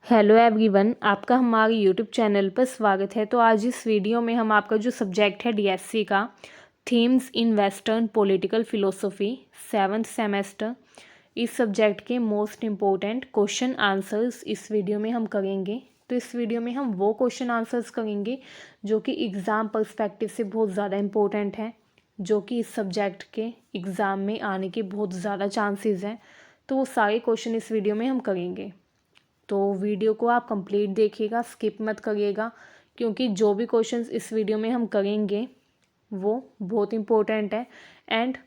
Hello everyone, आपका हमारे YouTube channel पर स्वागत है। तो आज इस वीडियो में हम आपका जो सब्जेक्ट है डीएससी का themes in western political philosophy 7th semester, इस सब्जेक्ट के मोस्ट इम्पोर्टेंट क्वेश्चन आंसर्स इस वीडियो में हम करेंगे। तो इस वीडियो में हम वो क्वेश्चन आंसर्स करेंगे जो कि एग्ज़ाम पर्सपेक्टिव से बहुत ज़्यादा इम्पोर्टेंट हैं, जो कि इस सब्जेक्ट के एग्ज़ाम में आने के बहुत ज़्यादा चांसेस हैं। तो वो सारे क्वेश्चन इस वीडियो में हम करेंगे। तो वीडियो को आप कंप्लीट देखिएगा, स्किप मत करिएगा, क्योंकि जो भी क्वेश्चंस इस वीडियो में हम करेंगे वो बहुत इम्पोर्टेंट है एंड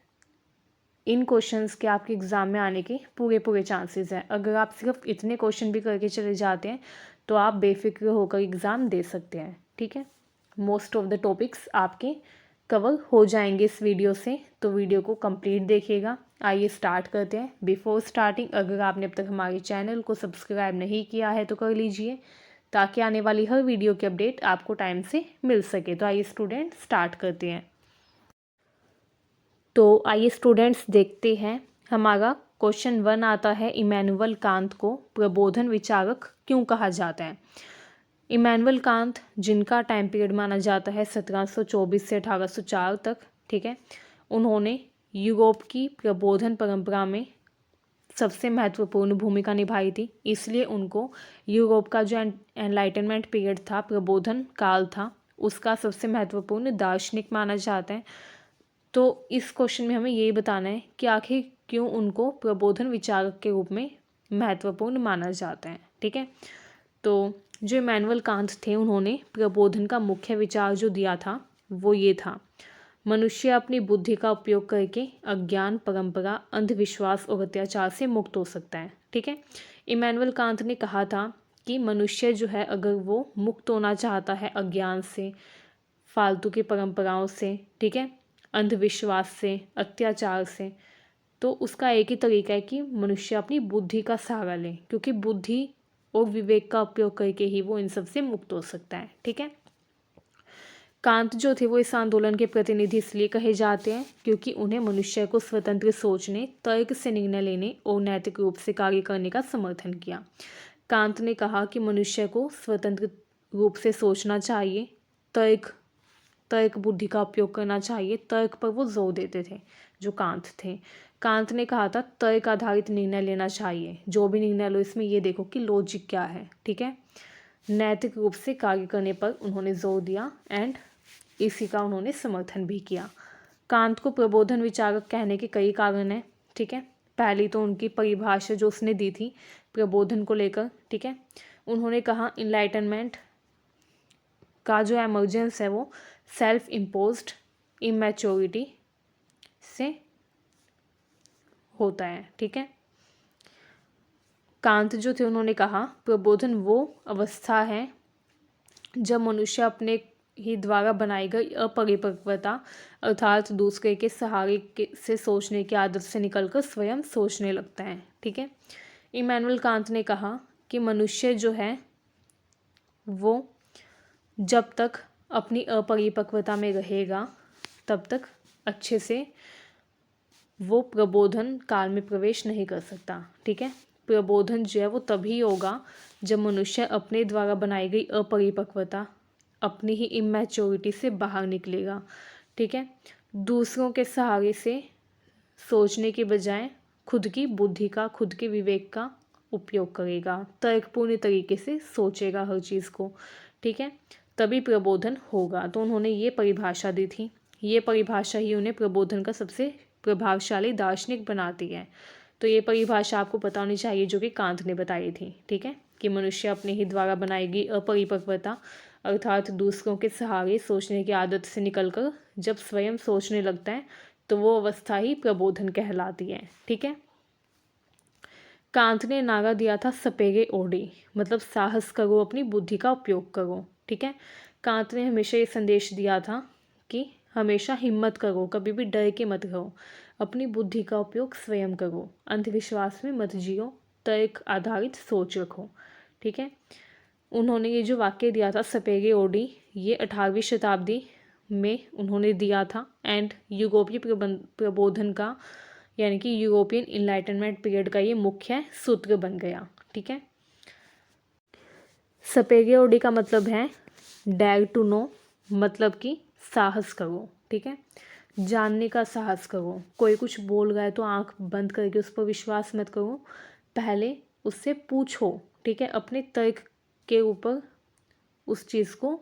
इन क्वेश्चंस के आपके एग्ज़ाम में आने के पूरे चांसेस हैं। अगर आप सिर्फ इतने क्वेश्चन भी करके चले जाते हैं तो आप बेफिक्र होकर एग्ज़ाम दे सकते हैं। ठीक है, मोस्ट ऑफ द टॉपिक्स आपके कवर हो जाएंगे इस वीडियो से, तो वीडियो को कंप्लीट देखिएगा। आइए स्टार्ट करते हैं। बिफोर स्टार्टिंग, अगर आपने अब तक हमारे चैनल को सब्सक्राइब नहीं किया है तो कर लीजिए, ताकि आने वाली हर वीडियो की अपडेट आपको टाइम से मिल सके। तो आइए स्टूडेंट स्टार्ट करते हैं। तो आइए स्टूडेंट्स देखते हैं। हमारा क्वेश्चन 1 आता है, इमैनुअल कांत को प्रबोधन विचारक क्यों कहा जाता है। इमैनुअल कांत, जिनका टाइम पीरियड माना जाता है 1724 से 1804 तक, ठीक है, उन्होंने यूरोप की प्रबोधन परंपरा में सबसे महत्वपूर्ण भूमिका निभाई थी। इसलिए उनको यूरोप का जो एनलाइटनमेंट पीरियड था, प्रबोधन काल था, उसका सबसे महत्वपूर्ण दार्शनिक माना जाता है। तो इस क्वेश्चन में हमें यही बताना है कि आखिर क्यों उनको प्रबोधन विचारक के रूप में महत्वपूर्ण माना जाता है। ठीक है, तो जो इमैनुअल कांत थे, उन्होंने प्रबोधन का मुख्य विचार जो दिया था वो ये था, मनुष्य अपनी बुद्धि का उपयोग करके अज्ञान, परंपरा, अंधविश्वास और अत्याचार से मुक्त हो सकता है। ठीक है, इमैनुअल कांत ने कहा था कि मनुष्य जो है, अगर वो मुक्त होना चाहता है अज्ञान से, फालतू की परंपराओं से, ठीक है, अंधविश्वास से, अत्याचार से, तो उसका एक ही तरीका है कि मनुष्य अपनी बुद्धि का सहारा ले, क्योंकि बुद्धि और विवेक का उपयोग करके ही वो इन सब से मुक्त हो सकता है। ठीक है, कांत जो थे वो इस आंदोलन के प्रतिनिधि इसलिए कहे जाते हैं क्योंकि उन्हें मनुष्य को स्वतंत्र सोचने, तर्क से निर्णय लेने और नैतिक रूप से कार्य करने का समर्थन किया। कांत ने कहा कि मनुष्य को स्वतंत्र रूप से सोचना चाहिए, तर्क बुद्धि का उपयोग करना चाहिए। तर्क पर वो जोर देते थे जो कांत थे। कांत ने कहा था तर्क आधारित निर्णय लेना चाहिए, जो भी निर्णय लो इसमें ये देखो कि लॉजिक क्या है। ठीक है, नैतिक रूप से कार्य करने पर उन्होंने जोर दिया एंड इसी का उन्होंने समर्थन भी किया। कांत को प्रबोधन विचारक कहने के कई कारण हैं। ठीक है, पहली तो उनकी परिभाषा जो उसने दी थी प्रबोधन को लेकर। ठीक है, उन्होंने कहा इनलाइटनमेंट का जो एमर्जेंस है वो सेल्फ इम्पोज्ड इमेच्योरिटी से होता है। ठीक है, कांत जो थे उन्होंने कहा प्रबोधन वो अवस्था है जब मनुष्य अपने ही द्वारा बनाई गई अपरिपक्वता अर्थात दूसरे के सहारे से सोचने की आदत से निकलकर स्वयं सोचने लगता है। ठीक है, इमैनुअल कांत ने कहा कि मनुष्य जो है वो जब तक अपनी अपरिपक्वता में रहेगा तब तक अच्छे से वो प्रबोधन काल में प्रवेश नहीं कर सकता। ठीक है, प्रबोधन जो है वो तभी होगा जब मनुष्य अपने द्वारा बनाई गई अपरिपक्वता, अपनी ही इमैच्योरिटी से बाहर निकलेगा। ठीक है, दूसरों के सहारे से सोचने के बजाय खुद की बुद्धि का, खुद के विवेक का उपयोग करेगा, तर्कपूर्ण तरीके से सोचेगा हर चीज़ को। ठीक है, तभी प्रबोधन होगा। तो उन्होंने ये परिभाषा दी थी। ये परिभाषा ही उन्हें प्रबोधन का सबसे प्रभावशाली दार्शनिक बनाती है। तो ये परिभाषा आपको पता होनी चाहिए जो कि कांत ने बताई थी। ठीक है, कि मनुष्य अपने ही द्वारा बनाएगी अपरिपक्वता अर्थात दूसरों के सहारे सोचने की आदत से निकलकर जब स्वयं सोचने लगता है तो वो अवस्था ही प्रबोधन कहलाती है। ठीक है, कांत ने नारा दिया था सपेरे ओढ़े, मतलब साहस करो, अपनी बुद्धि का उपयोग करो। ठीक है, कांत ने हमेशा ये संदेश दिया था कि हमेशा हिम्मत करो, कभी भी डर के मत रहो, अपनी बुद्धि का उपयोग स्वयं करो, अंधविश्वास में मत जियो, तर्क आधारित सोच रखो। ठीक है, उन्होंने ये जो वाक्य दिया था सपेरे ओढ़ी, ये 18वीं शताब्दी में उन्होंने दिया था एंड यूरोपीय प्रबोधन का यानी कि यूरोपियन इनलाइटनमेंट पीरियड का ये मुख्य सूत्र बन गया। ठीक है, सपेरियोरिटी का मतलब है डेयर टू नो, मतलब कि साहस करो, ठीक है, जानने का साहस करो। कोई कुछ बोल रहा है तो आंख बंद करके उस पर विश्वास मत करो, पहले उससे पूछो, ठीक है, अपने तर्क के ऊपर उस चीज़ को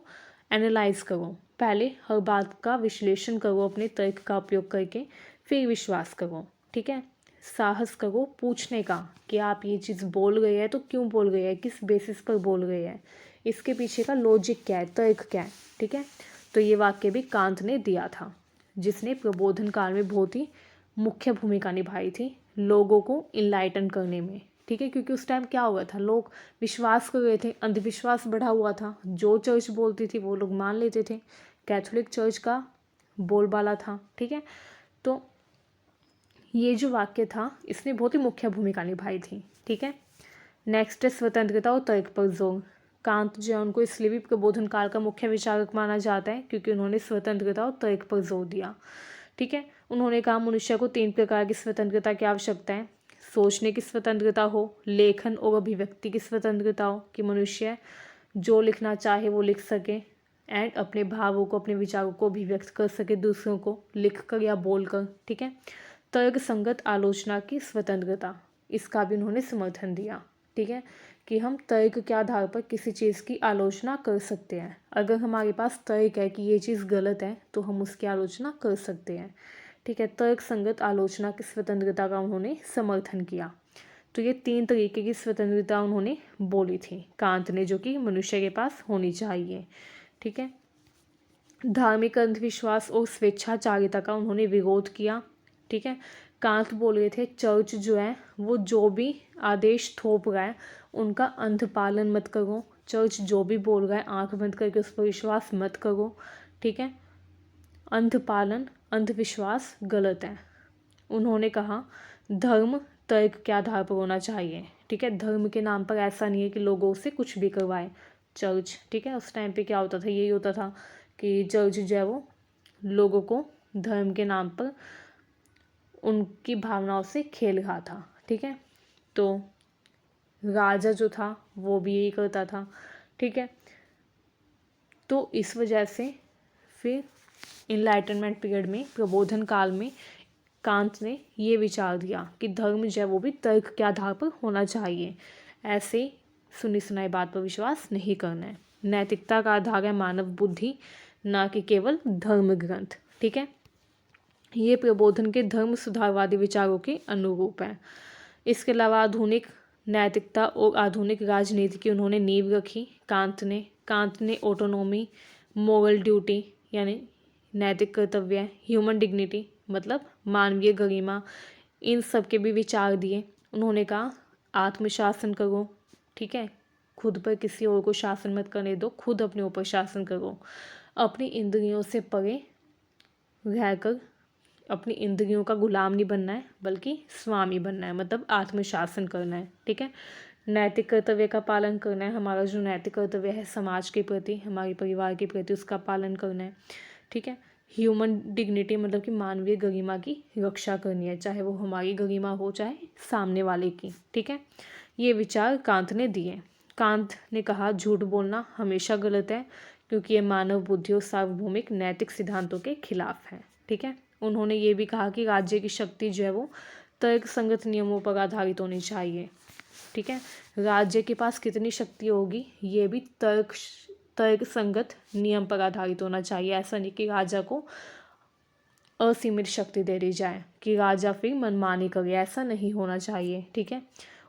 एनालाइज करो, पहले हर बात का विश्लेषण करो अपने तर्क का उपयोग करके, फिर विश्वास करो, ठीक है। साहस करो पूछने का कि आप ये चीज़ बोल रहे हैं तो क्यों बोल रहे हैं, किस बेसिस पर बोल रहे हैं, इसके पीछे का लॉजिक क्या है, तर्क क्या है, ठीक है। तो ये वाक्य भी कांत ने दिया था, जिसने प्रबोधन काल में बहुत ही मुख्य भूमिका निभाई थी लोगों को इनलाइटन करने में, ठीक है। क्योंकि उस टाइम क्या हुआ था, लोग विश्वास कर रहे थे, अंधविश्वास बढ़ा हुआ था, जो चर्च बोलती थी वो लोग मान लेते थे, कैथोलिक चर्च का बोलबाला था, ठीक है। तो ये जो वाक्य था इसने बहुत ही मुख्य भूमिका निभाई थी, ठीक है। नेक्स्ट है स्वतंत्रता और तर्क पर जोर। कांत जो है उनको इसलिए भी प्रबोधन काल का मुख्य विचारक माना जाता है क्योंकि उन्होंने स्वतंत्रता और तर्क पर जोर दिया, ठीक है। उन्होंने कहा मनुष्य को 3 प्रकार की स्वतंत्रता की आवश्यकता है, सोचने की स्वतंत्रता हो, लेखन और अभिव्यक्ति की स्वतंत्रता हो कि मनुष्य जो लिखना चाहे वो लिख सके, एंड अपने भावों को, अपने विचारों को अभिव्यक्त कर सके दूसरों को लिख कर या बोल कर, ठीक है। तर्क संगत आलोचना की स्वतंत्रता, इसका भी उन्होंने समर्थन दिया, ठीक है, कि हम तर्क के आधार पर किसी चीज़ की आलोचना कर सकते हैं। अगर हमारे पास तर्क है कि ये चीज़ गलत है तो हम उसकी आलोचना कर सकते हैं, ठीक है। तर्क संगत आलोचना की स्वतंत्रता का उन्होंने समर्थन किया। तो ये 3 तरीके की स्वतंत्रता उन्होंने बोली थी कांत ने, जो कि मनुष्य के पास होनी चाहिए, ठीक है। धार्मिक अंधविश्वास और स्वेच्छाचारिता का उन्होंने विरोध किया, ठीक है। कांत बोल रहे थे चर्च जो है वो जो भी आदेश थोप रहा है उनका अंध पालन मत करो, चर्च जो भी बोल रहा है आंख बंद करके उस पर विश्वास मत करो, ठीक है। अंध पालन, अंधविश्वास गलत है। उन्होंने कहा धर्म तर्क के आधार पर होना चाहिए, ठीक है। धर्म के नाम पर ऐसा नहीं है कि लोगों से कुछ भी करवाए चर्च, ठीक है। उस टाइम पे क्या होता था, यही होता था कि चर्च जो है वो लोगों को धर्म के नाम पर उनकी भावनाओं से खेल रहा था, ठीक है। तो राजा जो था वो भी यही करता था, ठीक है। तो इस वजह से फिर इनलाइटनमेंट पीरियड में, प्रबोधन काल में कांत ने ये विचार दिया कि धर्म जो है वो भी तर्क के आधार पर होना चाहिए, ऐसे सुनी सुनाई बात पर विश्वास नहीं करना है। नैतिकता का आधार है मानव बुद्धि, ना कि केवल धर्म ग्रंथ, ठीक है। ये प्रबोधन के धर्म सुधारवादी विचारों के अनुरूप है। इसके अलावा आधुनिक नैतिकता और आधुनिक राजनीति की उन्होंने नींव रखी कांत ने ऑटोनॉमी, मोरल ड्यूटी यानी नैतिक कर्तव्य, ह्यूमन डिग्निटी मतलब मानवीय गरिमा, इन सब के भी विचार दिए। उन्होंने कहा आत्मशासन करो, ठीक है, खुद पर किसी और को शासन मत करने दो, खुद अपने ऊपर शासन करो, अपनी इंद्रियों से परे रहकर अपनी इंद्रियों का गुलाम नहीं बनना है बल्कि स्वामी बनना है, मतलब आत्मशासन करना है, ठीक है। नैतिक कर्तव्य का पालन करना है, हमारा जो नैतिक कर्तव्य है समाज के प्रति, हमारे परिवार के प्रति, उसका पालन करना है, ठीक है। ह्यूमन डिग्निटी मतलब कि मानवीय गरिमा की रक्षा करनी है, चाहे वो हमारी गरिमा हो चाहे सामने वाले की, ठीक है। ये विचार कांत ने दिए। कांत ने कहा झूठ बोलना हमेशा गलत है क्योंकि ये मानव बुद्धि और सार्वभौमिक नैतिक सिद्धांतों के खिलाफ है, ठीक है। उन्होंने ये भी कहा कि राज्य की शक्ति जो है वो तर्क संगत नियमों पर आधारित होनी चाहिए, ठीक है। राज्य के पास कितनी शक्ति होगी ये भी तर्क संगत नियम पर आधारित होना चाहिए। ऐसा नहीं कि राजा को असीमित शक्ति दे दी जाए कि राजा फिर मनमानी करे, ऐसा नहीं होना चाहिए, ठीक है।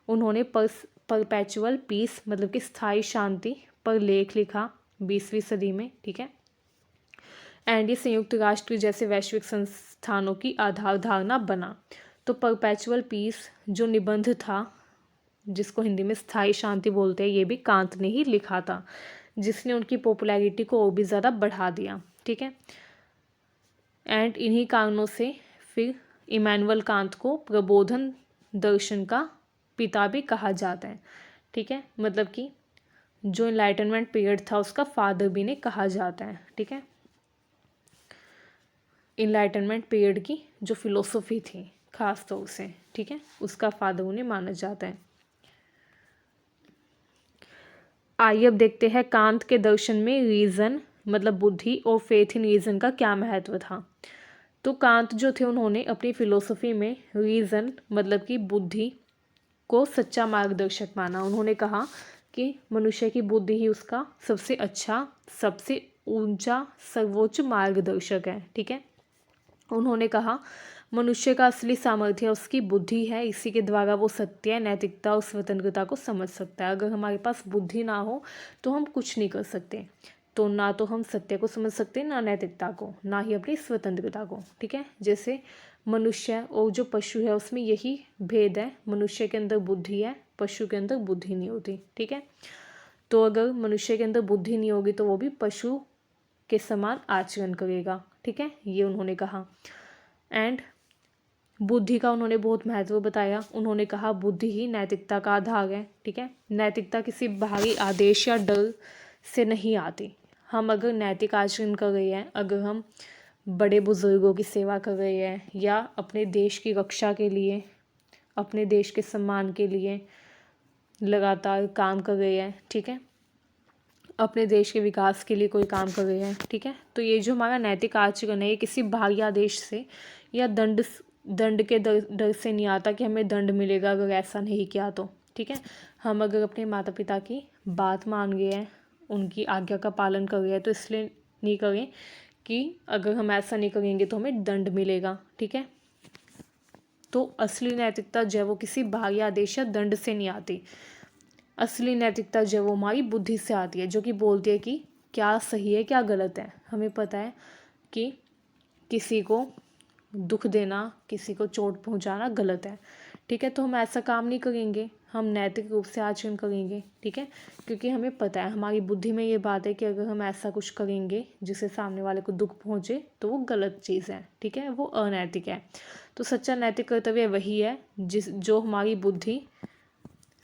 उन्होंने परपेचुअल पीस मतलब कि स्थायी शांति पर लेख लिखा 20वीं सदी में, ठीक है। एंड ये संयुक्त राष्ट्र जैसे वैश्विक संस्थानों की आधार धारणा बना। तो परपेचुअल पीस जो निबंध था जिसको हिंदी में स्थायी शांति बोलते हैं, ये भी कांत ने ही लिखा था, जिसने उनकी पॉपुलैरिटी को और भी ज़्यादा बढ़ा दिया, ठीक है। एंड इन्हीं कारणों से फिर इमैनुअल कांत को प्रबोधन दर्शन का पिता भी कहा जाता है, ठीक है। मतलब कि जो इनलाइटनमेंट पीरियड था उसका फादर भी ने कहा जाता है, ठीक है। इनलाइटनमेंट पीरियड की जो फिलोसफी थी खास तौर से, ठीक है, उसका फादर उन्हें माना जाता है। आइए अब देखते हैं कांत के दर्शन में रीज़न मतलब बुद्धि और फेथ इन रीज़न का क्या महत्व था। तो कांत जो थे उन्होंने अपनी फिलोसफी में रीज़न मतलब कि बुद्धि को सच्चा मार्गदर्शक माना। उन्होंने कहा कि मनुष्य की बुद्धि ही उसका सबसे अच्छा, सबसे ऊंचा, सर्वोच्च मार्गदर्शक है। ठीक है, उन्होंने कहा मनुष्य का असली सामर्थ्य उसकी बुद्धि है, इसी के द्वारा वो सत्य, नैतिकता और स्वतंत्रता को समझ सकता है। अगर हमारे पास बुद्धि ना हो तो हम कुछ नहीं कर सकते। तो ना तो हम सत्य को समझ सकते, ना नैतिकता को, ना ही अपनी स्वतंत्रता को। ठीक है, जैसे मनुष्य और जो पशु है उसमें यही भेद है, मनुष्य के अंदर बुद्धि है, पशु के अंदर बुद्धि नहीं होती। ठीक है, तो अगर मनुष्य के अंदर बुद्धि नहीं होगी तो वो भी पशु के समान आचरण करेगा। ठीक है, ये उन्होंने कहा। एंड बुद्धि का उन्होंने बहुत महत्व बताया। उन्होंने कहा बुद्धि ही नैतिकता का आधार है। ठीक है, नैतिकता किसी बाहरी आदेश या डर से नहीं आती। हम अगर नैतिक आचरण कर रहे हैं, अगर हम बड़े बुजुर्गों की सेवा कर रहे हैं या अपने देश की रक्षा के लिए, अपने देश के सम्मान के लिए लगातार काम कर रहे हैं, ठीक है, अपने देश के विकास के लिए कोई काम कर रहे हैं, ठीक है, तो ये जो हमारा नैतिक आचरण है ये किसी बाहरी आदेश से या दंड के डर से नहीं आता कि हमें दंड मिलेगा अगर ऐसा नहीं किया तो। ठीक है, हम अगर अपने माता पिता की बात मान गए हैं, उनकी आज्ञा का पालन कर रहे हैं, तो इसलिए नहीं करें कि अगर हम ऐसा नहीं करेंगे तो हमें दंड मिलेगा। ठीक है, तो असली नैतिकता जो है वो किसी बाहरी आदेश या दंड से नहीं आती। असली नैतिकता जो है वो हमारी बुद्धि से आती है, जो कि बोलती है कि क्या सही है क्या गलत है। हमें पता है कि किसी को दुख देना, किसी को चोट पहुंचाना गलत है। ठीक है, तो हम ऐसा काम नहीं करेंगे, हम नैतिक रूप से आचरण करेंगे। ठीक है, क्योंकि हमें पता है, हमारी बुद्धि में ये बात है कि अगर हम ऐसा कुछ करेंगे जिससे सामने वाले को दुख पहुंचे तो वो गलत चीज़ है। ठीक है, वो अनैतिक है। तो सच्चा नैतिक कर्तव्य वही है जो हमारी बुद्धि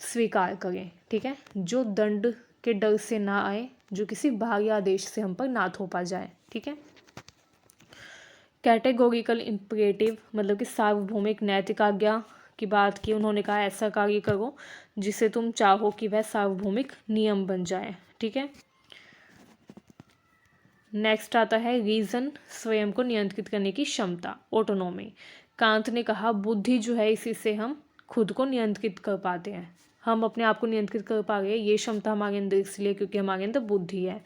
स्वीकार करें। ठीक है, जो दंड के डर से ना आए, जो किसी बाहरी आदेश से हम पर ना थोपा जाए। ठीक है, कैटेगोरिकल इम्परेटिव मतलब कि सार्वभौमिक नैतिक आज्ञा की बात की। उन्होंने कहा ऐसा कार्य करो जिसे तुम चाहो कि वह सार्वभौमिक नियम बन जाए। ठीक है, नेक्स्ट आता है रीजन, स्वयं को नियंत्रित करने की क्षमता, ऑटोनॉमी। कांत ने कहा बुद्धि जो है इसी से हम खुद को नियंत्रित कर पाते हैं, हम अपने आप को नियंत्रित कर पा रहे हैं। ये क्षमता हमारे अंदर इसलिए क्योंकि हमारे अंदर बुद्धि है।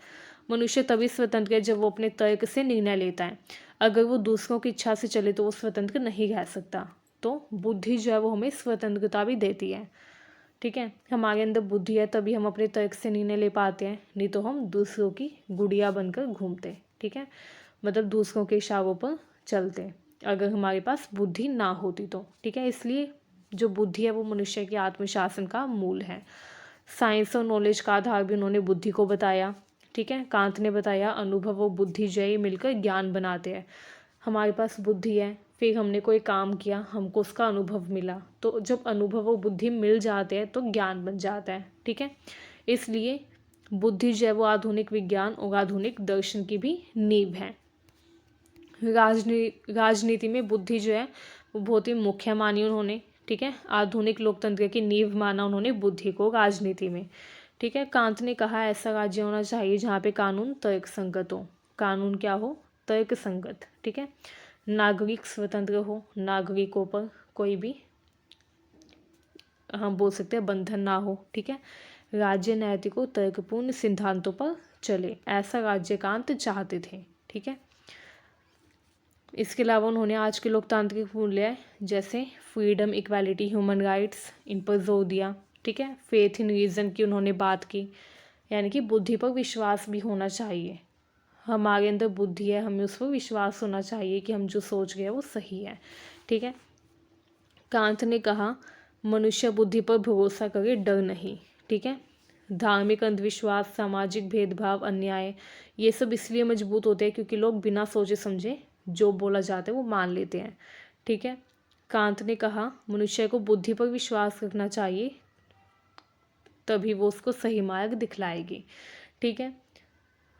मनुष्य तभी स्वतंत्र है जब वो अपने तर्क से निर्णय लेता है। अगर वो दूसरों की इच्छा से चले तो वो स्वतंत्र नहीं रह सकता। तो बुद्धि जो है वो हमें स्वतंत्रता भी देती है। ठीक है, हमारे अंदर बुद्धि है तभी हम अपने तर्क से निर्णय ले पाते हैं, नहीं तो हम दूसरों की गुड़िया बनकर घूमते। ठीक है, मतलब दूसरों के इशारों पर चलते अगर हमारे पास बुद्धि ना होती तो। ठीक है, इसलिए जो बुद्धि है वो मनुष्य के आत्मशासन का मूल है। साइंस और नॉलेज का आधार भी उन्होंने बुद्धि को बताया। ठीक है, कांत ने बताया अनुभव और बुद्धि जय मिलकर ज्ञान बनाते हैं। हमारे पास बुद्धि है, फिर हमने कोई काम किया, हमको उसका अनुभव मिला, तो जब अनुभव और बुद्धि मिल जाते हैं तो ज्ञान बन जाता है। ठीक है, इसलिए बुद्धि जो है वो आधुनिक विज्ञान और आधुनिक दर्शन की भी नींव है। राजनीति में बुद्धि जो है वो बहुत ही मुख्य मानी उन्होंने। ठीक है, आधुनिक लोकतंत्र की नींव माना उन्होंने बुद्धि को राजनीति में। ठीक है, कांत ने कहा ऐसा राज्य होना चाहिए जहाँ पे कानून तर्क संगत हो। कानून क्या हो? तर्क संगत। ठीक है, नागरिक स्वतंत्र हो, नागरिकों पर कोई भी हम बोल सकते हैं बंधन ना हो। ठीक है, राज्य नैतिक और तर्कपूर्ण सिद्धांतों पर चले, ऐसा राज्य कांत चाहते थे। ठीक है, इसके अलावा उन्होंने आज के लोकतांत्रिक मूल्य जैसे फ्रीडम, इक्वालिटी, ह्यूमन राइट्स, इन पर जोर दिया। ठीक है, फेथ इन रीज़न की उन्होंने बात की, यानी कि बुद्धि पर विश्वास भी होना चाहिए। हमारे अंदर बुद्धि है, हमें उस पर विश्वास होना चाहिए कि हम जो सोच गए वो सही है। ठीक है, कांत ने कहा मनुष्य बुद्धि पर भरोसा करे, डर नहीं। ठीक है, धार्मिक अंधविश्वास, सामाजिक भेदभाव, अन्याय, ये सब इसलिए मजबूत होते हैं क्योंकि लोग बिना सोचे समझे जो बोला जाता है वो मान लेते हैं। ठीक है, कांत ने कहा मनुष्य को बुद्धि पर विश्वास रखना चाहिए, तभी वो उसको सही मार्ग दिखलाएगी। ठीक है,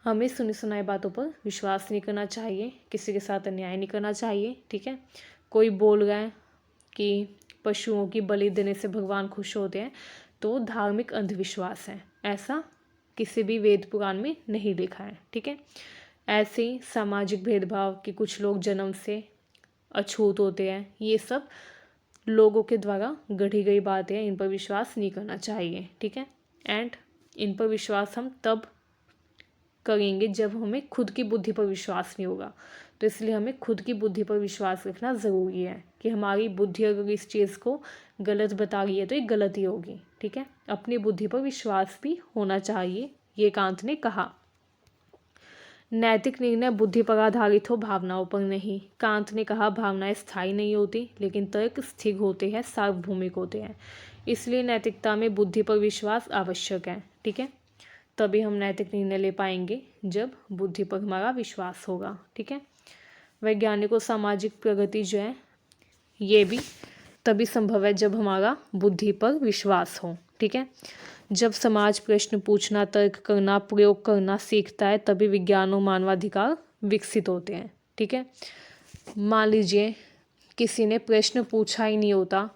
हमें सुनी सुनाई बातों पर विश्वास नहीं करना चाहिए, किसी के साथ अन्याय नहीं करना चाहिए। ठीक है, कोई बोल रहा है कि पशुओं की बलि देने से भगवान खुश होते हैं, तो धार्मिक अंधविश्वास है, ऐसा किसी भी वेद पुराण में नहीं लिखा है। ठीक है, ऐसे ही सामाजिक भेदभाव कि कुछ लोग जन्म से अछूत होते हैं, ये सब लोगों के द्वारा गढ़ी गई बातें हैं, इन पर विश्वास नहीं करना चाहिए। ठीक है, एंड इन पर विश्वास हम तब करेंगे जब हमें खुद की बुद्धि पर विश्वास नहीं होगा। तो इसलिए हमें खुद की बुद्धि पर विश्वास रखना ज़रूरी है कि हमारी बुद्धि अगर इस चीज़ को गलत बता रही है तो ये गलत ही होगी। ठीक है, अपनी बुद्धि पर विश्वास भी होना चाहिए, ये कांत ने कहा। नैतिक निर्णय बुद्धि पर आधारित हो, भावनाओं पर नहीं। कांत ने कहा भावनाएं स्थायी नहीं होती, लेकिन तर्क स्थिर होते हैं, सार्वभौमिक होते हैं। इसलिए नैतिकता में बुद्धि पर विश्वास आवश्यक है। ठीक है, तभी हम नैतिक निर्णय ले पाएंगे जब बुद्धि पर हमारा विश्वास होगा। ठीक है, वैज्ञानिक और सामाजिक प्रगति जो है ये भी तभी संभव है जब हमारा बुद्धि पर विश्वास हो। ठीक है, जब समाज प्रश्न पूछना, तर्क करना, प्रयोग करना सीखता है, तभी विज्ञान और मानवाधिकार विकसित होते हैं। ठीक है, मान लीजिए किसी ने प्रश्न पूछा ही नहीं होता,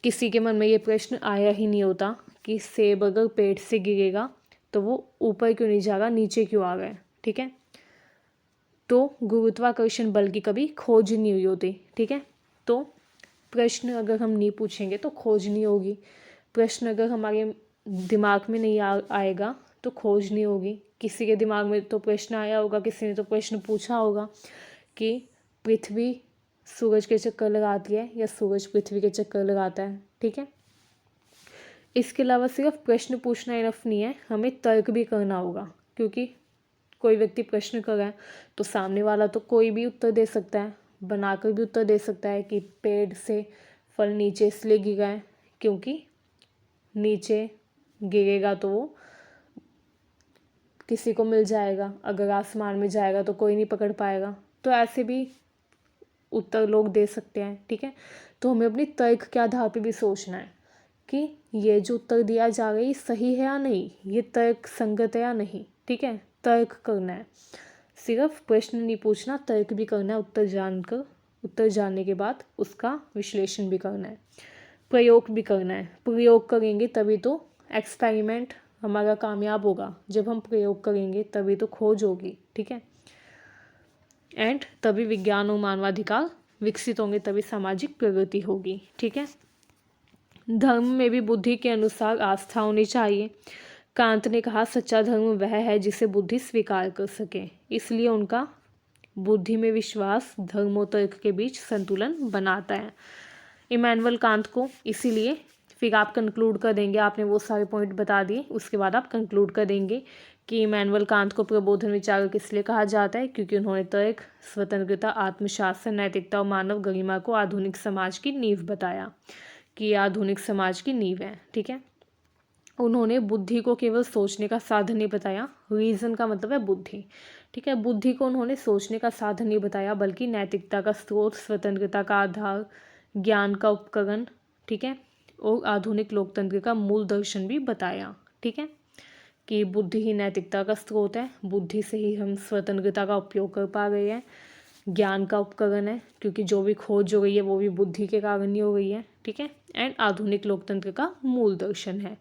किसी के मन में ये प्रश्न आया ही नहीं होता कि सेब अगर पेड़ से गिरेगा तो वो ऊपर क्यों नहीं जा रहा, नीचे क्यों आ गया। ठीक है, तो गुरुत्वाकर्षण बल की कभी खोज नहीं हुई होती। ठीक है, तो प्रश्न अगर हम नहीं पूछेंगे तो खोज नहीं होगी। प्रश्न अगर हमारे दिमाग में नहीं आएगा तो खोज नहीं होगी। किसी के दिमाग में तो प्रश्न आया होगा, किसी ने तो प्रश्न पूछा होगा कि पृथ्वी सूरज के चक्कर लगाती है या सूरज पृथ्वी के चक्कर लगाता है। ठीक है, इसके अलावा सिर्फ प्रश्न पूछना इनफ नहीं है, हमें तर्क भी करना होगा, क्योंकि कोई व्यक्ति प्रश्न कर रहा है तो सामने वाला तो कोई भी उत्तर दे सकता है, बनाकर भी उत्तर दे सकता है कि पेड़ से फल नीचे इसलिए गिरा है क्योंकि नीचे गिरेगा तो वो किसी को मिल जाएगा, अगर आसमान में जाएगा तो कोई नहीं पकड़ पाएगा। तो ऐसे भी उत्तर लोग दे सकते हैं। ठीक है, तो हमें अपनी तर्क के आधार पर भी सोचना है कि ये जो उत्तर दिया जा रहा है ये सही है या नहीं, ये तर्क संगत है या नहीं। ठीक है, तर्क करना है, सिर्फ प्रश्न नहीं पूछना, तर्क भी करना है, उत्तर जानने के बाद उसका विश्लेषण भी करना है, प्रयोग भी करना है। प्रयोग करेंगे तभी तो एक्सपेरिमेंट हमारा कामयाब होगा, जब हम प्रयोग करेंगे तभी तो खोज होगी। ठीक है, एंड तभी विज्ञान और मानवाधिकार विकसित होंगे, तभी सामाजिक प्रगति होगी। ठीक है, धर्म में भी बुद्धि के अनुसार आस्था होनी चाहिए। कांत ने कहा सच्चा धर्म वह है जिसे बुद्धि स्वीकार कर सके, इसलिए उनका बुद्धि में विश्वास धर्म और तर्क के बीच संतुलन बनाता है। इमैनुअल कांत को इसीलिए फिर आप कंक्लूड कर देंगे, आपने वो सारे पॉइंट बता दिए, उसके बाद आप कंक्लूड कर देंगे कि इमैनुअल कांत को प्रबोधन विचारक इसलिए कहा जाता है क्योंकि उन्होंने तर्क, स्वतंत्रता, आत्मशासन, नैतिकता और मानव गरिमा को आधुनिक समाज की नींव बताया कि ये आधुनिक समाज की नींव है। ठीक है, उन्होंने बुद्धि को केवल सोचने का साधन नहीं बताया, रीज़न का मतलब है बुद्धि। ठीक है, बुद्धि को उन्होंने सोचने का साधन नहीं बताया, बल्कि नैतिकता का स्रोत, स्वतंत्रता का आधार, ज्ञान का उपकरण, ठीक है, और आधुनिक लोकतंत्र का मूल दर्शन भी बताया। ठीक है, कि बुद्धि ही नैतिकता का स्रोत है, बुद्धि से ही हम स्वतंत्रता का उपयोग कर पा रहे हैं, ज्ञान का उपकरण है क्योंकि जो भी खोज हो गई है वो भी बुद्धि के कारण ही हो गई है। ठीक है, एंड आधुनिक लोकतंत्र का मूल दर्शन है।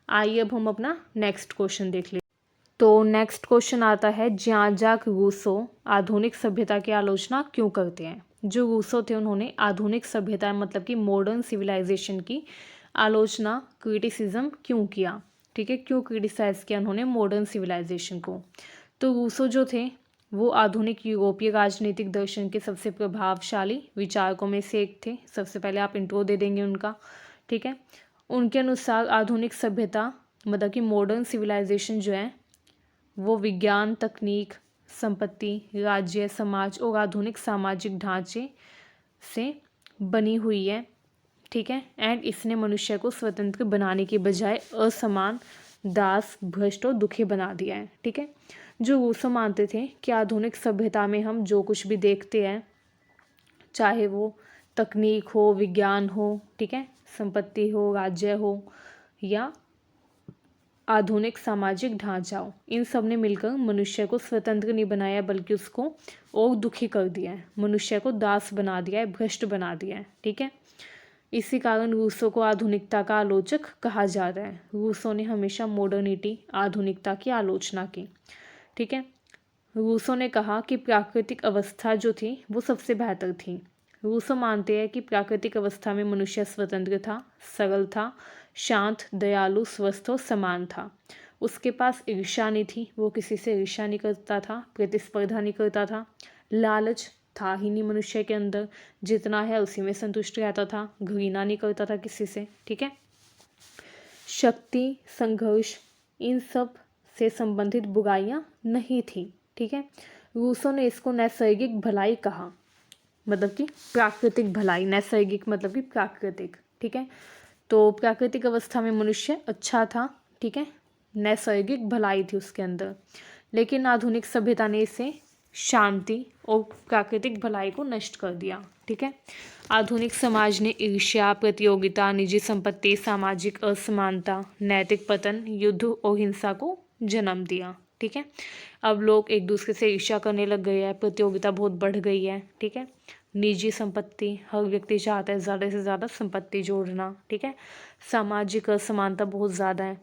आइए अब हम अपना नेक्स्ट क्वेश्चन देख लें। तो नेक्स्ट क्वेश्चन आता है, ज्यां जाक रूसो आधुनिक सभ्यता की आलोचना क्यों करते हैं। जो रूसो थे उन्होंने आधुनिक सभ्यता मतलब कि मॉडर्न सिविलाइजेशन की आलोचना, क्रिटिसिज्म क्यों किया। ठीक है, क्यों क्रिटिसाइज किया उन्होंने मॉडर्न सिविलाइजेशन को। तो रूसो जो थे वो आधुनिक यूरोपीय राजनीतिक दर्शन के सबसे प्रभावशाली विचारकों में से एक थे। सबसे पहले आप इंट्रो दे देंगे उनका। ठीक है, उनके अनुसार आधुनिक सभ्यता मतलब कि मॉडर्न सिविलाइजेशन जो है वो विज्ञान, तकनीक, संपत्ति, राज्य, समाज और आधुनिक सामाजिक ढांचे से बनी हुई है। ठीक है, एंड इसने मनुष्य को स्वतंत्र बनाने के बजाय असमान, दास, भ्रष्ट और दुखी बना दिया है। ठीक है, जो रूसो मानते थे कि आधुनिक सभ्यता में हम जो कुछ भी देखते हैं, चाहे वो तकनीक हो, विज्ञान हो, ठीक है, संपत्ति हो, राज्य हो या आधुनिक सामाजिक ढांचा हो, इन सब ने मिलकर मनुष्य को स्वतंत्र नहीं बनाया बल्कि उसको और दुखी कर दिया है, मनुष्य को दास बना दिया है, भ्रष्ट बना दिया है। ठीक है, इसी कारण रूसो को आधुनिकता का आलोचक कहा जाता है। रूसो ने हमेशा मॉडर्निटी, आधुनिकता की आलोचना की। ठीक है। रूसो ने कहा कि प्राकृतिक अवस्था जो थी वो सबसे बेहतर थी। रूसो मानते हैं कि प्राकृतिक अवस्था में मनुष्य स्वतंत्र था, सरल था, शांत, दयालु, स्वस्थ और समान था। उसके पास ईर्ष्या नहीं थी, वो किसी से ईर्ष्या नहीं करता था, प्रतिस्पर्धा नहीं करता था, लालच था ही नहीं मनुष्य के अंदर, जितना है उसी में संतुष्ट रहता था, घृणा नहीं करता था किसी से। ठीक है। शक्ति, संघर्ष, इन सब से संबंधित बुराइयां नहीं थी। ठीक है। रूसो ने इसको नैसर्गिक भलाई कहा, मतलब कि प्राकृतिक भलाई। नैसर्गिक मतलब कि प्राकृतिक। ठीक है। तो प्राकृतिक अवस्था में मनुष्य अच्छा था। ठीक है। नैसर्गिक भलाई थी उसके अंदर। लेकिन आधुनिक सभ्यता ने इसे शांति और प्राकृतिक भलाई को नष्ट कर दिया। ठीक है। आधुनिक समाज ने ईर्ष्या, प्रतियोगिता, निजी संपत्ति, सामाजिक असमानता, नैतिक पतन, युद्ध और हिंसा को जन्म दिया। ठीक है। अब लोग एक दूसरे से ईर्ष्या करने लग गए हैं, प्रतियोगिता बहुत बढ़ गई है। ठीक है। निजी संपत्ति, हर व्यक्ति चाहता है ज़्यादा से ज़्यादा संपत्ति जोड़ना। ठीक है। सामाजिक असमानता बहुत ज़्यादा है,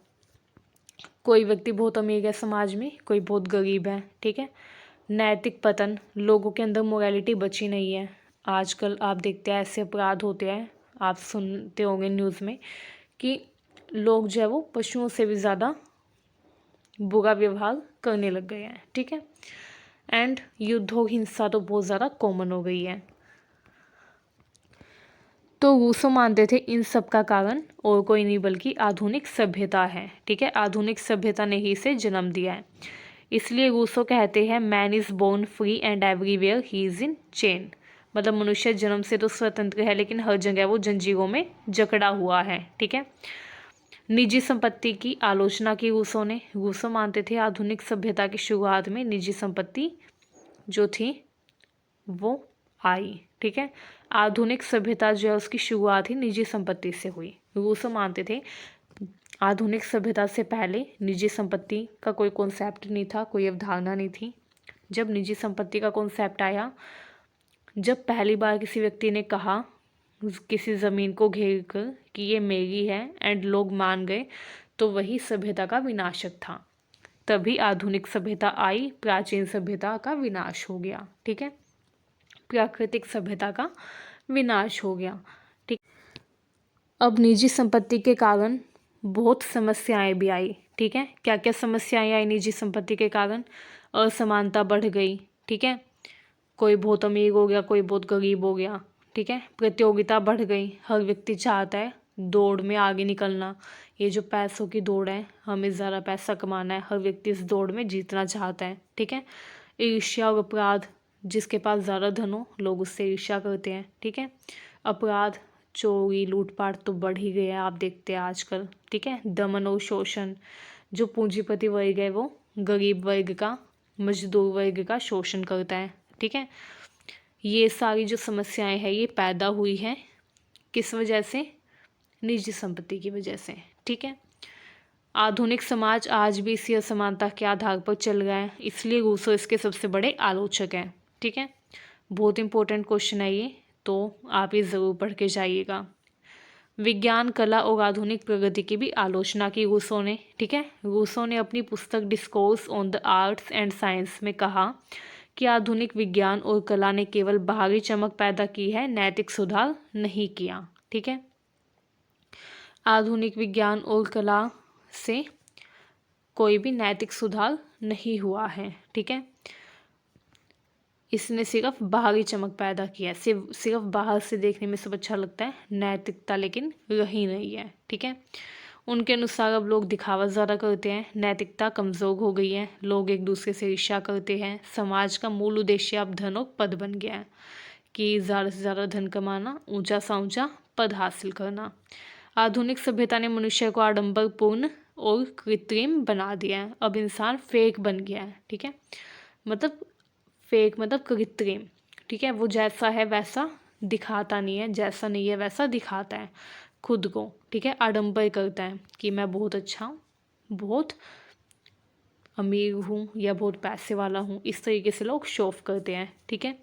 कोई व्यक्ति बहुत अमीर है समाज में, कोई बहुत गरीब है। ठीक है। नैतिक पतन, लोगों के अंदर मोरालिटी बची नहीं है। आजकल आप देखते हैं ऐसे अपराध होते हैं, आप सुनते होंगे न्यूज़ में कि लोग जो है वो पशुओं से भी ज़्यादा बुरा व्यवहार करने लग गए हैं। ठीक है। एंड युद्ध और हिंसा तो बहुत ज़्यादा कॉमन हो गई है। तो रूसो मानते थे इन सब का कारण और कोई नहीं बल्कि आधुनिक सभ्यता है। ठीक है। आधुनिक सभ्यता ने ही इसे जन्म दिया है। इसलिए रूसो कहते हैं man is born free and everywhere he is in chain. मतलब मनुष्य जन्म से तो स्वतंत्र है, लेकिन हर जगह वो जंजीरों में जकड़ा हुआ है। ठीक है। निजी संपत्ति की आलोचना की रूसो ने। रूसो मानते थे आधुनिक सभ्यता की शुरुआत में निजी संपत्ति जो थी वो आई। ठीक है। आधुनिक सभ्यता जो है उसकी शुरुआत ही निजी संपत्ति से हुई। रूसो मानते थे आधुनिक सभ्यता से पहले निजी संपत्ति का कोई कॉन्सेप्ट नहीं था, कोई अवधारणा नहीं थी। जब निजी संपत्ति का कॉन्सेप्ट आया, जब पहली बार किसी व्यक्ति ने कहा किसी ज़मीन को घेर कर कि ये मेरी है एंड लोग मान गए, तो वही सभ्यता का विनाशक था। तभी आधुनिक सभ्यता आई, प्राचीन सभ्यता का विनाश हो गया। ठीक है। प्राकृतिक सभ्यता का विनाश हो गया। ठीक। अब निजी संपत्ति के कारण बहुत समस्याएं भी आई। ठीक है। क्या क्या समस्याएं आई निजी संपत्ति के कारण? असमानता बढ़ गई। ठीक है। कोई बहुत अमीर हो गया, कोई बहुत गरीब हो गया। ठीक है। प्रतियोगिता बढ़ गई, हर व्यक्ति चाहता है दौड़ में आगे निकलना। ये जो पैसों की दौड़ है, हमें ज़्यादा पैसा कमाना है, हर व्यक्ति इस दौड़ में जीतना चाहता है। ठीक है। ईर्ष्या और अपराध, जिसके पास ज़्यादा धन हो लोग उससे ईर्ष्या करते हैं। ठीक है। अपराध, चोरी, लूटपाट तो बढ़ ही गया, आप देखते हैं आजकल। ठीक है। दमन और शोषण, जो पूंजीपति वर्ग है वो गरीब वर्ग का, मजदूर वर्ग का शोषण करता है। ठीक है। ये सारी जो समस्याएं हैं ये पैदा हुई हैं किस वजह से? निजी संपत्ति की वजह से। ठीक है। आधुनिक समाज आज भी इसी असमानता के आधार पर चल रहा है, इसलिए रूसो इसके सबसे बड़े आलोचक हैं। ठीक है। बहुत इंपॉर्टेंट क्वेश्चन है ये, तो आप ये ज़रूर पढ़ के जाइएगा। विज्ञान, कला और आधुनिक प्रगति की भी आलोचना की रूसो ने। ठीक है। रूसो ने अपनी पुस्तक discourse on the arts and science में कहा कि आधुनिक विज्ञान और कला ने केवल बाहरी चमक पैदा की है, नैतिक सुधार नहीं किया। ठीक है। आधुनिक विज्ञान और कला से कोई भी नैतिक सुधार नहीं हुआ है। ठीक है। इसने सिर्फ बाहरी चमक पैदा किया है, सिर्फ बाहर से देखने में सब अच्छा लगता है, नैतिकता लेकिन रही नहीं है। ठीक है। उनके अनुसार अब लोग दिखावा ज़्यादा करते हैं, नैतिकता कमज़ोर हो गई है, लोग एक दूसरे से ईर्ष्या करते हैं, समाज का मूल उद्देश्य अब धन और पद बन गया है कि ज़्यादा से ज़्यादा धन कमाना, ऊंचा सा ऊंचा पद हासिल करना। आधुनिक सभ्यता ने मनुष्य को आडंबरपूर्ण और कृत्रिम बना दिया है। अब इंसान फेक बन गया है। ठीक है। मतलब फेक मतलब कृत्रिम। ठीक है। वो जैसा है वैसा दिखाता नहीं है, जैसा नहीं है वैसा दिखाता है खुद को। ठीक है। आडंबर करता है कि मैं बहुत अच्छा हूँ, बहुत अमीर हूँ या बहुत पैसे वाला हूँ, इस तरीके से लोग शो ऑफ करते हैं। ठीक है।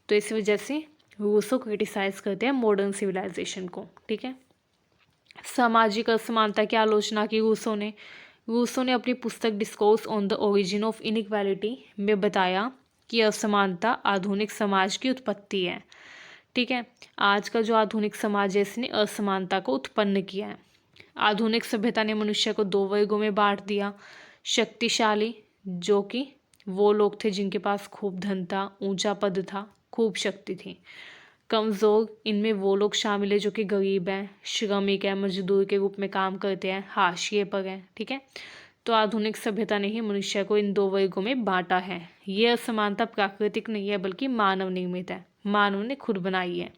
तो इस वजह से रूसो क्रिटिसाइज करते हैं मॉडर्न सिविलाइजेशन को, ठीक है। सामाजिक असमानता की आलोचना की रूसो ने अपनी पुस्तक discourse on the origin of inequality में बताया कि असमानता आधुनिक समाज की उत्पत्ति है, ठीक है। आज का जो आधुनिक समाज है इसने असमानता को उत्पन्न किया है। आधुनिक सभ्यता ने मनुष्य को दो वर्गों में बांट दिया। शक्तिशाली, जो कि वो लोग थे जिनके पास खूब धन था, ऊंचा पद था, खूब शक्ति थी। कमज़ोर, इनमें वो लोग शामिल है जो कि गरीब हैं, श्रमिक है, मजदूर के रूप में काम करते हैं, हाशिए पर हैं, ठीक है। तो आधुनिक सभ्यता ने ही मनुष्य को इन दो वर्गों में बांटा है। ये असमानता प्राकृतिक नहीं है बल्कि मानव निर्मित है, मानव ने खुद बनाई है।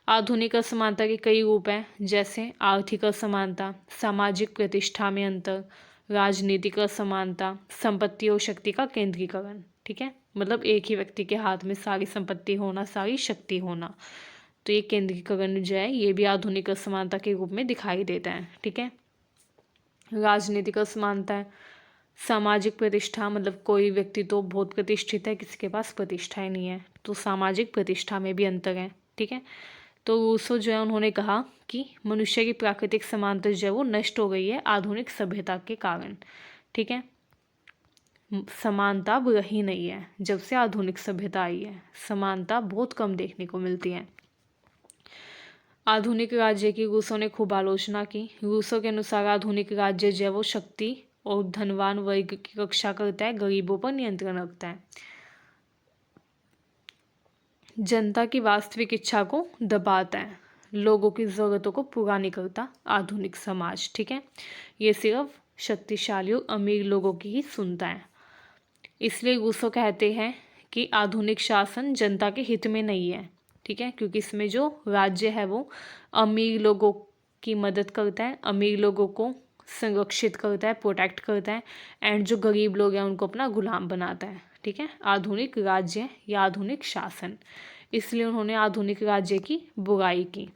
आधुनिक असमानता के कई रूप हैं, जैसे आर्थिक असमानता, सामाजिक प्रतिष्ठा में अंतर, राजनीतिक असमानता, संपत्ति और शक्ति का केंद्रीकरण, ठीक है। मतलब एक ही व्यक्ति के हाथ में सारी संपत्ति होना, सारी शक्ति होना, तो ये केंद्रीकरण जो है ये भी आधुनिक असमानता के रूप में दिखाई देता है, ठीक है। राजनीतिक असमानता है, सामाजिक प्रतिष्ठा, मतलब कोई व्यक्ति तो बहुत प्रतिष्ठित है, किसी के पास प्रतिष्ठा ही नहीं है, तो सामाजिक प्रतिष्ठा में भी अंतर है, ठीक है। तो रूसो जो है उन्होंने कहा कि मनुष्य की प्राकृतिक समानता जो है वो नष्ट हो गई है आधुनिक सभ्यता के कारण, ठीक है। समानता अब रही नहीं है, जब से आधुनिक सभ्यता आई है समानता बहुत कम देखने को मिलती है। आधुनिक राज्य की रूसो ने खूब आलोचना की। रूसो के अनुसार आधुनिक राज्य जो है वो शक्ति और धनवान वर्ग की रक्षा करता है, गरीबों पर नियंत्रण रखता है, जनता की वास्तविक इच्छा को दबाता है, लोगों की ज़रूरतों को पूरा नहीं करता आधुनिक समाज, ठीक है। ये सिर्फ शक्तिशाली और अमीर लोगों की ही सुनता है। इसलिए रूसो कहते हैं कि आधुनिक शासन जनता के हित में नहीं है, ठीक है, क्योंकि इसमें जो राज्य है वो अमीर लोगों की मदद करता है, अमीर लोगों को संरक्षित करता है, प्रोटेक्ट करता है, एंड जो गरीब लोग हैं उनको अपना गुलाम बनाता है, ठीक है। आधुनिक राज्य या आधुनिक शासन, इसलिए उन्होंने आधुनिक राज्य की बुराई की।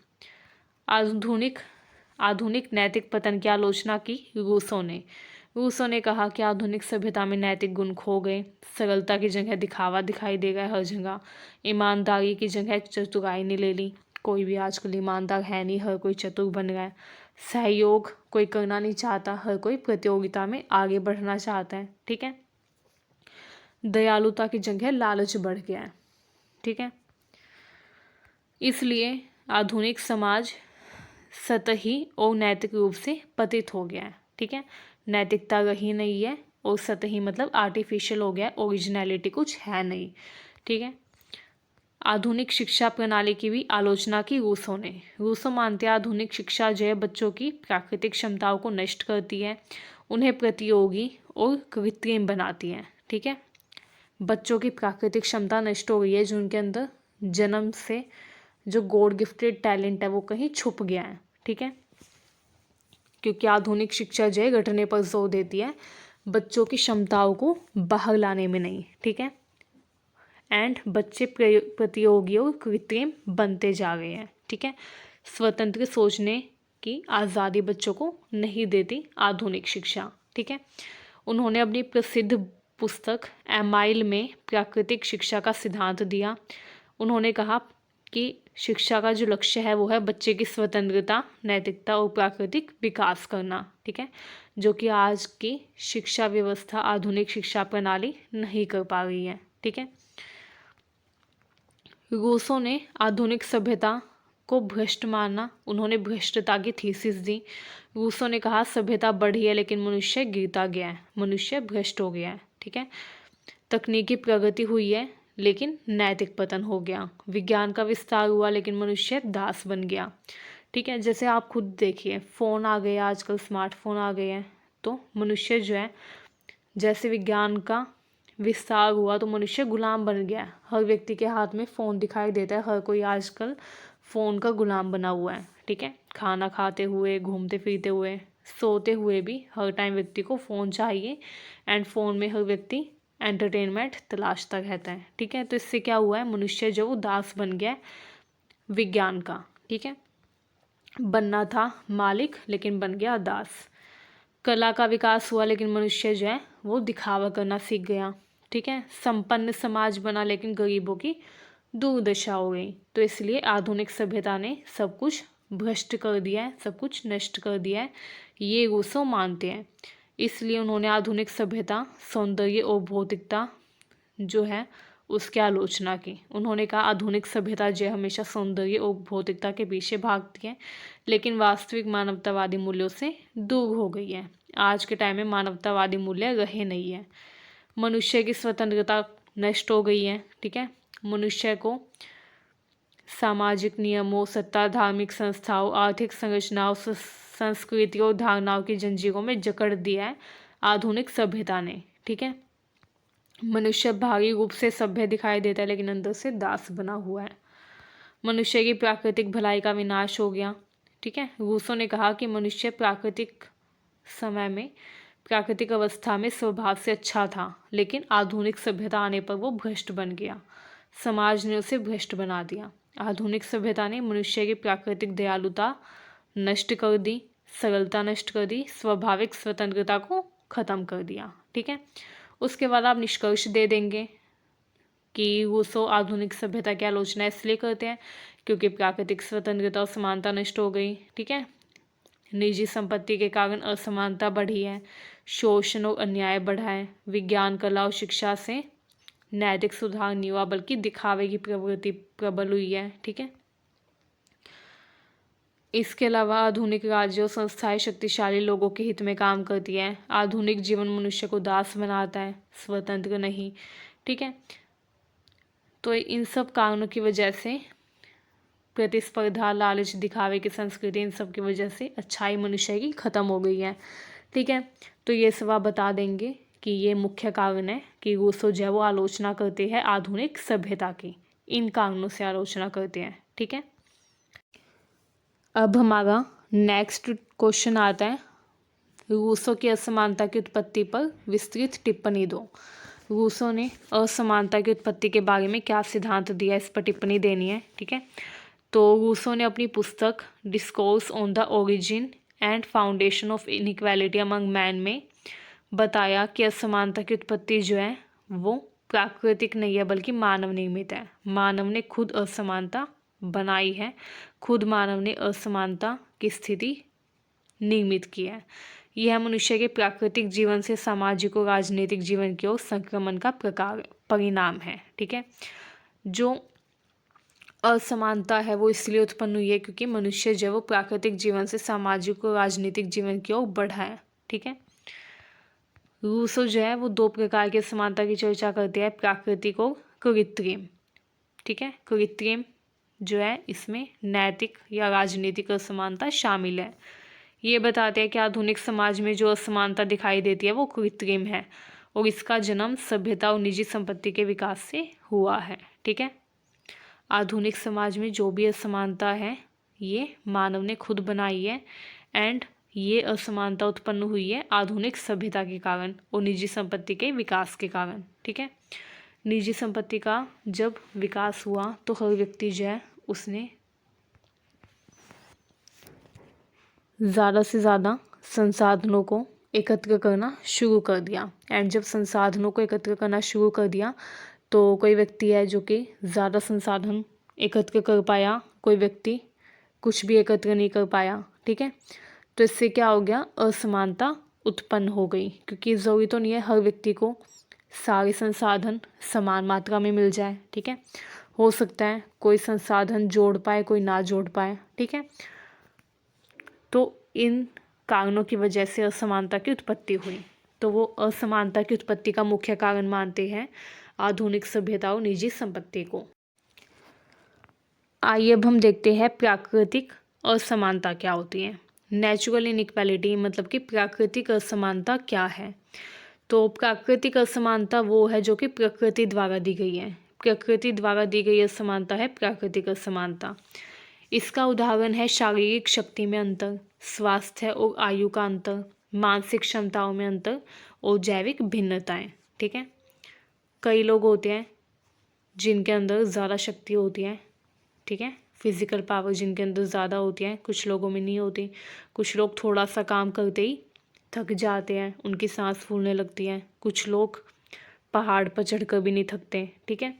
आधुनिक नैतिक पतन की आलोचना की रूसो ने कहा कि आधुनिक सभ्यता में नैतिक गुण खो गए, सरलता की जगह दिखावा दिखाई दे गया हर जगह, ईमानदारी की जगह चतुराई ने ले ली, कोई भी आजकल ईमानदार है नहीं, हर कोई चतुर बन गया है। सहयोग कोई करना नहीं चाहता, हर कोई प्रतियोगिता में आगे बढ़ना चाहता है, ठीक है। दयालुता की जगह लालच बढ़ गया है, ठीक है। इसलिए आधुनिक समाज सतही और नैतिक रूप से पतित हो गया है, ठीक है। नैतिकता रही नहीं है और सतही मतलब आर्टिफिशियल हो गया, ओरिजिनलिटी कुछ है नहीं, ठीक है। आधुनिक शिक्षा प्रणाली की भी आलोचना की रूसो मानते हैं आधुनिक शिक्षा जो है बच्चों की प्राकृतिक क्षमताओं को नष्ट करती है, उन्हें प्रतियोगी और कृत्रिम बनाती है, ठीक है। बच्चों की प्राकृतिक क्षमता नष्ट हो गई है, जो उनके अंदर जन्म से जो गॉड गिफ्टेड टैलेंट है वो कहीं छुप गया है, ठीक है। क्योंकि आधुनिक शिक्षा जो है घटने पर जोर देती है, बच्चों की क्षमताओं को बाहर लाने में नहीं, ठीक है। एंड बच्चे प्रतियोगी और कृत्रिम बनते जा रहे हैं, ठीक है। स्वतंत्र सोचने की आज़ादी बच्चों को नहीं देती आधुनिक शिक्षा, ठीक है। उन्होंने अपनी प्रसिद्ध पुस्तक एमाइल में प्राकृतिक शिक्षा का सिद्धांत दिया। उन्होंने कहा कि शिक्षा का जो लक्ष्य है वो है बच्चे की स्वतंत्रता, नैतिकता और प्राकृतिक विकास करना, ठीक है, जो कि आज की शिक्षा व्यवस्था आधुनिक शिक्षा प्रणाली नहीं कर पा रही है, ठीक है। रूसो ने आधुनिक सभ्यता को भ्रष्ट माना, उन्होंने भ्रष्टता की थीसिस दी। रूसो ने कहा सभ्यता बढ़ी है लेकिन मनुष्य गिरता गया है, मनुष्य भ्रष्ट हो गया है, ठीक है। तकनीकी प्रगति हुई है लेकिन नैतिक पतन हो गया, विज्ञान का विस्तार हुआ लेकिन मनुष्य दास बन गया, ठीक है। जैसे आप खुद देखिए, फ़ोन आ गए आजकल, स्मार्टफोन आ गए हैं, तो मनुष्य जो है जैसे विज्ञान का विस्तार हुआ तो मनुष्य गुलाम बन गया है, हर व्यक्ति के हाथ में फ़ोन दिखाई देता है, हर कोई आजकल फ़ोन का गुलाम बना हुआ है, ठीक है। खाना खाते हुए, घूमते फिरते हुए, सोते हुए भी हर टाइम व्यक्ति को फ़ोन चाहिए, एंड फ़ोन में हर व्यक्ति एंटरटेनमेंट तलाशता रहता है, ठीक है। तो इससे क्या हुआ है, मनुष्य जो वो दास बन गया है विज्ञान का, ठीक है। बनना था मालिक लेकिन बन गया दास। कला का विकास हुआ लेकिन मनुष्य जो है वो दिखावा करना सीख गया, ठीक है। संपन्न समाज बना लेकिन गरीबों की दुर्दशा हो गई। तो इसलिए आधुनिक सभ्यता ने सब कुछ भ्रष्ट कर दिया है, सब कुछ नष्ट कर दिया है, ये रूसो मानते हैं। इसलिए उन्होंने आधुनिक सभ्यता, सौंदर्य और भौतिकता जो है उसकी आलोचना की। उन्होंने कहा आधुनिक सभ्यता जो है हमेशा सौंदर्य और भौतिकता के पीछे भागती है, लेकिन वास्तविक मानवतावादी मूल्यों से दूर हो गई है। आज के टाइम में मानवतावादी मूल्य रहे नहीं है। मनुष्य की स्वतंत्रता नष्ट हो गई है। ठीक है, मनुष्य को सामाजिक नियमों, सत्ता, धार्मिक संस्थाओं, आर्थिक संरचनाओं, संस्कृति और धारणाओं की जंजीरों में जकड़ दिया है आधुनिक सभ्यता ने। ठीक है, मनुष्य बाहरी रूप से सभ्य दिखाई देता है, लेकिन अंदर से दास बना हुआ है। मनुष्य की प्राकृतिक भलाई का विनाश हो गया। ठीक है, रूसो ने कहा कि मनुष्य प्राकृतिक समय में, प्राकृतिक अवस्था में स्वभाव से अच्छा था, लेकिन आधुनिक सभ्यता आने पर वो भ्रष्ट बन गया। समाज ने उसे भ्रष्ट बना दिया। आधुनिक सभ्यता ने मनुष्य की प्राकृतिक दयालुता नष्ट कर दी, सरलता नष्ट कर दी, स्वाभाविक स्वतंत्रता को खत्म कर दिया। ठीक है, उसके बाद आप निष्कर्ष दे देंगे कि रूसो आधुनिक सभ्यता की आलोचना इसलिए करते हैं क्योंकि प्राकृतिक स्वतंत्रता और समानता नष्ट हो गई। ठीक है, निजी संपत्ति के कारण असमानता बढ़ी है, शोषण और अन्याय बढ़ा है, विज्ञान, कला और शिक्षा से नैतिक सुधार नहीं हुआ, बल्कि दिखावे की प्रवृत्ति प्रबल हुई है। ठीक है, इसके अलावा आधुनिक राज्य और संस्थाएं शक्तिशाली लोगों के हित में काम करती है। आधुनिक जीवन मनुष्य को दास बनाता है, स्वतंत्र नहीं। ठीक है, तो इन सब कारणों की वजह से, प्रतिस्पर्धा, लालच, दिखावे की संस्कृति, इन सब की वजह से अच्छाई मनुष्य की खत्म हो गई है। ठीक है, तो ये सब आप बता देंगे कि ये मुख्य कारण है कि रूसो जो है वो आलोचना करते हैं आधुनिक सभ्यता की, इन कारणों से आलोचना करते हैं। ठीक है, अब हमारा नेक्स्ट क्वेश्चन आता है, रूसो की असमानता की उत्पत्ति पर विस्तृत टिप्पणी दो। रूसो ने असमानता की उत्पत्ति के बारे में क्या सिद्धांत दिया, इस पर टिप्पणी देनी है। ठीक है, तो रूसो ने अपनी पुस्तक discourse on the origin and foundation of inequality among man में बताया कि असमानता की उत्पत्ति जो है वो प्राकृतिक नहीं है, बल्कि मानव निर्मित है। मानव ने खुद असमानता बनाई है, खुद मानव ने असमानता की स्थिति निर्मित की है। यह मनुष्य के प्राकृतिक जीवन से सामाजिक और राजनीतिक जीवन की ओर संक्रमण का परिणाम है। ठीक है, जो असमानता है वो इसलिए उत्पन्न हुई है क्योंकि मनुष्य जो वो प्राकृतिक जीवन से सामाजिक और राजनीतिक जीवन की ओर बढ़ा है। ठीक है, रूसो जो है वो दो प्रकार की असमानता की चर्चा करते हैं, प्राकृतिक और कृत्रिम। ठीक है, कृत्रिम जो है इसमें नैतिक या राजनीतिक असमानता शामिल है। ये बताते हैं कि आधुनिक समाज में जो असमानता दिखाई देती है वो कृत्रिम है और इसका जन्म सभ्यता और निजी संपत्ति के विकास से हुआ है। ठीक है, आधुनिक समाज में जो भी असमानता है ये मानव ने खुद बनाई है एंड ये असमानता उत्पन्न हुई है आधुनिक सभ्यता के कारण और निजी संपत्ति के विकास के कारण। ठीक है, निजी संपत्ति का जब विकास हुआ तो हर व्यक्ति जो है उसने ज़्यादा से ज़्यादा संसाधनों को एकत्र करना शुरू कर दिया एंड जब संसाधनों को एकत्र करना शुरू कर दिया तो कोई व्यक्ति है जो कि ज़्यादा संसाधन एकत्र कर पाया, कोई व्यक्ति कुछ भी एकत्र नहीं कर पाया। ठीक है, तो इससे क्या हो गया, असमानता उत्पन्न हो गई, क्योंकि ज़रूरी तो नहीं है हर व्यक्ति को सारे संसाधन समान मात्रा में मिल जाए। ठीक है, हो सकता है कोई संसाधन जोड़ पाए, कोई ना जोड़ पाए। ठीक है, तो इन कारणों की वजह से असमानता की उत्पत्ति हुई। तो वो असमानता की उत्पत्ति का मुख्य कारण मानते हैं आधुनिक सभ्यता और निजी संपत्ति को। आइए अब हम देखते हैं प्राकृतिक असमानता क्या होती है। नेचुरल इनइक्वालिटी मतलब कि प्राकृतिक असमानता क्या है। तो प्राकृतिक असमानता वो है जो कि प्रकृति द्वारा दी गई है। प्रकृति द्वारा दी गई असमानता है प्राकृतिक असमानता। इसका उदाहरण है शारीरिक शक्ति में अंतर, स्वास्थ्य और आयु का अंतर, मानसिक क्षमताओं में अंतर और जैविक भिन्नताएं। ठीक है, कई लोग होते हैं जिनके अंदर ज़्यादा शक्ति होती है। ठीक है, फिजिकल पावर जिनके अंदर ज़्यादा होती है, कुछ लोगों में नहीं होती। कुछ लोग थोड़ा सा काम करते ही थक जाते हैं, उनकी सांस फूलने लगती है। कुछ लोग पहाड़ पर चढ़कर भी नहीं थकते। ठीक है,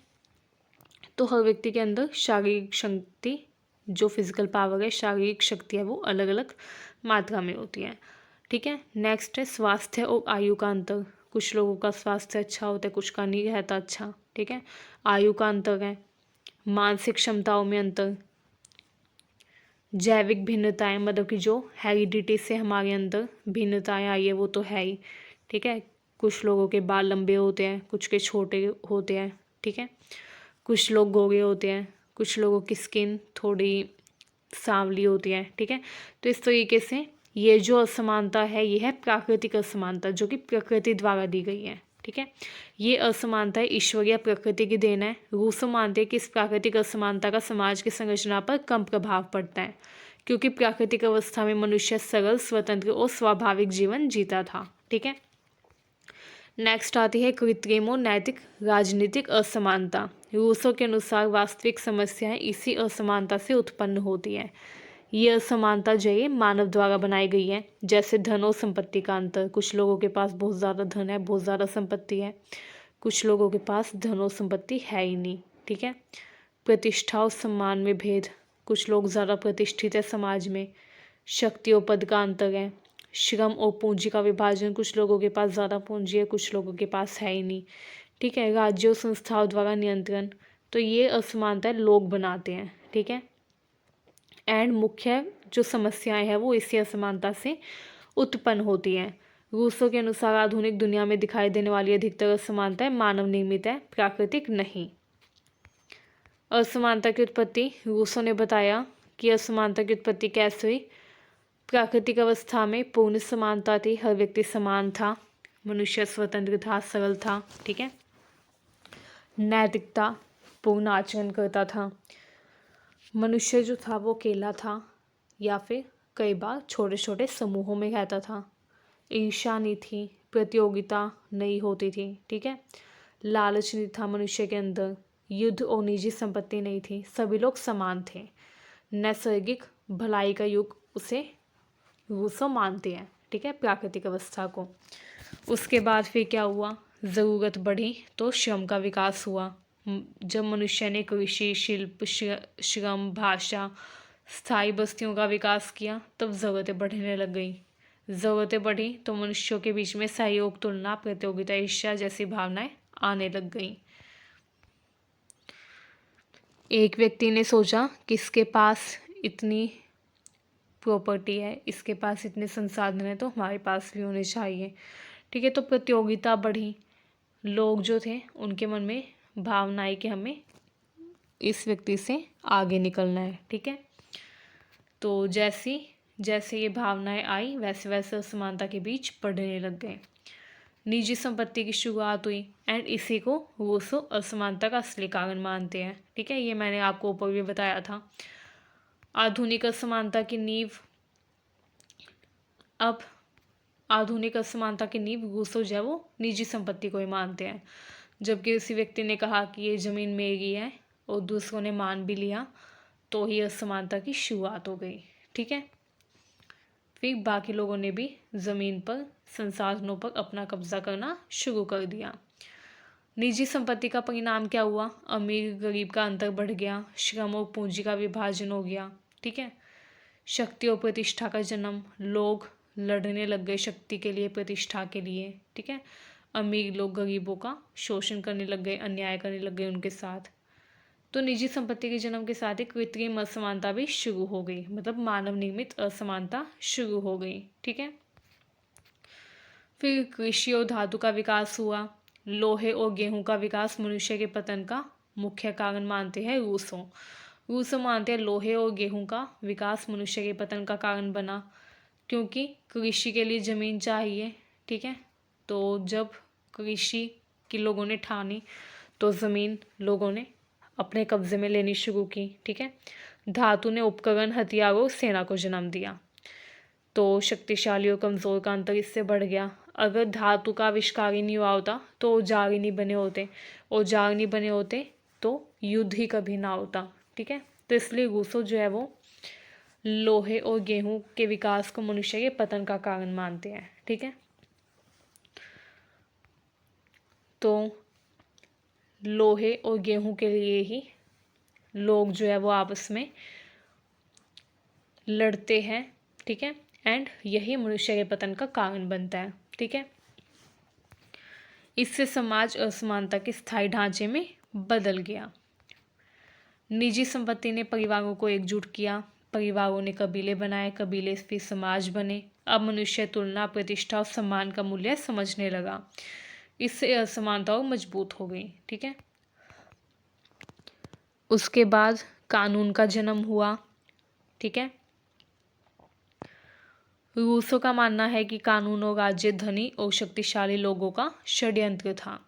तो हर व्यक्ति के अंदर शारीरिक शक्ति, जो फिजिकल पावर है, शारीरिक शक्ति है, वो अलग अलग मात्रा में होती है। ठीक है। नेक्स्ट है स्वास्थ्य और आयु का अंतर। कुछ लोगों का स्वास्थ्य अच्छा होता है, कुछ का नहीं रहता अच्छा। ठीक है। आयु का अंतर है, मानसिक क्षमताओं में अंतर, जैविक भिन्नताएं, मतलब कि जो हेरिडिटी से हमारे अंदर भिन्नताएं आई है वो तो है ही। ठीक है। कुछ लोगों के बाल लंबे होते हैं, कुछ के छोटे होते हैं। ठीक है। कुछ लोग गोरे होते हैं, कुछ लोगों की स्किन थोड़ी सांवली होती है। ठीक है। तो इस तरीके से ये जो असमानता है ये है प्राकृतिक असमानता, जो कि प्रकृति द्वारा दी गई है। ठीक है। ये असमानता ईश्वर या प्रकृति की देन है। रूसो मानते हैं कि इस प्राकृतिक असमानता का समाज की संरचना पर कम प्रभाव पड़ता है, क्योंकि प्राकृतिक अवस्था में मनुष्य सरल, स्वतंत्र और स्वाभाविक जीवन जीता था। ठीक है। नेक्स्ट आती है कृत्रिम और नैतिक राजनीतिक असमानता। रूसो के अनुसार वास्तविक समस्याएं इसी असमानता से उत्पन्न होती है। ये असमानता जो है मानव द्वारा बनाई गई है, जैसे धन और संपत्ति का अंतर। कुछ लोगों के पास बहुत ज़्यादा धन है, बहुत ज़्यादा संपत्ति है, कुछ लोगों के पास धन और संपत्ति है ही नहीं। ठीक है। प्रतिष्ठा और सम्मान में भेद, कुछ लोग ज़्यादा प्रतिष्ठित है समाज में। शक्ति और पद का अंतर है। श्रम और पूंजी का विभाजन, कुछ लोगों के पास ज़्यादा पूंजी है, कुछ लोगों के पास है ही नहीं। ठीक है। राज्यों संस्थाओं द्वारा नियंत्रण, तो ये असमानता लोग बनाते हैं। ठीक है। एंड मुख्य जो समस्याएं हैं वो इसी असमानता से उत्पन्न होती हैं। रूसो के अनुसार आधुनिक दुनिया में दिखाई देने वाली अधिकतर असमानताएं मानव निर्मित है, प्राकृतिक नहीं। असमानता की उत्पत्ति, रूसो ने बताया कि असमानता की उत्पत्ति कैसे हुई। प्राकृतिक अवस्था में पूर्ण समानता थी, हर व्यक्ति समान था, मनुष्य स्वतंत्र था, सरल था। ठीक है। नैतिकता, पूर्ण आचरण करता था। मनुष्य जो था वो अकेला था या फिर कई बार छोटे छोटे समूहों में रहता था। ईर्ष्या नहीं थी, प्रतियोगिता नहीं होती थी। ठीक है। लालच नहीं था मनुष्य के अंदर, युद्ध और निजी संपत्ति नहीं थी, सभी लोग समान थे। नैसर्गिक भलाई का युग उसे रूसो मानते हैं। ठीक है। प्राकृतिक अवस्था को। उसके बाद फिर क्या हुआ, ज़रूरत बढ़ी तो श्रम का विकास हुआ। जब मनुष्य ने कृषि, शिल्प, श्रम, भाषा, स्थायी बस्तियों का विकास किया तब ज़रूरतें बढ़ने लग गई। ज़रूरतें बढ़ी तो मनुष्यों के बीच में सहयोग, तुलना, प्रतियोगिता, ईर्ष्या जैसी भावनाएं आने लग गई। एक व्यक्ति ने सोचा कि इसके पास इतनी प्रॉपर्टी है, इसके पास इतने संसाधन हैं, तो हमारे पास भी होने चाहिए। ठीक है। तो प्रतियोगिता बढ़ी, लोग जो थे उनके मन में भावना आई कि हमें इस व्यक्ति से आगे निकलना है। ठीक है। तो जैसे जैसे ये भावनाएं आई वैसे वैसे असमानता के बीच बढ़ने लग गए। निजी संपत्ति की शुरुआत हुई एंड इसी को रूसो असमानता का असली कारण मानते हैं। ठीक है। ये मैंने आपको ऊपर भी बताया था। आधुनिक असमानता की नींव, अब आधुनिक असमानता की नींव रूसो जो है वो निजी संपत्ति को ही मानते हैं। जबकि उसी व्यक्ति ने कहा कि ये ज़मीन मेरी है और दूसरों ने मान भी लिया, तो ही असमानता की शुरुआत हो गई। ठीक है। फिर बाकी लोगों ने भी ज़मीन पर, संसाधनों पर अपना कब्जा करना शुरू कर दिया। निजी संपत्ति का परिणाम क्या हुआ, अमीर गरीब का अंतर बढ़ गया, श्रम और पूंजी का विभाजन हो गया। ठीक है। शक्ति और प्रतिष्ठा का जन्म, लोग लड़ने लग गए शक्ति के लिए, प्रतिष्ठा के लिए। ठीक है। अमीर लोग गरीबों का शोषण करने लग गए, अन्याय करने लग गए उनके साथ। तो निजी संपत्ति के जन्म के साथ ही कृत्रिम असमानता भी शुरू हो गई, मतलब मानव निर्मित असमानता शुरू हो गई। ठीक है। फिर कृषि और धातु का विकास हुआ। लोहे और गेहूं का विकास मनुष्य के पतन का मुख्य कारण मानते हैं रूसो। रूसो मानते हैं लोहे और गेहूं का विकास मनुष्य के पतन का कारण बना, क्योंकि कृषि के लिए ज़मीन चाहिए। ठीक है। तो जब कृषि की लोगों ने ठानी तो ज़मीन लोगों ने अपने कब्जे में लेनी शुरू की। ठीक है। धातु ने उपकरण, हथियारों और सेना को जन्म दिया, तो शक्तिशाली और कमज़ोर का अंतर इससे बढ़ गया। अगर धातु का आविष्कार ही नहीं हुआ होता तो औजार ही नहीं बने होते, औजार नहीं बने होते तो युद्ध ही कभी ना होता। ठीक है। तो इसलिए रूसो जो है वो लोहे और गेहूं के विकास को मनुष्य के पतन का कारण मानते हैं। ठीक है। तो लोहे और गेहूं के लिए ही लोग जो है वो आपस में लड़ते हैं, ठीक है, एंड यही मनुष्य के पतन का कारण बनता है, ठीक है। इससे समाज असमानता के स्थायी ढांचे में बदल गया। निजी संपत्ति ने परिवारों को एकजुट किया, परिवारों ने कबीले बनाए, कबीले फिर समाज बने। अब मनुष्य तुलना, प्रतिष्ठा और सम्मान का मूल्य समझने लगा। इससे असमानताओं मजबूत हो गई, ठीक है। उसके बाद कानून का जन्म हुआ, ठीक है। रूसो का मानना है कि कानून और राज्य धनी और शक्तिशाली लोगों का षड्यंत्र था।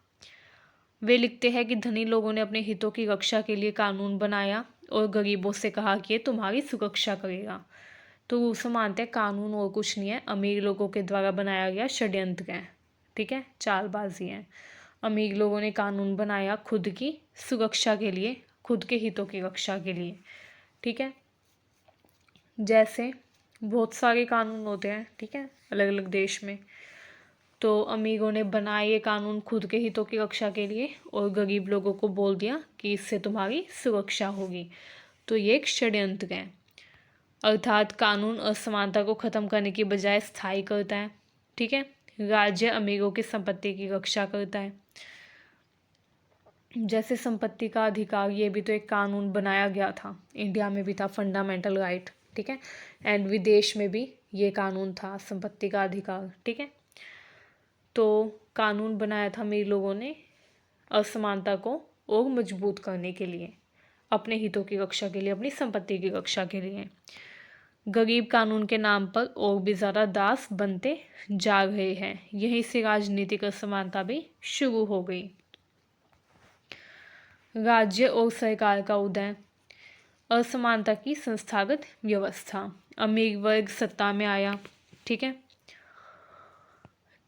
वे लिखते हैं कि धनी लोगों ने अपने हितों की रक्षा के लिए कानून बनाया और गरीबों से कहा कि ये तुम्हारी सुरक्षा करेगा। तो रूसो मानते हैं कानून और कुछ नहीं है, अमीर लोगों के द्वारा बनाया गया षड्यंत्र है, ठीक है, चालबाजी है। अमीर लोगों ने कानून बनाया खुद की सुरक्षा के लिए, खुद के हितों की रक्षा के लिए, ठीक है। जैसे बहुत सारे कानून होते हैं, ठीक है, अलग अलग देश में। तो अमीरों ने बनाए ये कानून खुद के हितों की रक्षा के लिए और गरीब लोगों को बोल दिया कि इससे तुम्हारी सुरक्षा होगी। तो ये एक षड्यंत्र है। अर्थात कानून असमानता को ख़त्म करने की बजाय स्थायी करता है, ठीक है। राज्य अमीरों की संपत्ति की रक्षा करता है। जैसे संपत्ति का अधिकार, ये भी तो एक कानून बनाया गया था, इंडिया में भी था फंडामेंटल राइट, ठीक है, एंड विदेश में भी ये कानून था संपत्ति का अधिकार, ठीक है। तो कानून बनाया था अमीर लोगों ने असमानता को और मजबूत करने के लिए, अपने हितों की रक्षा के लिए, अपनी संपत्ति की रक्षा के लिए। गरीब कानून के नाम पर और भी ज़्यादा दास बनते जा रहे हैं। यहीं से राजनीतिक असमानता भी शुरू हो गई। राज्य और सरकार का उदय, असमानता की संस्थागत व्यवस्था, अमीर वर्ग सत्ता में आया, ठीक है।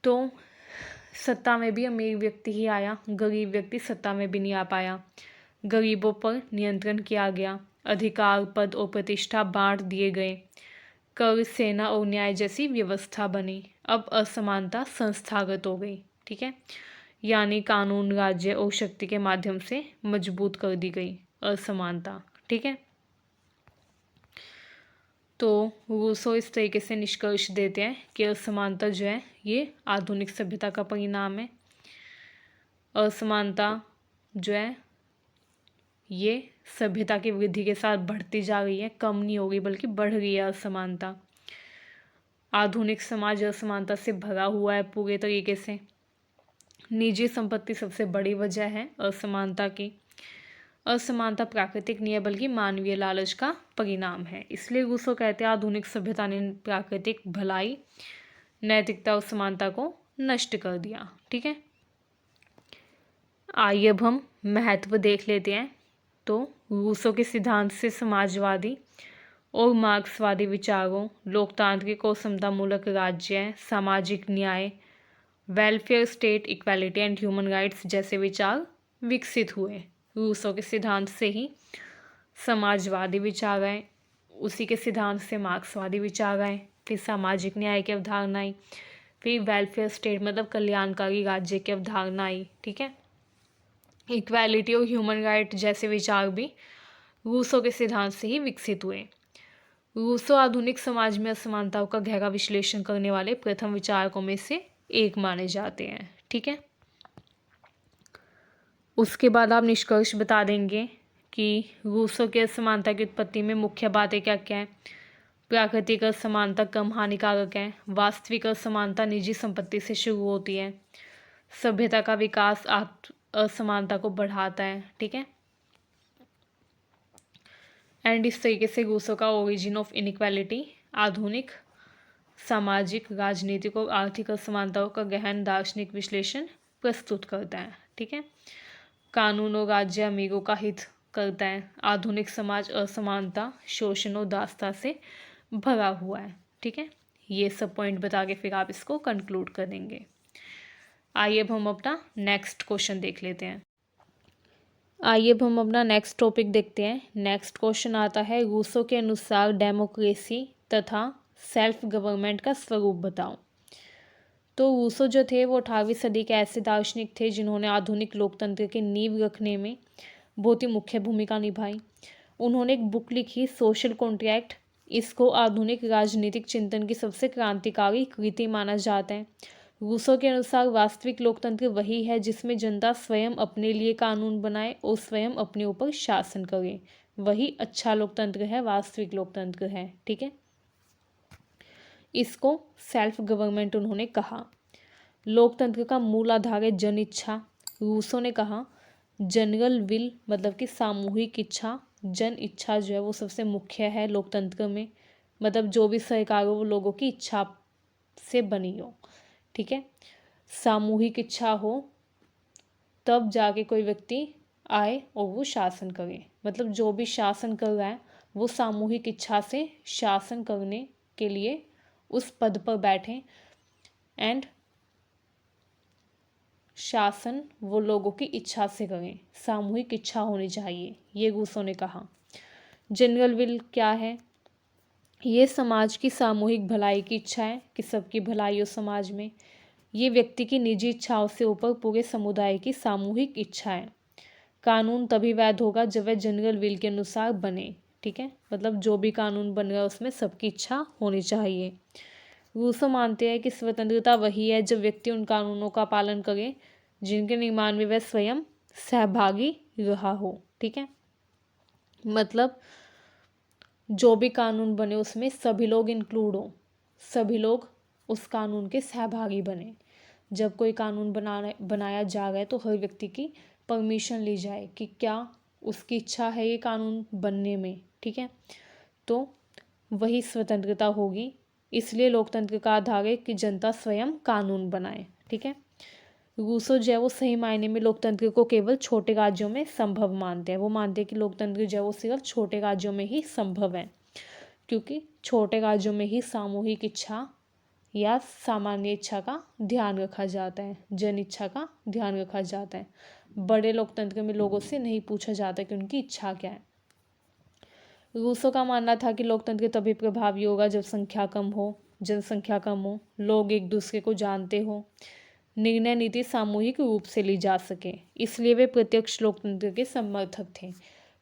तो सत्ता में भी अमीर व्यक्ति ही आया, गरीब व्यक्ति सत्ता में भी नहीं आ पाया। गरीबों पर नियंत्रण किया गया, अधिकार, पद और प्रतिष्ठा बांट दिए गए, कर, सेना और न्याय जैसी व्यवस्था बनी। अब असमानता संस्थागत हो गई, ठीक है, यानी कानून, राज्य और शक्ति के माध्यम से मजबूत कर दी गई असमानता, ठीक है। तो रूसो इस तरीके से निष्कर्ष देते हैं कि असमानता जो है ये आधुनिक सभ्यता का परिणाम है। असमानता जो है ये सभ्यता की वृद्धि के साथ बढ़ती जा रही है, कम नहीं हो गई बल्कि बढ़ रही है असमानता। आधुनिक समाज असमानता से भरा हुआ है पूरे तरीके से। निजी संपत्ति सबसे बड़ी वजह है असमानता की। असमानता प्राकृतिक नहीं है बल्कि मानवीय लालच का परिणाम है। इसलिए रूसो कहते हैं आधुनिक सभ्यता ने प्राकृतिक भलाई, नैतिकता और समानता को नष्ट कर दिया, ठीक है। आइए अब हम महत्व देख लेते हैं। तो रूसो के सिद्धांत से समाजवादी और मार्क्सवादी विचारों, लोकतांत्रिक और समतामूलक राज्य, सामाजिक न्याय, welfare state, equality and human rights जैसे विचार विकसित हुए। रूसो के सिद्धांत से ही समाजवादी विचार आए, उसी के सिद्धांत से मार्क्सवादी विचार आए, फिर सामाजिक न्याय की अवधारणा आई, फिर वेलफेयर स्टेट मतलब कल्याणकारी राज्य की अवधारणा आई, ठीक है। इक्वालिटी और ह्यूमन राइट जैसे विचार भी रूसो के सिद्धांत से ही विकसित हुए। रूसो आधुनिक समाज में असमानताओं का गहरा विश्लेषण करने वाले प्रथम विचारकों में से एक माने जाते हैं, ठीक है। उसके बाद आप निष्कर्ष बता देंगे कि रूसो की असमानता की उत्पत्ति में मुख्य बातें क्या क्या हैं। प्राकृतिक असमानता कम हानिकारक है, वास्तविक असमानता निजी संपत्ति से शुरू होती है, सभ्यता का विकास असमानता को बढ़ाता है, ठीक है। एंड इस तरीके से रूसो का ओरिजिन ऑफ इनइक्वालिटी आधुनिक सामाजिक, राजनीतिक और आर्थिक असमानताओं का गहन दार्शनिक विश्लेषण प्रस्तुत करता है, ठीक है। कानून और राज्य अमीरों का हित करता है, आधुनिक समाज असमानता, शोषण और दासता से भरा हुआ है, ठीक है। ये सब पॉइंट बता के फिर आप इसको कंक्लूड कर देंगे। आइए अब हम अपना नेक्स्ट क्वेश्चन देख लेते हैं। आइए अब हम अपना नेक्स्ट टॉपिक देखते हैं। नेक्स्ट क्वेश्चन आता है, रूसो के अनुसार डेमोक्रेसी तथा सेल्फ गवर्नमेंट का स्वरूप बताओ। तो रूसो जो थे वो 18वीं सदी के ऐसे दार्शनिक थे जिन्होंने आधुनिक लोकतंत्र की नींव रखने में बहुत ही मुख्य भूमिका निभाई। उन्होंने एक बुक लिखी सोशल कॉन्ट्रैक्ट। इसको आधुनिक राजनीतिक चिंतन की सबसे क्रांतिकारी कृति माना जाता है। रूसो के अनुसार वास्तविक लोकतंत्र वही है जिसमें जनता स्वयं अपने लिए कानून बनाए और स्वयं अपने ऊपर शासन करे। वही अच्छा लोकतंत्र है, वास्तविक लोकतंत्र है। ठीक है, इसको सेल्फ गवर्नमेंट उन्होंने कहा। लोकतंत्र का मूल आधार है जन इच्छा। रूसो ने कहा जनरल विल मतलब कि सामूहिक इच्छा, जन इच्छा जो है वो सबसे मुख्य है लोकतंत्र में। मतलब जो भी सरकार हो वो लोगों की इच्छा से बनी हो। ठीक है, सामूहिक इच्छा हो तब जाके कोई व्यक्ति आए और वो शासन करे। मतलब जो भी शासन कर रहा है वो सामूहिक इच्छा से शासन करने के लिए उस पद पर बैठे एंड शासन वो लोगों की इच्छा से करें। सामूहिक इच्छा होनी चाहिए, ये रूसो ने कहा। जनरल विल क्या है? ये समाज की सामूहिक भलाई की इच्छा है कि सबकी भलाई हो समाज में। ये व्यक्ति की निजी इच्छाओं से ऊपर पूरे समुदाय की सामूहिक इच्छा है। कानून तभी वैध होगा जब वह जनरल विल के अनुसार बने। ठीक है, मतलब जो भी कानून बन रहा है उसमें सबकी इच्छा होनी चाहिए। रूसो मानते हैं कि स्वतंत्रता वही है जब व्यक्ति उन कानूनों का पालन करे जिनके निर्माण में वह स्वयं सहभागी रहा हो। ठीक है, मतलब जो भी कानून बने उसमें सभी लोग इंक्लूड हो, सभी लोग उस कानून के सहभागी बने। जब कोई कानून बनाया जा रहा है तो हर व्यक्ति की परमिशन ली जाए कि क्या उसकी इच्छा है ये कानून बनने में। ठीक है, तो वही स्वतंत्रता होगी। इसलिए लोकतंत्र का आधार है कि जनता स्वयं कानून बनाए। ठीक है, रूसो जो है वो सही मायने में लोकतंत्र को केवल छोटे राज्यों में संभव मानते हैं। वो मानते हैं कि लोकतंत्र जो है वो सिर्फ छोटे राज्यों में ही संभव है, क्योंकि छोटे राज्यों में ही सामूहिक इच्छा या सामान्य इच्छा का ध्यान रखा जाता है, जन इच्छा का ध्यान रखा जाता है। बड़े लोकतंत्र में लोगों से नहीं पूछा जाता कि उनकी इच्छा क्या है। रूसो का मानना था कि लोकतंत्र तभी प्रभावी होगा जब संख्या कम हो, जनसंख्या कम हो, लोग एक दूसरे को जानते हो, निर्णय नीति सामूहिक रूप से ली जा सके। इसलिए वे प्रत्यक्ष लोकतंत्र के समर्थक थे।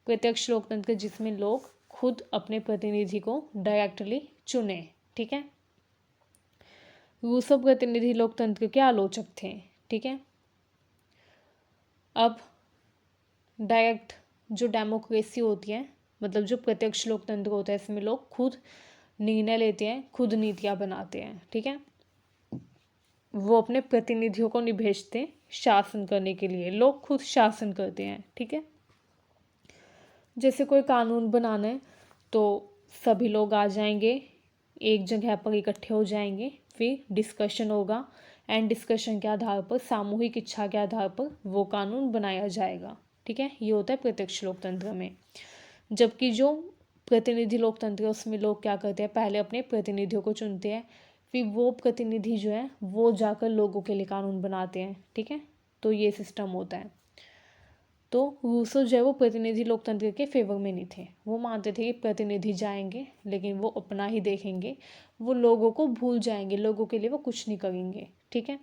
प्रत्यक्ष लोकतंत्र जिसमें लोग खुद अपने प्रतिनिधि को डायरेक्टली चुने। ठीक है, रूसो प्रतिनिधि लोकतंत्र के आलोचक थे। ठीक है, अब डायरेक्ट जो डेमोक्रेसी होती है, मतलब जो प्रत्यक्ष लोकतंत्र होता है, इसमें लोग खुद निर्णय लेते हैं, खुद नीतियाँ बनाते हैं। ठीक है, वो अपने प्रतिनिधियों को नहीं भेजते शासन करने के लिए, लोग खुद शासन करते हैं। ठीक है, जैसे कोई कानून बनाना है तो सभी लोग आ जाएंगे, एक जगह पर इकट्ठे हो जाएंगे, फिर डिस्कशन होगा एंड डिस्कशन के आधार पर, सामूहिक इच्छा के आधार पर वो कानून बनाया जाएगा। ठीक है, ये होता है प्रत्यक्ष लोकतंत्र में। जबकि जो प्रतिनिधि लोकतंत्र है उसमें लोग क्या करते हैं, पहले अपने प्रतिनिधियों को चुनते हैं, फिर वो प्रतिनिधि जो है वो जाकर लोगों के लिए कानून बनाते हैं। ठीक है, तो ये सिस्टम होता है। तो रूसो जो है वो प्रतिनिधि लोकतंत्र के फेवर में नहीं थे। वो मानते थे कि प्रतिनिधि जाएंगे लेकिन वो अपना ही देखेंगे, वो लोगों को भूल जाएंगे, लोगों के लिए वो कुछ नहीं करेंगे। ठीक है,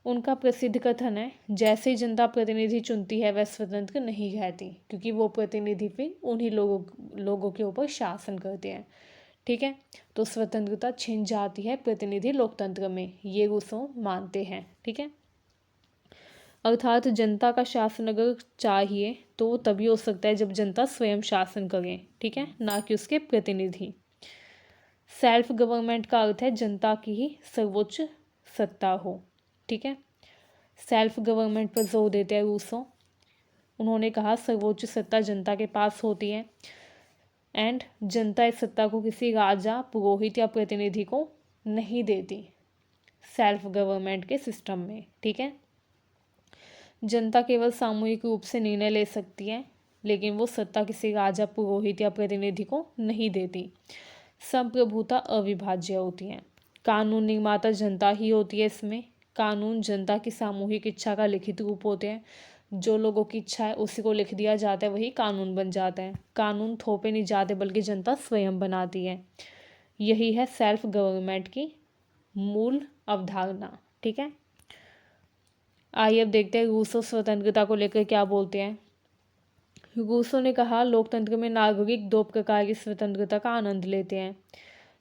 उनका प्रसिद्ध कथन है जैसे ही जनता प्रतिनिधि चुनती है वह स्वतंत्र नहीं रहती, क्योंकि वो प्रतिनिधि फिर उन्हीं लोगों के ऊपर शासन करते हैं। ठीक है, तो स्वतंत्रता छिन जाती है प्रतिनिधि लोकतंत्र में, ये रूसो मानते हैं। ठीक है, अर्थात जनता का शासन अगर चाहिए तो वो तभी हो सकता है जब जनता स्वयं शासन करे। ठीक है, ना कि उसके प्रतिनिधि। सेल्फ गवर्नमेंट का अर्थ है जनता की ही सर्वोच्च सत्ता हो। ठीक है, सेल्फ गवर्नमेंट पर जोर देते हैं रूसो। उन्होंने कहा सर्वोच्च सत्ता जनता के पास होती है एंड जनता इस सत्ता को किसी राजा, पुरोहित या प्रतिनिधि को नहीं देती सेल्फ गवर्नमेंट के सिस्टम में। ठीक है, जनता केवल सामूहिक रूप से निर्णय ले सकती है, लेकिन वो सत्ता किसी राजा, पुरोहित या प्रतिनिधि को नहीं देती। संप्रभुता अविभाज्य होती है। कानून निर्माता जनता ही होती है। इसमें कानून जनता की सामूहिक इच्छा का लिखित रूप होते हैं। जो लोगों की इच्छा है उसी को लिख दिया जाता है, वही कानून बन जाता है। कानून थोपे नहीं जाते बल्कि जनता स्वयं बनाती है। यही है सेल्फ गवर्नमेंट की मूल अवधारणा। ठीक है, आइए अब देखते हैं रूसो स्वतंत्रता को लेकर क्या बोलते हैं। रूसो ने कहा लोकतंत्र में नागरिक दो प्रकार की स्वतंत्रता का आनंद लेते हैं।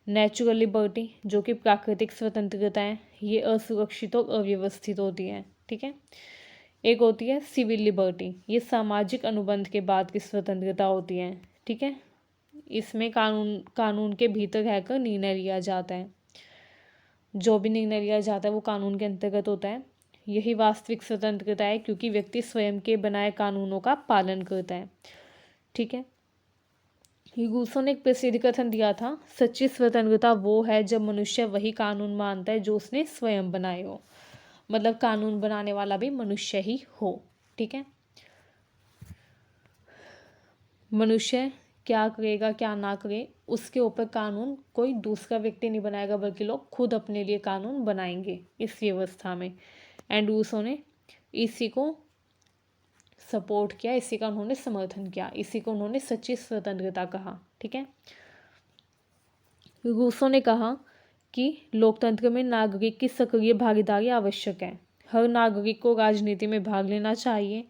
नेचुरल लिबर्टी जो कि प्राकृतिक स्वतंत्रता है, ये असुरक्षित और अव्यवस्थित होती है, ठीक है। एक होती है सिविल लिबर्टी, ये सामाजिक अनुबंध के बाद की स्वतंत्रता होती है, ठीक है। इसमें कानून के भीतर रहकर निर्णय लिया जाता है, जो भी निर्णय लिया जाता है वो कानून के अंतर्गत होता है। यही वास्तविक स्वतंत्रता है क्योंकि व्यक्ति स्वयं के बनाए कानूनों का पालन करता है, ठीक है। रूसो ने एक प्रसिद्ध कथन दिया था, सच्ची स्वतंत्रता वो है जब मनुष्य वही कानून मानता है जो उसने स्वयं बनाए हो, मतलब कानून बनाने वाला भी मनुष्य ही हो, ठीक है। मनुष्य क्या करेगा क्या ना करे उसके ऊपर कानून कोई दूसरा व्यक्ति नहीं बनाएगा, बल्कि लोग खुद अपने लिए कानून बनाएंगे इस व्यवस्था में। एंड रूसो ने इसी को सपोर्ट किया, इसी का उन्होंने समर्थन किया, इसी को उन्होंने सच्ची स्वतंत्रता कहा, ठीक है। रूसो ने कहा कि लोकतंत्र में नागरिक की सक्रिय भागीदारी आवश्यक है। हर नागरिक को राजनीति में भाग लेना चाहिए।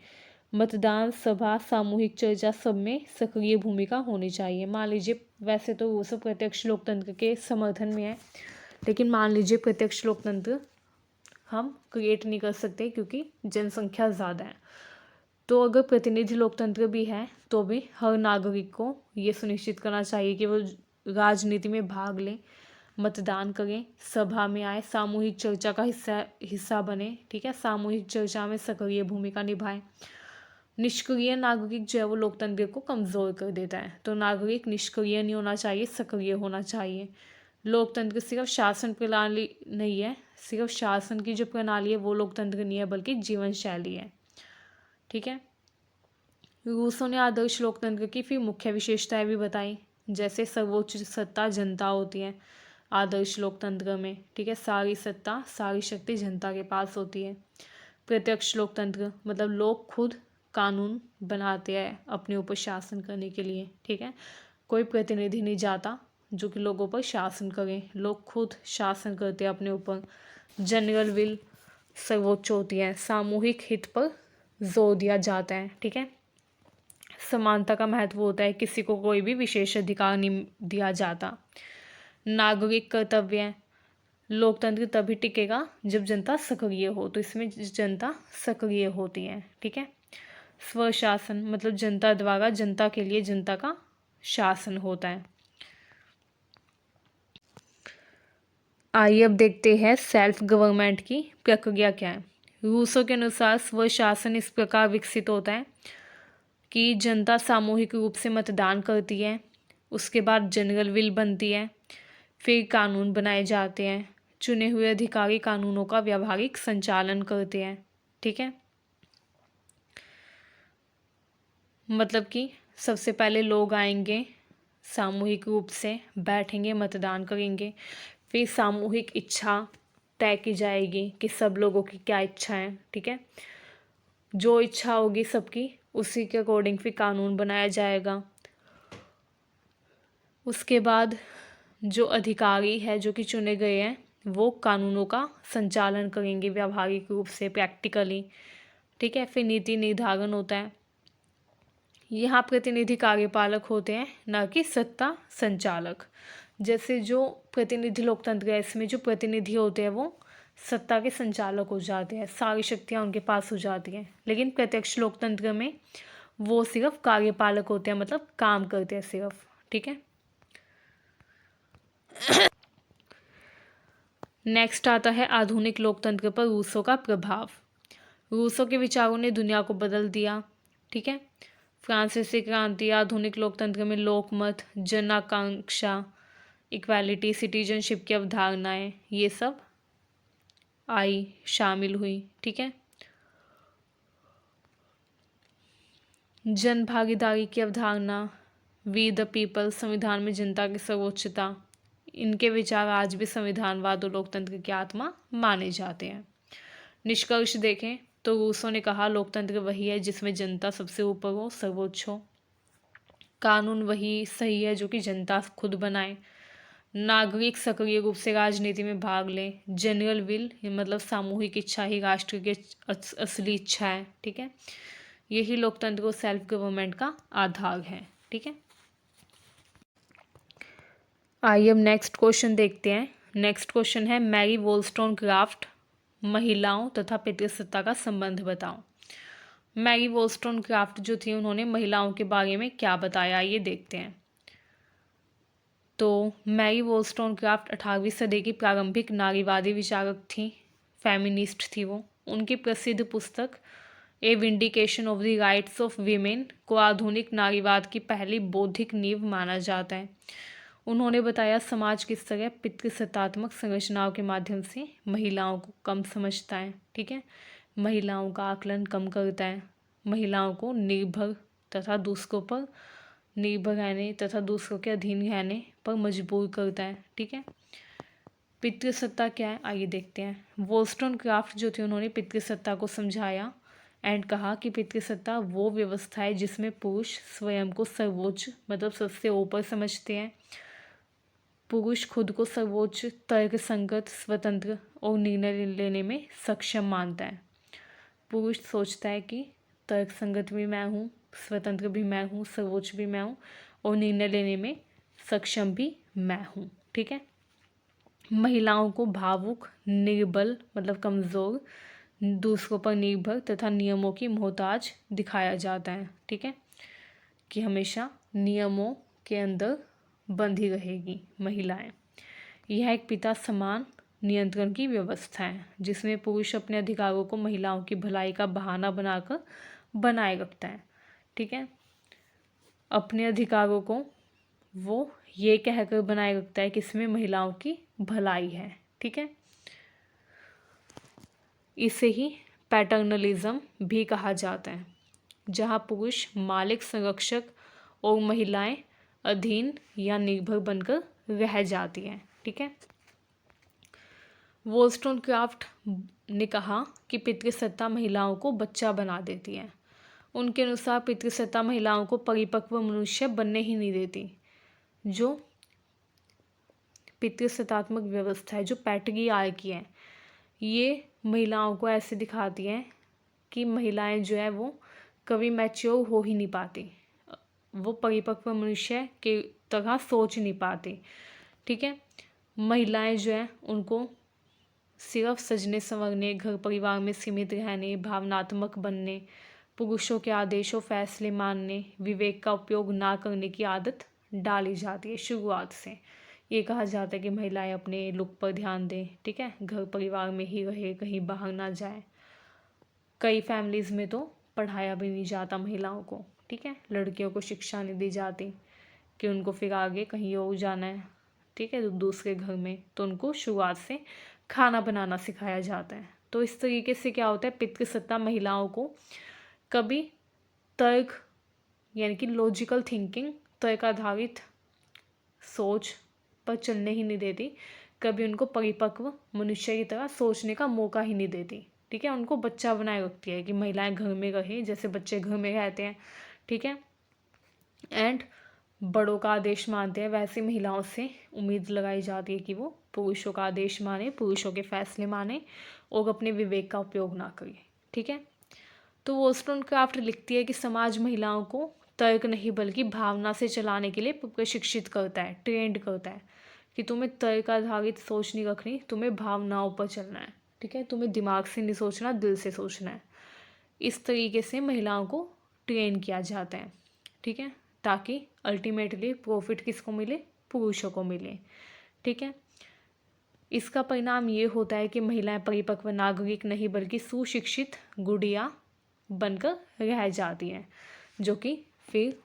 मतदान, सभा, सामूहिक चर्चा सब में सक्रिय भूमिका होनी चाहिए। मान लीजिए, वैसे तो रूसो प्रत्यक्ष लोकतंत्र के समर्थन में है, लेकिन मान लीजिए प्रत्यक्ष लोकतंत्र हम क्रिएट नहीं कर सकते क्योंकि जनसंख्या ज़्यादा है, तो अगर प्रतिनिधि लोकतंत्र भी है तो भी हर नागरिक को ये सुनिश्चित करना चाहिए कि वो राजनीति में भाग लें, मतदान करें, सभा में आए, सामूहिक चर्चा का हिस्सा बने, ठीक है, सामूहिक चर्चा में सक्रिय भूमिका निभाएं। निष्क्रिय नागरिक जो है वो लोकतंत्र को कमज़ोर कर देता है, तो नागरिक निष्क्रिय नहीं होना चाहिए, सक्रिय होना चाहिए। लोकतंत्र सिर्फ शासन प्रणाली नहीं है, सिर्फ शासन की जो प्रणाली है वो लोकतंत्र नहीं है, बल्कि जीवन शैली है, ठीक है। रूसो ने आदर्श लोकतंत्र की फिर मुख्य विशेषताएं भी बताई, जैसे सर्वोच्च सत्ता जनता होती है आदर्श लोकतंत्र में, ठीक है, सारी सत्ता सारी शक्ति जनता के पास होती है। प्रत्यक्ष लोकतंत्र मतलब लोग खुद कानून बनाते हैं अपने ऊपर शासन करने के लिए, ठीक है, कोई प्रतिनिधि नहीं जाता जो कि लोगों पर शासन करे, लोग खुद शासन करते हैं अपने ऊपर। जनरल विल सर्वोच्च होती है, सामूहिक हित पर जोर दिया जाता है, ठीक है। समानता का महत्व होता है, किसी को कोई भी विशेष अधिकार नहीं दिया जाता। नागरिक कर्तव्य, लोकतंत्र तभी टिकेगा जब जनता सक्रिय हो, तो इसमें जनता सक्रिय होती है, ठीक है। स्वशासन मतलब जनता द्वारा जनता के लिए जनता का शासन होता है। आइए अब देखते हैं सेल्फ गवर्नमेंट की प्रक्रिया क्या है। रूसो के अनुसार स्वशासन इस प्रकार विकसित होता है कि जनता सामूहिक रूप से मतदान करती है, उसके बाद जनरल विल बनती है, फिर कानून बनाए जाते हैं, चुने हुए अधिकारी कानूनों का व्यावहारिक संचालन करते हैं, ठीक है। मतलब कि सबसे पहले लोग आएंगे, सामूहिक रूप से बैठेंगे, मतदान करेंगे, फिर सामूहिक इच्छा तय की जाएगी कि सब लोगों की क्या इच्छा है, ठीक है। जो इच्छा होगी सबकी उसी के अकॉर्डिंग फिर कानून बनाया जाएगा। उसके बाद जो अधिकारी है जो कि चुने गए हैं वो कानूनों का संचालन करेंगे व्यावहारिक रूप से, प्रैक्टिकली, ठीक है। फिर नीति निर्धारण होता है। यहाँ प्रतिनिधि कार्यपालक होते हैं, न कि सत्ता संचालक। जैसे जो प्रतिनिधि लोकतंत्र है इसमें जो प्रतिनिधि होते हैं वो सत्ता के संचालक हो जाते हैं, सारी शक्तियाँ उनके पास हो जाती हैं। लेकिन प्रत्यक्ष लोकतंत्र में वो सिर्फ कार्यपालक होते हैं, मतलब काम करते हैं सिर्फ, ठीक है। नेक्स्ट आता है आधुनिक लोकतंत्र पर रूसो का प्रभाव। रूसो के विचारों ने दुनिया को बदल दिया, ठीक है। फ्रांसीसी क्रांति, आधुनिक लोकतंत्र में लोकमत, जन आकांक्षा, इक्वालिटी, सिटीजनशिप की अवधारणाएं, ये सब आई, शामिल हुई, ठीक है। जन भागीदारी की अवधारणा, वी द पीपल, संविधान में जनता की सर्वोच्चता, इनके विचार आज भी संविधानवाद और लोकतंत्र की आत्मा माने जाते हैं। निष्कर्ष देखें तो रूसो ने कहा लोकतंत्र वही है जिसमें जनता सबसे ऊपर हो, सर्वोच्च हो। कानून वही सही है जो कि जनता खुद बनाए। नागरिक सक्रिय रूप से राजनीति में भाग लें। जनरल विल मतलब सामूहिक इच्छा ही राष्ट्र की असली इच्छा है, ठीक है। यही लोकतंत्र और सेल्फ गवर्नमेंट का आधार है। ठीक है, आइए अब नेक्स्ट क्वेश्चन देखते हैं। नेक्स्ट क्वेश्चन है मैरी वोllstonecraft महिलाओं तथा पितृसत्ता का संबंध बताओ। मैरी वोllstonecraft जो थी उन्होंने महिलाओं के बारे में क्या बताया, ये देखते हैं। तो मैरी वोllstonecraft 18वीं सदी की प्रारंभिक नारीवादी विचारक थी, फेमिनिस्ट थी वो। उनकी प्रसिद्ध पुस्तक a vindication of the rights of women को आधुनिक नारीवाद की पहली बौद्धिक नींव माना जाता है। उन्होंने बताया समाज किस तरह पितृसत्तात्मक संरचनाओं के माध्यम से महिलाओं को कम समझता है। ठीक है, महिलाओं का आकलन कम करता है, महिलाओं को निर्भर तथा दूसरों पर निर्भर रहने तथा दूसरों के अधीन रहने पर मजबूर करता है। ठीक है, पितृसत्ता क्या है आइए देखते हैं। वोllstonecraft जो थे उन्होंने पितृसत्ता को समझाया एंड कहा कि पितृसत्ता वो व्यवस्था है जिसमें पुरुष स्वयं को सर्वोच्च मतलब सबसे ऊपर समझते हैं। पुरुष खुद को सर्वोच्च, तर्कसंगत, स्वतंत्र और निर्णय लेने में सक्षम मानता है। पुरुष सोचता है कि तर्कसंगत भी मैं हूँ, स्वतंत्र भी मैं हूँ, सर्वोच्च भी मैं हूँ और निर्णय लेने में सक्षम भी मैं हूँ। ठीक है, महिलाओं को भावुक, निर्बल मतलब कमज़ोर, दूसरों पर निर्भर तथा नियमों की मोहताज दिखाया जाता है। ठीक है, कि हमेशा नियमों के अंदर बंधी रहेगी महिलाएं। यह एक पिता समान नियंत्रण की व्यवस्था है जिसमें पुरुष अपने अधिकारों को महिलाओं की भलाई का बहाना बनाकर बनाए रखता है। ठीक है, अपने अधिकारों को वो ये कहकर बनाए रखता है कि इसमें महिलाओं की भलाई है। ठीक है, इसे ही पैटर्नलिज्म भी कहा जाता है, जहाँ पुरुष मालिक, संरक्षक और महिलाएं अधीन या निर्भर बनकर रह जाती हैं। ठीक है, वोllstonecraft ने कहा कि पितृसत्ता महिलाओं को बच्चा बना देती है। उनके अनुसार पितृसत्ता महिलाओं को परिपक्व मनुष्य बनने ही नहीं देती। जो पितृसत्तात्मक व्यवस्था है, जो पैट्रियार्की है, ये महिलाओं को ऐसे दिखाती है कि महिलाएं जो है वो कभी मैच्योर हो ही नहीं पाती, वो परिपक्व मनुष्य के तरह सोच नहीं पाती। ठीक है, महिलाएं जो है उनको सिर्फ सजने संवरने, घर परिवार में सीमित रहने, भावनात्मक बनने, पुरुषों के आदेशों फैसले मानने, विवेक का उपयोग ना करने की आदत डाली जाती है शुरुआत से। ये कहा जाता है कि महिलाएं अपने लुक पर ध्यान दें। ठीक है, घर परिवार में ही रहे, कहीं बाहर ना जाए। कई फैमिलीज़ में तो पढ़ाया भी नहीं जाता महिलाओं को। ठीक है, लड़कियों को शिक्षा नहीं दी जाती कि उनको फिर आगे कहीं और जाना है। ठीक है, तो दूसरे घर में तो उनको शुरुआत से खाना बनाना सिखाया जाता है। तो इस तरीके से क्या होता है, पितृसत्ता महिलाओं को कभी तर्क यानी कि लॉजिकल थिंकिंग, तर्क आधारित सोच पर चलने ही नहीं देती, कभी उनको परिपक्व मनुष्य की तरह सोचने का मौका ही नहीं देती। ठीक है, उनको बच्चा बनाए रखती है कि महिलाएं घर में रहें जैसे बच्चे घर में रहते हैं। ठीक है, एंड बड़ों का आदेश मानते हैं, वैसे महिलाओं से उम्मीद लगाई जाती है कि वो पुरुषों का आदेश माने, पुरुषों के फैसले माने और अपने विवेक का उपयोग ना करें। ठीक है, तो वोllstonecraft लिखती है कि समाज महिलाओं को तर्क नहीं बल्कि भावना से चलाने के लिए प्रशिक्षित करता है, ट्रेंड करता है कि तुम्हें तर्क आधारित सोच नहीं रखनी, तुम्हें भावनाओं पर चलना है। ठीक है, तुम्हें दिमाग से नहीं सोचना, दिल से सोचना है। इस तरीके से महिलाओं को ट्रेन किया जाता है। ठीक है, ताकि अल्टीमेटली प्रॉफिट किसको मिले, पुरुषों को मिले। ठीक है, इसका परिणाम ये होता है कि महिलाएं परिपक्व नागरिक नहीं बल्कि सुशिक्षित गुड़िया बनकर रह जाती हैं, जो कि फिर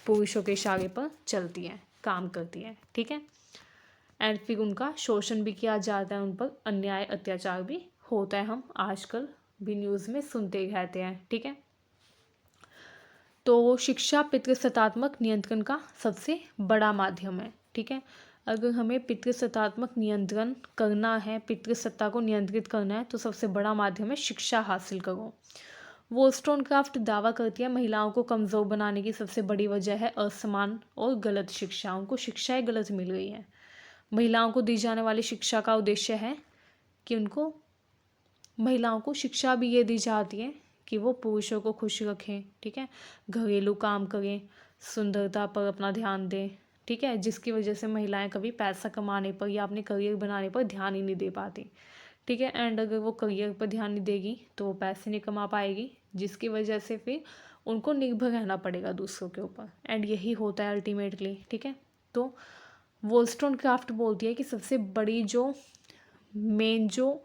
पुरुषों के इशारे पर चलती हैं, काम करती हैं। ठीक है, एंड फिर उनका शोषण भी किया जाता है, उन पर अन्याय अत्याचार भी होता है, हम आजकल भी न्यूज़ में सुनते ही रहते हैं। ठीक है, तो शिक्षा पितृसत्तात्मक नियंत्रण का सबसे बड़ा माध्यम है। ठीक है, अगर हमें पितृसत्तात्मक नियंत्रण करना है, पितृसत्ता को नियंत्रित करना है, तो सबसे बड़ा माध्यम है शिक्षा हासिल करो। वोllstonecraft दावा करती है महिलाओं को कमज़ोर बनाने की सबसे बड़ी वजह है असमान और गलत शिक्षा। उनको शिक्षाएं गलत मिल रही हैं। महिलाओं को दी जाने वाली शिक्षा का उद्देश्य है कि उनको महिलाओं को शिक्षा भी ये दी जाती है कि वो पुरुषों को खुश रखें, ठीक है, घरेलू काम करें, सुंदरता पर अपना ध्यान दें, ठीक है, जिसकी वजह से महिलाएं कभी पैसा कमाने पर या अपने करियर बनाने पर ध्यान ही नहीं दे पाती, ठीक है। एंड अगर वो करियर पर ध्यान नहीं देगी तो वो पैसे नहीं कमा पाएगी, जिसकी वजह से फिर उनको निर्भर रहना पड़ेगा दूसरों के ऊपर, एंड यही होता है अल्टीमेटली, ठीक है। तो वोllस्टोनक्राफ्ट बोलती है कि सबसे बड़ी जो मेन जो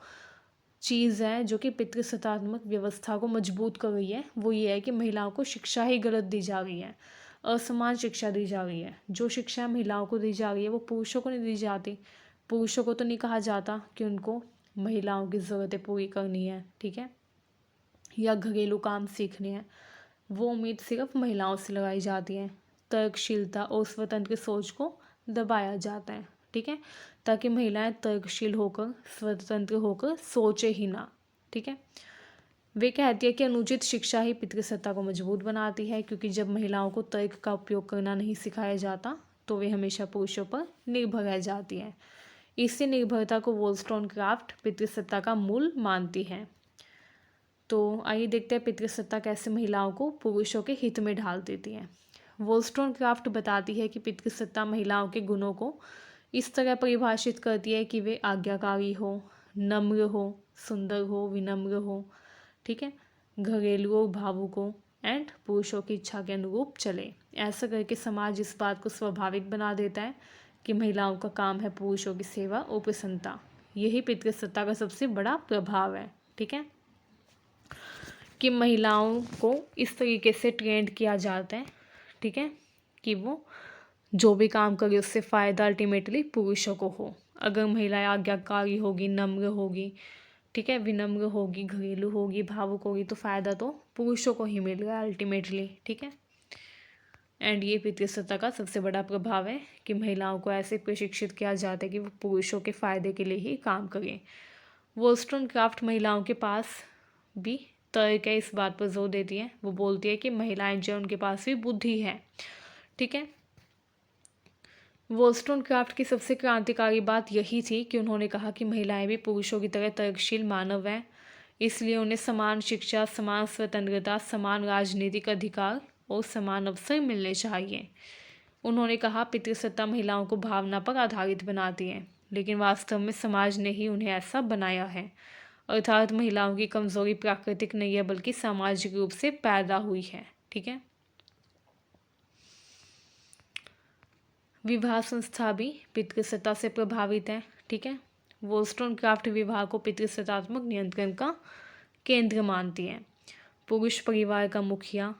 चीज़ है जो कि पितृसत्तात्मक व्यवस्था को मजबूत कर रही है वो ये है कि महिलाओं को शिक्षा ही गलत दी जा रही है, असमान शिक्षा दी जा रही है। जो शिक्षा महिलाओं को दी जा रही है वो पुरुषों को नहीं दी जाती। पुरुषों को तो नहीं कहा जाता कि उनको महिलाओं की ज़रूरतें पूरी करनी है, ठीक है, या घरेलू काम सीखने हैं। वो उम्मीद सिर्फ महिलाओं से लगाई जाती है। तर्कशीलता और स्वतंत्र सोच को दबाया जाता है, ठीक है, ताकि महिलाएं तर्कशील होकर स्वतंत्र होकर सोचे ही ना, ठीक है। वे कहती है कि अनुचित शिक्षा ही पितृसत्ता को मजबूत बनाती है, क्योंकि जब महिलाओं को तर्क का उपयोग करना नहीं सिखाया जाता तो वे हमेशा पुरुषों पर निर्भर रह जाती हैं। इसी निर्भरता को वोllस्टोनक्राफ्ट पितृसत्ता का मूल मानती है। तो आइए देखते हैं पितृसत्ता कैसे महिलाओं को पुरुषों के हित में ढाल देती है। वोllस्टोनक्राफ्ट बताती है कि पितृसत्ता महिलाओं के गुणों को इस तरह परिभाषित करती है कि वे आज्ञाकारी हो, नम्र हो, सुंदर हो, विनम्र हो, ठीक है, घरेलू और भावुक हो, एंड पुरुषों की इच्छा के अनुरूप चले। ऐसा करके समाज इस बात को स्वाभाविक बना देता है कि महिलाओं का काम है पुरुषों की सेवा और प्रसन्नता। यही पितृसत्ता का सबसे बड़ा प्रभाव है, ठीक है, कि महिलाओं को इस तरीके से ट्रेंड किया जाता है, ठीक है, कि वो जो भी काम करे उससे फ़ायदा अल्टीमेटली पुरुषों को हो। अगर महिलाएं आज्ञाकारी होगी, नम्र होगी, ठीक है, विनम्र होगी, घरेलू होगी, भावुक होगी तो फ़ायदा तो पुरुषों को ही मिल रहा है अल्टीमेटली, ठीक है। एंड ये पितृसत्ता का सबसे बड़ा प्रभाव है कि महिलाओं को ऐसे प्रशिक्षित किया जाता है कि वो पुरुषों के फ़ायदे के लिए ही काम करें। वोllस्टोनक्राफ्ट महिलाओं के पास भी तर्क है, इस बात पर जोर देती है। वो बोलती है कि महिलाएं जो उनके पास भी बुद्धि है, ठीक है। वोllस्टोनक्राफ्ट की सबसे क्रांतिकारी बात यही थी कि उन्होंने कहा कि महिलाएं भी पुरुषों की तरह तर्कशील मानव हैं, इसलिए उन्हें समान शिक्षा, समान स्वतंत्रता, समान राजनीतिक अधिकार और समान अवसर मिलने चाहिए। उन्होंने कहा पितृसत्ता महिलाओं को भावना पर आधारित बनाती है, लेकिन वास्तव में समाज ने ही उन्हें ऐसा बनाया है, अर्थात महिलाओं की कमजोरी प्राकृतिक नहीं है बल्कि सामाजिक रूप से पैदा हुई है, ठीक है। विवाह संस्था भी पितृसत्ता से प्रभावित है, ठीक है। वोllस्टोनक्राफ्ट विवाह को पितृसत्तात्मक नियंत्रण का केंद्र मानती है। पुरुष परिवार का मुखिया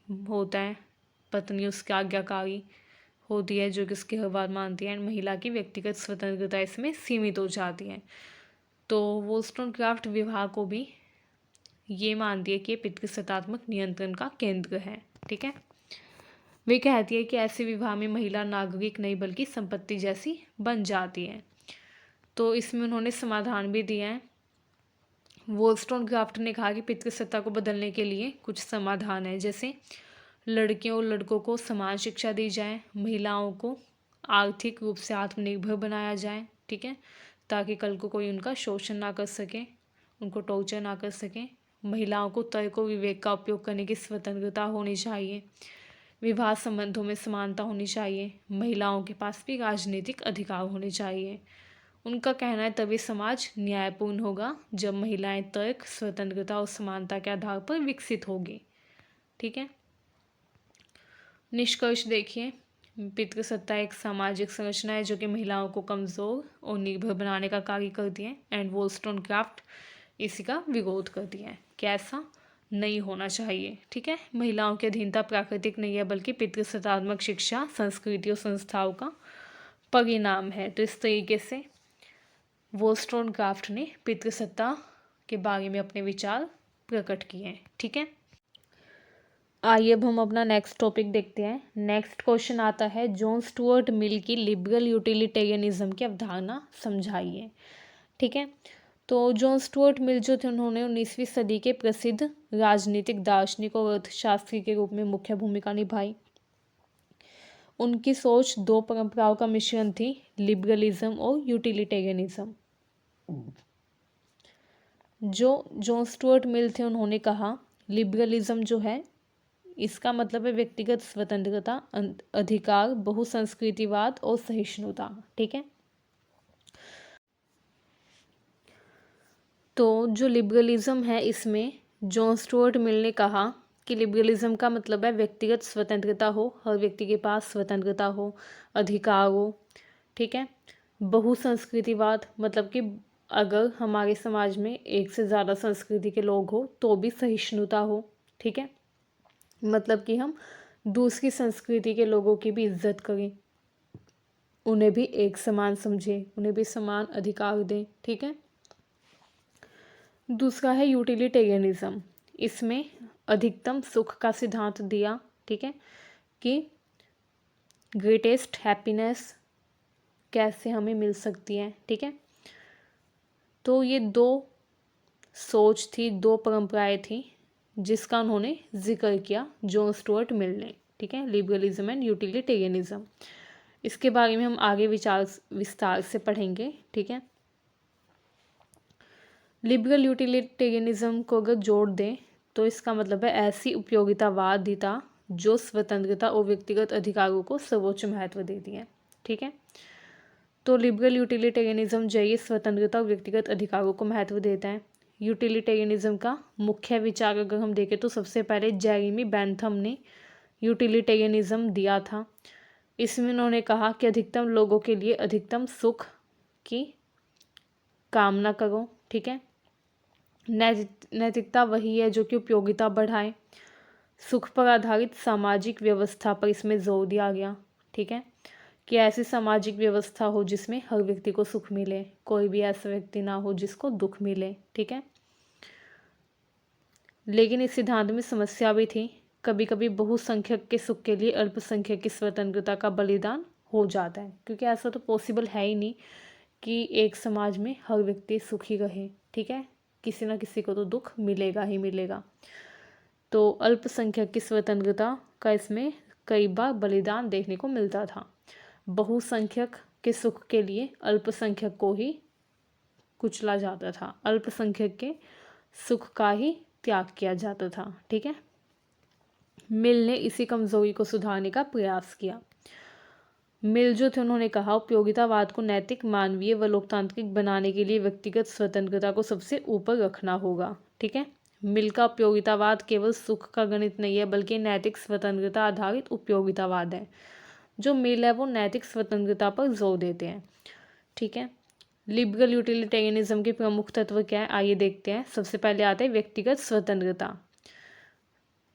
होता है, पत्नी उसकी आज्ञाकारी होती है जो कि उसकी हर बात मानती है, महिला की व्यक्तिगत स्वतंत्रता इसमें सीमित हो जाती है। तो वोllस्टोनक्राफ्ट विवाह को भी ये मानती है कि ये पितृसत्तात्मक नियंत्रण का केंद्र है, ठीक है। वे कहती है कि ऐसे विवाह में महिला नागरिक नहीं बल्कि संपत्ति जैसी बन जाती है। तो इसमें उन्होंने समाधान भी दिया है। वोllस्टोनक्राफ्ट ने कहा कि पितृसत्ता को बदलने के लिए कुछ समाधान है, जैसे लड़कियों और लड़कों को समान शिक्षा दी जाए, महिलाओं को आर्थिक रूप से आत्मनिर्भर बनाया जाए, ठीक है, ताकि कल को कोई उनका शोषण ना कर सके, उनको टॉर्चर ना कर सके। महिलाओं को तर्क और विवेक का उपयोग करने की स्वतंत्रता होनी चाहिए। विवाह संबंधों में समानता होनी चाहिए। महिलाओं के पास भी राजनीतिक अधिकार होने चाहिए। उनका कहना है तभी समाज न्यायपूर्ण होगा जब महिलाएं तर्क, स्वतंत्रता और समानता के आधार पर विकसित होगी, ठीक है। निष्कर्ष देखिए, पितृसत्ता एक सामाजिक संरचना है जो कि महिलाओं को कमज़ोर और निर्भर बनाने का कार्य करती है, एंड वोllस्टोनक्राफ्ट इसी का विरोध करती है कि ऐसा नहीं होना चाहिए, ठीक है। महिलाओं की अधीनता प्राकृतिक नहीं है बल्कि पितृसत्तात्मक शिक्षा, संस्कृति और संस्थाओं का परिणाम है। तो इस तरीके से वोllस्टोनक्राफ्ट ने पितृसत्ता के बारे में अपने विचार प्रकट किए हैं, ठीक है। आइए अब हम अपना नेक्स्ट टॉपिक देखते हैं। नेक्स्ट क्वेश्चन आता है, जॉन स्टुअर्ट मिल की लिबरल यूटिलिटेरियनिज्म की अवधारणा समझाइए, ठीक है। तो जॉन स्टुअर्ट मिल जो थे उन्होंने 19वीं सदी के प्रसिद्ध राजनीतिक दार्शनिक और अर्थशास्त्री के रूप में मुख्य भूमिका निभाई। उनकी सोच दो परंपराओं का मिश्रण थी, लिबरलिज्म और यूटिलिटेरियनिज्म। जो जॉन स्टुअर्ट मिल थे उन्होंने कहा लिबरलिज्म जो है इसका मतलब है व्यक्तिगत स्वतंत्रता, अधिकार, बहुसंस्कृतिवाद और सहिष्णुता। ठीक है, तो जो लिबरलिज्म है इसमें जॉन स्टुअर्ट मिल ने कहा कि लिबरलिज्म का मतलब है व्यक्तिगत स्वतंत्रता हो, हर व्यक्ति के पास स्वतंत्रता हो, अधिकार हो। ठीक है, बहुसंस्कृतिवाद मतलब कि अगर हमारे समाज में एक से ज़्यादा संस्कृति के लोग हो तो भी सहिष्णुता हो। ठीक है, मतलब कि हम दूसरी संस्कृति के लोगों की भी इज्जत करें, उन्हें भी एक समान समझें, उन्हें भी समान अधिकार दें। ठीक है, दूसरा है यूटिलिटेरियनिज्म। इसमें अधिकतम सुख का सिद्धांत दिया। ठीक है, कि ग्रेटेस्ट हैप्पीनेस कैसे हमें मिल सकती है। ठीक है, तो ये दो सोच थी, दो परंपराएं थी जिसका उन्होंने जिक्र किया जॉन स्टुअर्ट मिल ने। ठीक है, लिबरलिज्म एंड यूटिलिटेरियनिज्म। इसके बारे में हम आगे विस्तार से पढ़ेंगे। ठीक है, लिबरल यूटिलिटेरियनिज्म को अगर जोड़ दें तो इसका मतलब है ऐसी उपयोगितावादिता जो स्वतंत्रता और व्यक्तिगत अधिकारों को सर्वोच्च महत्व देती है। ठीक है, तो लिबरल यूटिलिटेरियनिज्म जो ये स्वतंत्रता और व्यक्तिगत अधिकारों को महत्व देता है। यूटिलिटेरियनिज्म का मुख्य विचार अगर हम देखें तो सबसे पहले जेरेमी बेंथम ने यूटिलिटेरियनिज्म दिया था। इसमें उन्होंने कहा कि अधिकतम लोगों के लिए अधिकतम सुख की कामना करो। ठीक है, नैतिकता वही है जो कि उपयोगिता बढ़ाए। सुख पर आधारित सामाजिक व्यवस्था पर इसमें जोर दिया गया। ठीक है, कि ऐसी सामाजिक व्यवस्था हो जिसमें हर व्यक्ति को सुख मिले, कोई भी ऐसा व्यक्ति ना हो जिसको दुख मिले। ठीक है, लेकिन इस सिद्धांत में समस्या भी थी। कभी कभी बहुसंख्यक के सुख के लिए अल्पसंख्यक की स्वतंत्रता का बलिदान हो जाता है, क्योंकि ऐसा तो पॉसिबल है ही नहीं कि एक समाज में हर व्यक्ति सुखी रहे। ठीक है, किसी न किसी को तो दुख मिलेगा ही मिलेगा। तो अल्पसंख्यक की स्वतंत्रता का इसमें कई बार बलिदान देखने को मिलता था। बहुसंख्यक के सुख के लिए अल्पसंख्यक को ही कुचला जाता था, अल्पसंख्यक के सुख का ही त्याग किया जाता था। ठीक है, मिल ने इसी कमजोरी को सुधारने का प्रयास किया। मिल जो थे उन्होंने कहा उपयोगितावाद को नैतिक, मानवीय व लोकतांत्रिक बनाने के लिए व्यक्तिगत स्वतंत्रता को सबसे ऊपर रखना होगा। ठीक है, मिल का उपयोगितावाद केवल सुख का गणित नहीं है बल्कि नैतिक स्वतंत्रता आधारित उपयोगितावाद है। जो मिल है वो नैतिक स्वतंत्रता पर जोर देते हैं। ठीक है, लिबरल यूटिलिटेरियनिज्म के प्रमुख तत्व क्या है आइए देखते हैं। सबसे पहले आते हैं व्यक्तिगत स्वतंत्रता।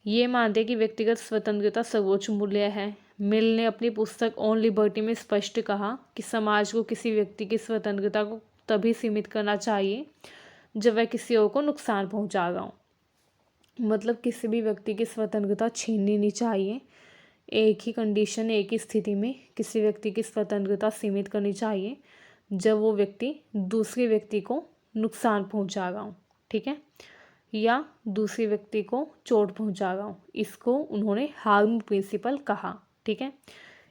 ये मानते हैं कि व्यक्तिगत स्वतंत्रता सर्वोच्च मूल्य है। मिल ने अपनी पुस्तक ऑन लिबर्टी में स्पष्ट कहा कि समाज को किसी व्यक्ति की स्वतंत्रता को तभी सीमित करना चाहिए जब वह किसी और को नुकसान पहुंचा रहा हो। मतलब किसी भी व्यक्ति की स्वतंत्रता छीननी नहीं चाहिए। एक ही कंडीशन, एक ही स्थिति में किसी व्यक्ति की स्वतंत्रता सीमित करनी चाहिए जब वो व्यक्ति दूसरे व्यक्ति को नुकसान पहुंचा रहा हो। ठीक है, या दूसरे व्यक्ति को चोट पहुंचा रहा हो। इसको उन्होंने हार्म प्रिंसिपल कहा। ठीक है,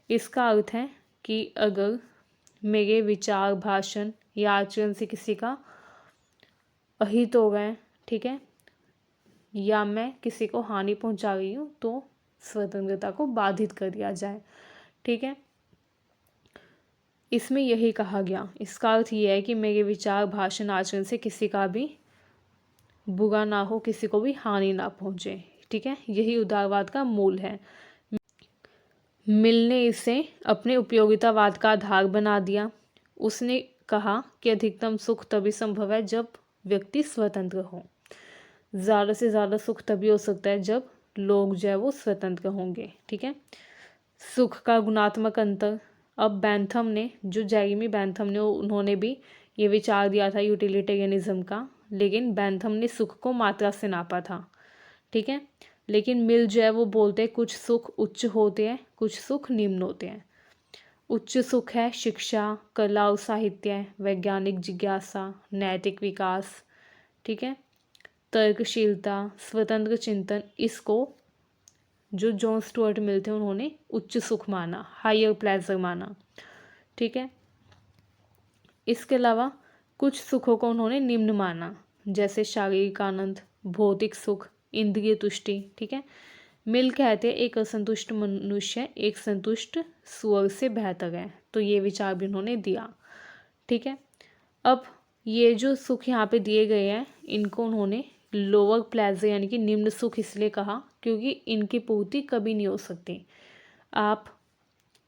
इसका अर्थ है कि अगर मेरे विचार, भाषण या आचरण से किसी का अहित हो गए, ठीक है, या मैं किसी को हानि पहुंचा रही हूँ तो स्वतंत्रता को बाधित कर दिया जाए। ठीक है, इसमें यही कहा गया। इसका अर्थ यह है कि मेरे विचार, भाषण, आचरण से किसी का भी बुरा ना हो, किसी को भी हानि ना पहुंचे। ठीक है, यही उदारवाद का मूल है। मिल ने इसे अपने उपयोगितावाद का आधार बना दिया। उसने कहा कि अधिकतम सुख तभी संभव है जब व्यक्ति स्वतंत्र हो। ज़्यादा से ज़्यादा सुख तभी हो सकता है जब लोग जो है वो स्वतंत्र होंगे। ठीक है, सुख का गुणात्मक अंतर। अब बेंथम ने, जो जेरेमी बेंथम ने, उन्होंने भी ये विचार दिया था यूटिलिटेरियनिज्म का, लेकिन बेंथम ने सुख को मात्रा से नापा था। ठीक है, लेकिन मिल जो है वो बोलते हैं कुछ सुख उच्च होते हैं, कुछ सुख निम्न होते हैं। उच्च सुख है शिक्षा, कला और साहित्य, वैज्ञानिक जिज्ञासा, नैतिक विकास। ठीक है, तर्कशीलता, स्वतंत्र चिंतन। इसको जो जॉन स्टुअर्ट मिल थे उन्होंने उच्च सुख माना, हायर प्लेजर माना। ठीक है, इसके अलावा कुछ सुखों को उन्होंने निम्न माना, जैसे शारीरिक आनंद, भौतिक सुख, इंद्रिय तुष्टि। ठीक है। मिल कहते हैं एक असंतुष्ट मनुष्य एक संतुष्ट स्वर्ग से बेहतर है। तो ये विचार भी उन्होंने दिया। ठीक है। अब ये जो सुख यहाँ पे दिए गए हैं इनको उन्होंने लोअर प्लेजर यानी कि निम्न सुख इसलिए कहा क्योंकि इनकी पूर्ति कभी नहीं हो सकती। आप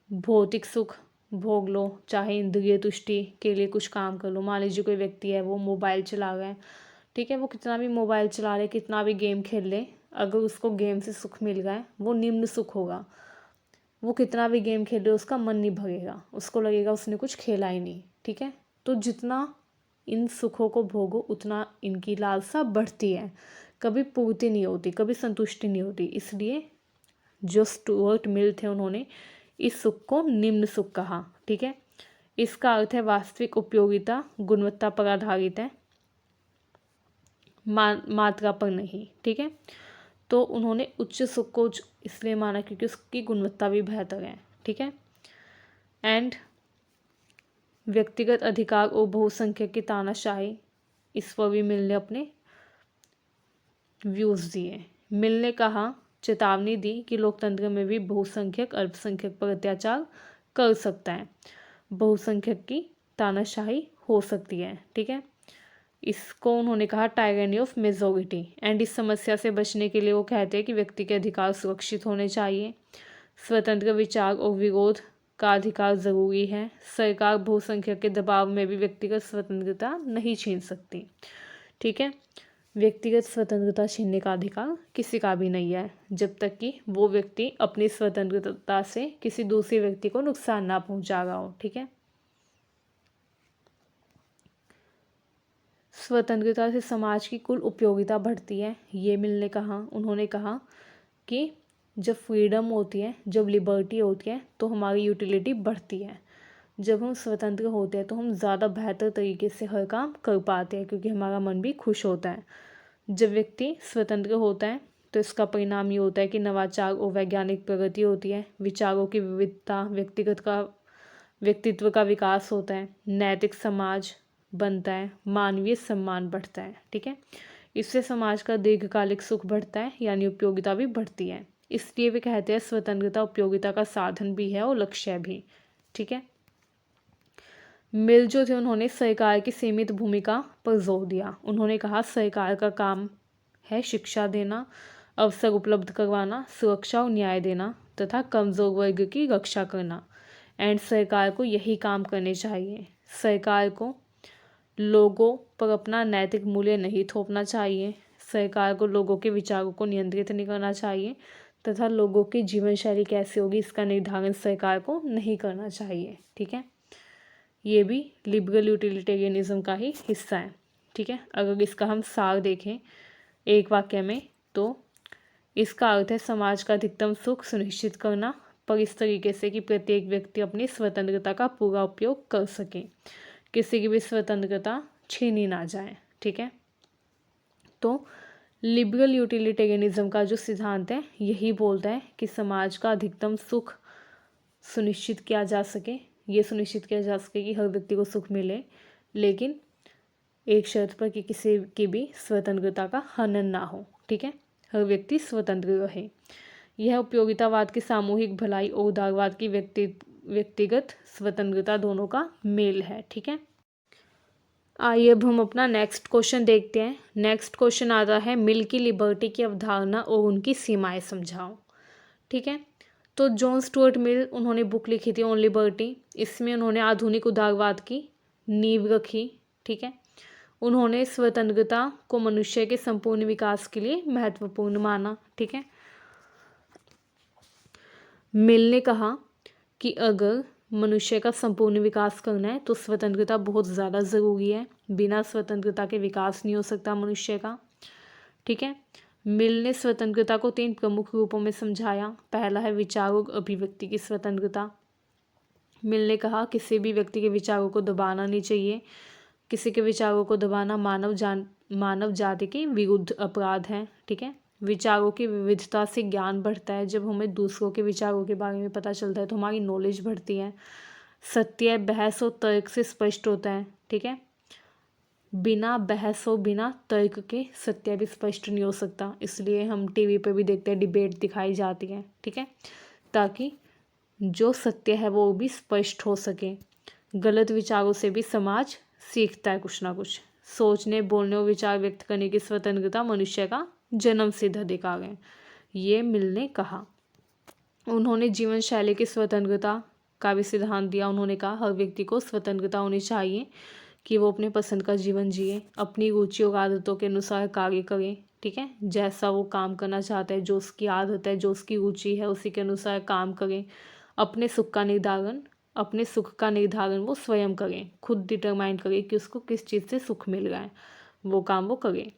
भौतिक सुख भोग लो, चाहे इंद्रिय तुष्टि के लिए कुछ काम कर लो। मान लीजिए कोई व्यक्ति है वो मोबाइल चला रहा है, ठीक है, वो कितना भी मोबाइल चला ले, कितना भी गेम खेल ले, अगर उसको गेम से सुख मिल रहा है वो निम्न सुख होगा। वो कितना भी गेम खेल ले उसका मन नहीं भरेगा, उसको लगेगा उसने कुछ खेला ही नहीं। ठीक है। तो जितना इन सुखों को भोगो उतना इनकी लालसा बढ़ती है, कभी पूर्ति नहीं होती, कभी संतुष्टि नहीं होती। इसलिए जो स्टुअर्ट मिल थे उन्होंने इस सुख को निम्न सुख कहा। ठीक है। इसका अर्थ है वास्तविक उपयोगिता गुणवत्ता पर आधारित है, मात्रा पर नहीं। ठीक है। तो उन्होंने उच्च सुख को इसलिए माना क्योंकि उसकी गुणवत्ता भी बेहतर है। ठीक है। एंड व्यक्तिगत अधिकार और बहुसंख्यक की तानाशाही, इस पर भी मिल ने अपने व्यूज़ दिए। मिल ने कहा, चेतावनी दी कि लोकतंत्र में भी बहुसंख्यक अल्पसंख्यक पर अत्याचार कर सकता है, बहुसंख्यक की तानाशाही हो सकती है। ठीक है। इसको उन्होंने कहा टायरनी ऑफ मेजोरिटी। एंड इस समस्या से बचने के लिए वो कहते हैं कि व्यक्ति के अधिकार सुरक्षित होने चाहिए, स्वतंत्र विचार और विरोध का अधिकार ज़रूरी है, सरकार बहुसंख्यक के दबाव में भी व्यक्तिगत स्वतंत्रता नहीं छीन सकती। ठीक है। व्यक्तिगत स्वतंत्रता छीनने का अधिकार किसी का भी नहीं है जब तक कि वो व्यक्ति अपनी स्वतंत्रता से किसी दूसरे व्यक्ति को नुकसान ना पहुंचा रहा हो। ठीक है। स्वतंत्रता से समाज की कुल उपयोगिता बढ़ती है, ये मिलने कहा। उन्होंने कहा कि जब फ्रीडम होती है, जब लिबर्टी होती है तो हमारी यूटिलिटी बढ़ती है। जब हम स्वतंत्र होते हैं तो हम ज़्यादा बेहतर तरीके से हर काम कर पाते हैं क्योंकि हमारा मन भी खुश होता है। जब व्यक्ति स्वतंत्र होता है तो इसका परिणाम ये होता है कि नवाचार और वैज्ञानिक प्रगति होती है, विचारों की विविधता, व्यक्तित्व का विकास होता है, नैतिक समाज बनता है, मानवीय सम्मान बढ़ता है। ठीक है। इससे समाज का दीर्घकालिक सुख बढ़ता है यानी उपयोगिता भी बढ़ती है। इसलिए वे कहते हैं स्वतंत्रता उपयोगिता का साधन भी है और लक्ष्य भी। ठीक है। मिल जो थे उन्होंने सरकार की सीमित भूमिका पर जोर दिया। उन्होंने कहा सरकार का काम है शिक्षा देना, अवसर उपलब्ध करवाना, सुरक्षा और न्याय देना तथा कमजोर वर्ग की रक्षा करना। एंड सरकार को यही काम करने चाहिए। सरकार को लोगों पर अपना नैतिक मूल्य नहीं थोपना चाहिए, सरकार को लोगों के विचारों को नियंत्रित नहीं करना चाहिए तथा लोगों की जीवन शैली कैसे होगी इसका निर्धारण सरकार को नहीं करना चाहिए। ठीक है। ये भी लिबरल यूटिलिटेरियनिज्म का ही हिस्सा है। ठीक है। अगर इसका हम सार देखें एक वाक्य में तो इसका अर्थ है समाज का अधिकतम सुख सुनिश्चित करना, पर इस तरीके से कि प्रत्येक व्यक्ति अपनी स्वतंत्रता का पूरा उपयोग कर सके, किसी की भी स्वतंत्रता छीनी ना जाए। ठीक है। तो लिबरल यूटिलिटेरियनिज्म का जो सिद्धांत है यही बोलता है कि समाज का अधिकतम सुख सुनिश्चित किया जा सके, ये सुनिश्चित किया जा सके कि हर व्यक्ति को सुख मिले, लेकिन एक शर्त पर कि किसी की भी स्वतंत्रता का हनन ना हो। ठीक है। हर व्यक्ति स्वतंत्र रहे। यह उपयोगितावाद की सामूहिक भलाई और उदारवाद की व्यक्तिगत स्वतंत्रता दोनों का मेल है। ठीक है। आइए अब हम अपना नेक्स्ट क्वेश्चन देखते हैं। नेक्स्ट क्वेश्चन आता है मिल की लिबर्टी की अवधारणा और उनकी सीमाएं समझाओ। ठीक है। तो जॉन स्टुअर्ट मिल उन्होंने बुक लिखी थी ऑन लिबर्टी। इसमें उन्होंने आधुनिक उदारवाद की नींव रखी। ठीक है। उन्होंने स्वतंत्रता को मनुष्य के संपूर्ण विकास के लिए महत्वपूर्ण माना। ठीक है। मिल ने कहा कि अगर मनुष्य का संपूर्ण विकास करना है तो स्वतंत्रता बहुत ज़्यादा ज़रूरी है, बिना स्वतंत्रता के विकास नहीं हो सकता मनुष्य का। ठीक है। मिल ने स्वतंत्रता को 3 प्रमुख रूपों में समझाया। पहला है विचार और अभिव्यक्ति की स्वतंत्रता। मिल ने कहा किसी भी व्यक्ति के विचारों को दबाना नहीं चाहिए, किसी के विचारों को दबाना मानव जाति के विरुद्ध अपराध है। ठीक है। विचारों की विविधता से ज्ञान बढ़ता है, जब हमें दूसरों के विचारों के बारे में पता चलता है तो हमारी नॉलेज बढ़ती है, सत्य बहस और तर्क से स्पष्ट होता है। ठीक है। बिना बहस और बिना तर्क के सत्य भी स्पष्ट नहीं हो सकता, इसलिए हम टीवी पर भी देखते हैं, डिबेट दिखाई जाती है, ठीक है, ताकि जो सत्य है वो भी स्पष्ट हो सके। गलत विचारों से भी समाज सीखता है कुछ ना कुछ। सोचने, बोलने और विचार व्यक्त करने की स्वतंत्रता मनुष्य का जन्मसिद्ध अधिकार है, ये मिल ने कहा। उन्होंने जीवन शैली की स्वतंत्रता का भी सिद्धांत दिया। उन्होंने कहा हर व्यक्ति को स्वतंत्रता होनी चाहिए कि वो अपने पसंद का जीवन जिए, अपनी रुचि और आदतों के अनुसार कार्य करे, ठीक है, जैसा वो काम करना चाहता है, जो उसकी आदत है, जो उसकी रुचि है, उसी के अनुसार काम करें। अपने सुख का निर्धारण वो स्वयं करें, खुद डिटरमाइन करें कि उसको किस चीज़ से सुख मिल रहा है, वो काम वो करें,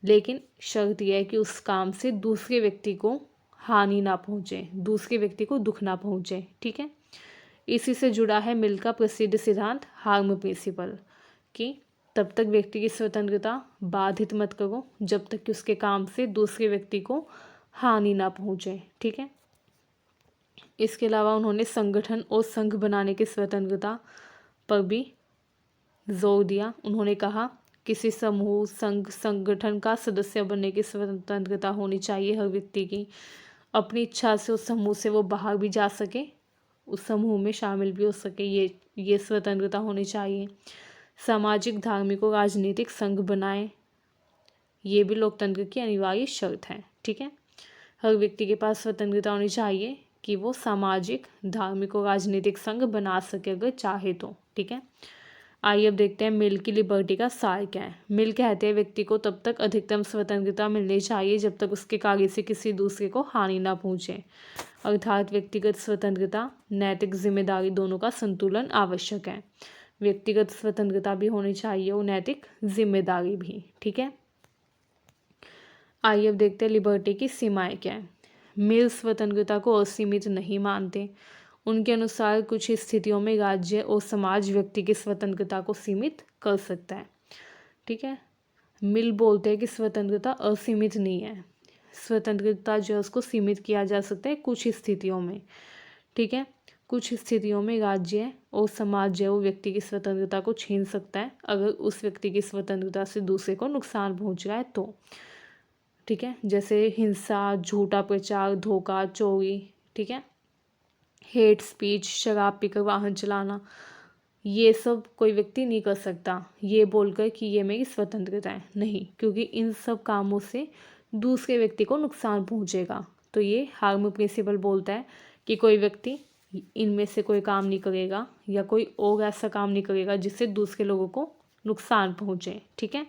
लेकिन शर्त यह है कि उस काम से दूसरे व्यक्ति को हानि ना पहुँचे, दूसरे व्यक्ति को दुख ना पहुँचे, ठीक है। इसी से जुड़ा है मिल का प्रसिद्ध सिद्धांत हार्म प्रिंसिपल, कि तब तक व्यक्ति की स्वतंत्रता बाधित मत करो जब तक कि उसके काम से दूसरे व्यक्ति को हानि ना पहुँचे, ठीक है। इसके अलावा उन्होंने संगठन और संघ बनाने की स्वतंत्रता पर भी जोर दिया। उन्होंने कहा किसी समूह, संघ, संगठन का सदस्य बनने की स्वतंत्रता होनी चाहिए हर व्यक्ति की। अपनी इच्छा से उस समूह से वो बाहर भी जा सके, उस समूह में शामिल भी हो सके, ये स्वतंत्रता होनी चाहिए। सामाजिक, धार्मिक और राजनीतिक संघ बनाए, ये भी लोकतंत्र की अनिवार्य शर्त है, ठीक है। हर व्यक्ति के पास स्वतंत्रता होनी चाहिए कि वो सामाजिक, धार्मिक और राजनीतिक संघ बना सके अगर चाहे तो, ठीक है। आइए अब देखते हैं मिल की लिबर्टी का सार क्या है। मिल कहते हैं व्यक्ति को तब तक अधिकतम स्वतंत्रता मिलनी चाहिए जब तक उसके कार्य से किसी दूसरे को हानि ना पहुंचे, अर्थात व्यक्तिगत स्वतंत्रता, नैतिक जिम्मेदारी दोनों का संतुलन आवश्यक है। व्यक्तिगत स्वतंत्रता भी होनी चाहिए और नैतिक जिम्मेदारी भी, ठीक है। आइए अब देखते हैं लिबर्टी की सीमाएं क्या है। मिल स्वतंत्रता को असीमित नहीं मानते। उनके अनुसार कुछ स्थितियों में राज्य और समाज व्यक्ति की स्वतंत्रता को सीमित कर सकता है, ठीक है। मिल बोलते हैं कि स्वतंत्रता असीमित नहीं है, स्वतंत्रता जो है उसको सीमित किया जा सकता है कुछ स्थितियों में, ठीक है। कुछ स्थितियों में राज्य और समाज जो है वो व्यक्ति की स्वतंत्रता को छीन सकता है अगर उस व्यक्ति की स्वतंत्रता से दूसरे को नुकसान पहुंच रहा है तो, ठीक है। जैसे हिंसा, झूठा प्रचार, धोखा, चोरी, ठीक है, हेट स्पीच, शराब पीकर वाहन चलाना, ये सब कोई व्यक्ति नहीं कर सकता ये बोलकर कि ये मेरी स्वतंत्रता है, नहीं, क्योंकि इन सब कामों से दूसरे व्यक्ति को नुकसान पहुंचेगा। तो ये हार्म प्रिंसिपल बोलता है कि कोई व्यक्ति इनमें से कोई काम नहीं करेगा या कोई और ऐसा काम नहीं करेगा जिससे दूसरे लोगों को नुकसान पहुंचे, ठीक है।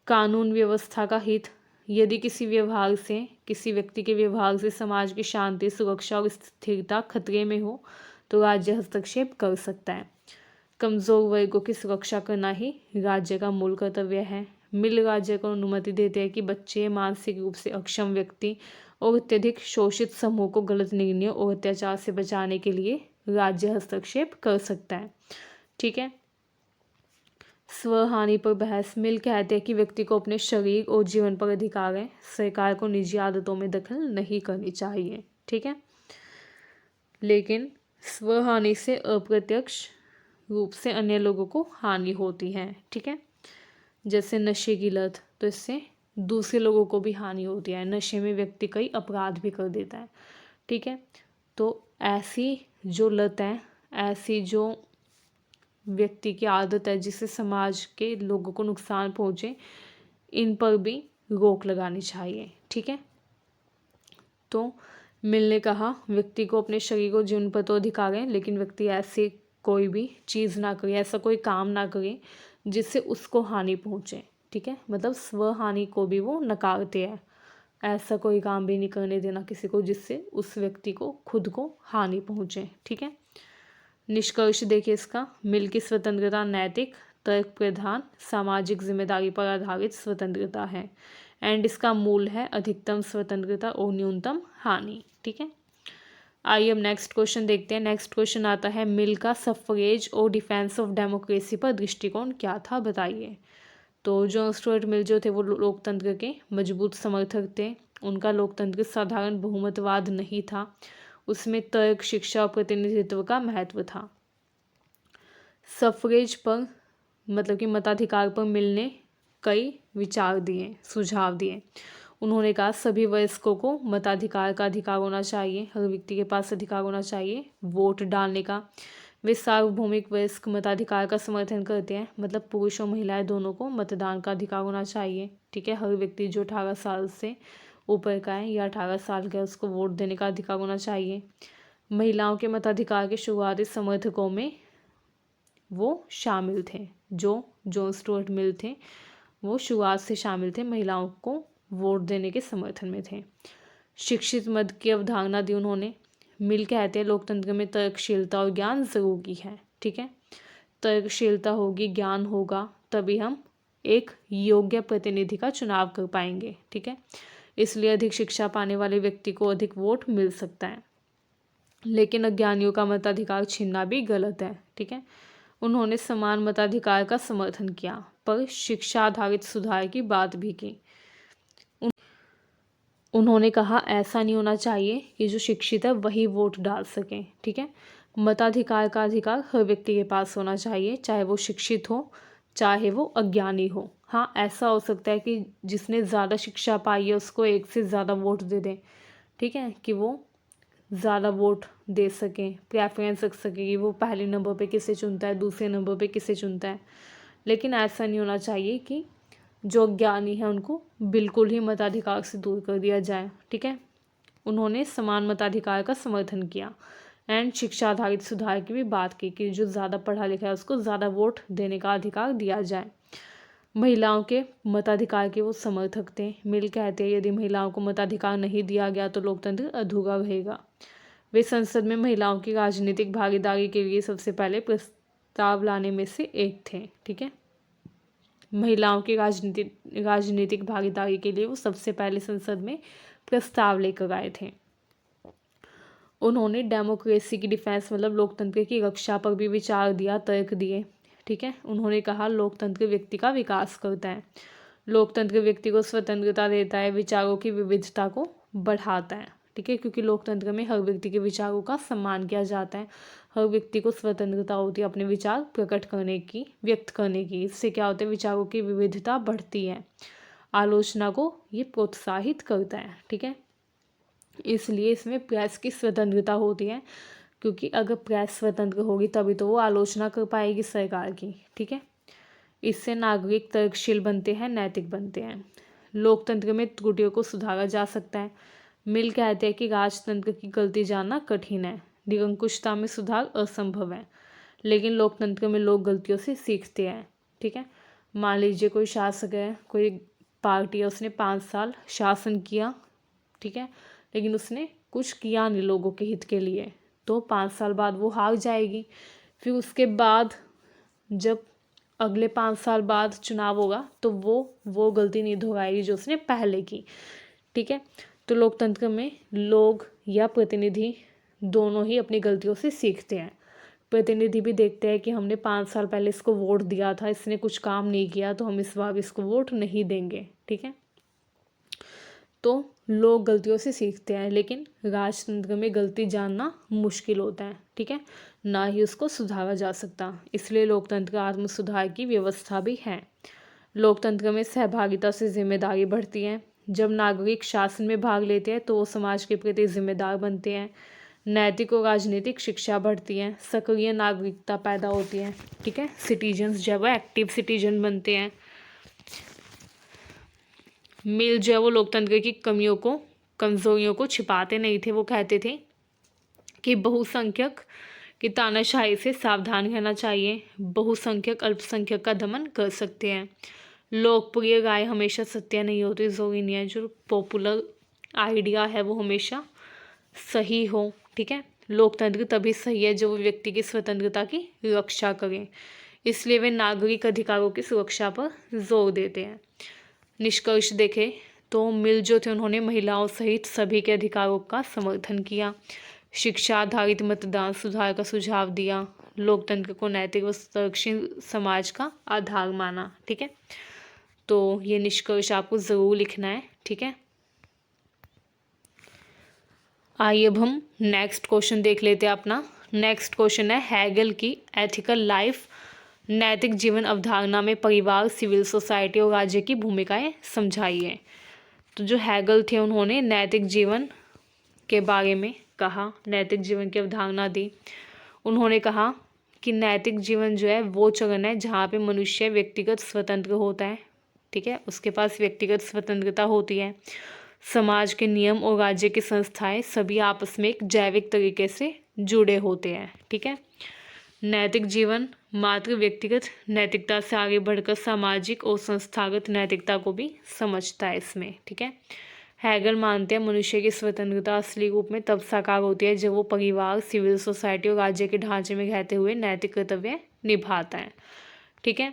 कानून व्यवस्था का हित, यदि किसी व्यक्ति के व्यवहार से समाज की शांति, सुरक्षा और स्थिरता खतरे में हो तो राज्य हस्तक्षेप कर सकता है। कमज़ोर वर्गों की सुरक्षा करना ही राज्य का मूल कर्तव्य है। मिल राज्य को अनुमति देते हैं कि बच्चे, मानसिक रूप से अक्षम व्यक्ति और अत्यधिक शोषित समूह को गलत निर्णयों और अत्याचार से बचाने के लिए राज्य हस्तक्षेप कर सकता है, ठीक है। स्वहानि पर बहस, मिल कहते हैं कि व्यक्ति को अपने शरीर और जीवन पर अधिकार है, सरकार को निजी आदतों में दखल नहीं करनी चाहिए, ठीक है। लेकिन स्वहानि से अप्रत्यक्ष रूप से अन्य लोगों को हानि होती है, ठीक है। जैसे नशे की लत, तो इससे दूसरे लोगों को भी हानि होती है। नशे में व्यक्ति कई अपराध भी कर देता है, ठीक है। तो ऐसी जो लत है, ऐसी जो व्यक्ति की आदत है जिससे समाज के लोगों को नुकसान पहुंचे, इन पर भी रोक लगानी चाहिए, ठीक है। तो मिल ने कहा व्यक्ति को अपने शरीर को जीवन पर तो अधिकार है, लेकिन व्यक्ति ऐसी कोई भी चीज़ ना करे, ऐसा कोई काम ना करे जिससे उसको हानि पहुंचे, ठीक है। मतलब स्वहानि को भी वो नकारते हैं, ऐसा कोई काम भी नहीं करने देना किसी को जिससे उस व्यक्ति को खुद को हानि पहुंचे, ठीक है। निष्कर्ष देखिए इसका, मिल की स्वतंत्रता नैतिक, तर्क प्रधान, सामाजिक जिम्मेदारी पर आधारित स्वतंत्रता है एंड इसका मूल है अधिकतम स्वतंत्रता और न्यूनतम हानि, ठीक है। आइए अब नेक्स्ट क्वेश्चन देखते हैं। नेक्स्ट क्वेश्चन आता है मिल का सफरेज और डिफेंस ऑफ डेमोक्रेसी पर दृष्टिकोण क्या था, बताइए। तो जॉन स्टुअर्ट मिल जो थे वो लोकतंत्र के मजबूत समर्थक थे। उनका लोकतंत्र साधारण बहुमतवाद नहीं था, उसमें तर्क, शिक्षा और प्रतिनिधित्व का महत्व था। सफरेज पर मतलब कि मताधिकार पर मिलने कई विचार दिए, सुझाव दिए। उन्होंने कहा सभी वयस्कों को मताधिकार का अधिकार होना चाहिए, हर व्यक्ति के पास अधिकार होना चाहिए वोट डालने का। वे सार्वभौमिक वयस्क मताधिकार का समर्थन करते हैं, मतलब पुरुष और महिलाएं दोनों को मतदान का अधिकार होना चाहिए। ठीक है, हर व्यक्ति जो 18 साल से ऊपर का है या 18 साल का है उसको वोट देने का अधिकार होना चाहिए। महिलाओं के मताधिकार के शुरुआती समर्थकों में वो शामिल थे, जो जॉन स्टुअर्ट मिल थे, वो शुरुआत से शामिल थे, महिलाओं को वोट देने के समर्थन में थे। शिक्षित मत की अवधारणा दी उन्होंने। मिल कहते हैं लोकतंत्र में तर्कशीलता और ज्ञान ज़रूरी है। ठीक है, तर्कशीलता होगी, ज्ञान होगा, तभी हम एक योग्य प्रतिनिधि का चुनाव कर पाएंगे। ठीक है, इसलिए अधिक शिक्षा पाने वाले व्यक्ति को अधिक वोट मिल सकता है, लेकिन अज्ञानियों का मताधिकार छीनना भी गलत है। ठीक है, उन्होंने समान मताधिकार का समर्थन किया, पर शिक्षा आधारित सुधार की बात भी की। उन्होंने कहा ऐसा नहीं होना चाहिए कि जो शिक्षित है वही वोट डाल सकें। ठीक है, मताधिकार का अधिकार हर व्यक्ति के पास होना चाहिए, चाहे वो शिक्षित हो चाहे वो अज्ञानी हो। हाँ, ऐसा हो सकता है कि जिसने ज़्यादा शिक्षा पाई है उसको एक से ज़्यादा वोट दे दें। ठीक है, कि वो ज़्यादा वोट दे सकें, प्रेफरेंस रख सकें कि वो पहले नंबर पे किसे चुनता है, दूसरे नंबर पे किसे चुनता है। लेकिन ऐसा नहीं होना चाहिए कि जो अज्ञानी है उनको बिल्कुल ही मताधिकार से दूर कर दिया जाए। ठीक है, उन्होंने समान मताधिकार का समर्थन किया एंड शिक्षा आधारित सुधार की भी बात की कि जो ज़्यादा पढ़ा लिखा है उसको ज़्यादा वोट देने का अधिकार दिया जाए। महिलाओं के मताधिकार के वो समर्थक थे। मिल कहते हैं यदि महिलाओं को मताधिकार नहीं दिया गया तो लोकतंत्र अधूरा रहेगा। वे संसद में महिलाओं की राजनीतिक भागीदारी के लिए सबसे पहले प्रस्ताव लाने में से एक थे। ठीक है, महिलाओं की राजनीतिक भागीदारी के लिए वो सबसे पहले संसद में प्रस्ताव लेकर आए थे। उन्होंने डेमोक्रेसी की डिफेंस मतलब लोकतंत्र की रक्षा पर भी विचार दिया, तर्क दिए। ठीक है, उन्होंने कहा लोकतंत्र व्यक्ति का विकास करता है, लोकतंत्र व्यक्ति को स्वतंत्रता देता है, विचारों की विविधता को बढ़ाता है। ठीक है, क्योंकि लोकतंत्र में हर व्यक्ति के विचारों का सम्मान किया जाता है, हर व्यक्ति को स्वतंत्रता होती है अपने विचार प्रकट करने की, व्यक्त करने की। इससे क्या होता है, विचारों की विविधता बढ़ती है, आलोचना को ये प्रोत्साहित करता है। ठीक है, इसलिए इसमें प्रेस की स्वतंत्रता होती है, क्योंकि अगर प्रेस स्वतंत्र होगी तभी तो वो आलोचना कर पाएगी सरकार की। ठीक है, इससे नागरिक तर्कशील बनते हैं, नैतिक बनते हैं। लोकतंत्र में त्रुटियों को सुधारा जा सकता है। मिल कहते हैं कि राजतंत्र की गलती जानना कठिन है, निरंकुशता में सुधार असंभव है, लेकिन लोकतंत्र में लोग गलतियों से सीखते हैं। ठीक है, मान लीजिए कोई शासक है, कोई पार्टी है, उसने 5 साल शासन किया। ठीक है, लेकिन उसने कुछ किया नहीं लोगों के हित के लिए, तो 5 साल बाद वो हार जाएगी। फिर उसके बाद जब अगले 5 साल बाद चुनाव होगा तो वो गलती नहीं दोहराएगी जो उसने पहले की। ठीक है, तो लोकतंत्र में लोग या प्रतिनिधि दोनों ही अपनी गलतियों से सीखते हैं। प्रतिनिधि भी देखते हैं कि हमने 5 साल पहले इसको वोट दिया था, इसने कुछ काम नहीं किया, तो हम इस बार इसको वोट नहीं देंगे। ठीक है, तो लोग गलतियों से सीखते हैं, लेकिन राजतंत्र में गलती जानना मुश्किल होता है। ठीक है, ना ही उसको सुधारा जा सकता, इसलिए लोकतंत्र आत्म सुधार की व्यवस्था भी है। लोकतंत्र में सहभागिता से जिम्मेदारी बढ़ती है। जब नागरिक शासन में भाग लेते हैं तो वो समाज के प्रति जिम्मेदार बनते हैं, नैतिक और राजनीतिक शिक्षा बढ़ती है, सक्रिय नागरिकता पैदा होती है। ठीक है, सिटीजन्स जब वो एक्टिव सिटीजन बनते हैं। मिल जो है वो लोकतंत्र की कमियों को, कमजोरियों को छिपाते नहीं थे। वो कहते थे कि बहुसंख्यक की तानाशाही से सावधान रहना चाहिए, बहुसंख्यक अल्पसंख्यक का दमन कर सकते हैं। लोकप्रिय राय हमेशा सत्य नहीं होती, ज़रूरी नहीं है जो पॉपुलर आइडिया है वो हमेशा सही हो। ठीक है, लोकतंत्र तभी सही है जो व्यक्ति की स्वतंत्रता की रक्षा करे, इसलिए वे नागरिक अधिकारों की सुरक्षा पर जोर देते हैं। निष्कर्ष देखें तो मिल जो थे उन्होंने महिलाओं सहित सभी के अधिकारों का समर्थन किया, शिक्षा आधारित मतदान सुधार का सुझाव दिया, लोकतंत्र को नैतिक व तर्कशील समाज का आधार माना। ठीक है, तो ये निष्कर्ष आपको ज़रूर लिखना है। ठीक है, आइए अब हम नेक्स्ट क्वेश्चन देख लेते हैं अपना। नेक्स्ट क्वेश्चन है हेगल की एथिकल लाइफ नैतिक जीवन अवधारणा में परिवार, सिविल सोसाइटी और राज्य की भूमिकाएं समझाइए। तो जो हैगल थे उन्होंने नैतिक जीवन के बारे में कहा, नैतिक जीवन की अवधारणा दी। उन्होंने कहा कि नैतिक जीवन जो है वो चरण है जहाँ पे मनुष्य व्यक्तिगत स्वतंत्र होता है, ठीक है, उसके पास व्यक्तिगत स्वतंत्रता होती है। समाज के नियम और राज्य की संस्थाएं सभी आपस में एक जैविक तरीके से जुड़े होते हैं, ठीक है। नैतिक जीवन मात्र व्यक्तिगत नैतिकता से आगे बढ़कर सामाजिक और संस्थागत नैतिकता को भी समझता है इसमें, ठीक है। हैगल मानते हैं मनुष्य की स्वतंत्रता असली रूप में तब साकार होती है जब वो परिवार, सिविल सोसाइटी और राज्य के ढांचे में रहते हुए नैतिक कर्तव्य निभाता है, ठीक है।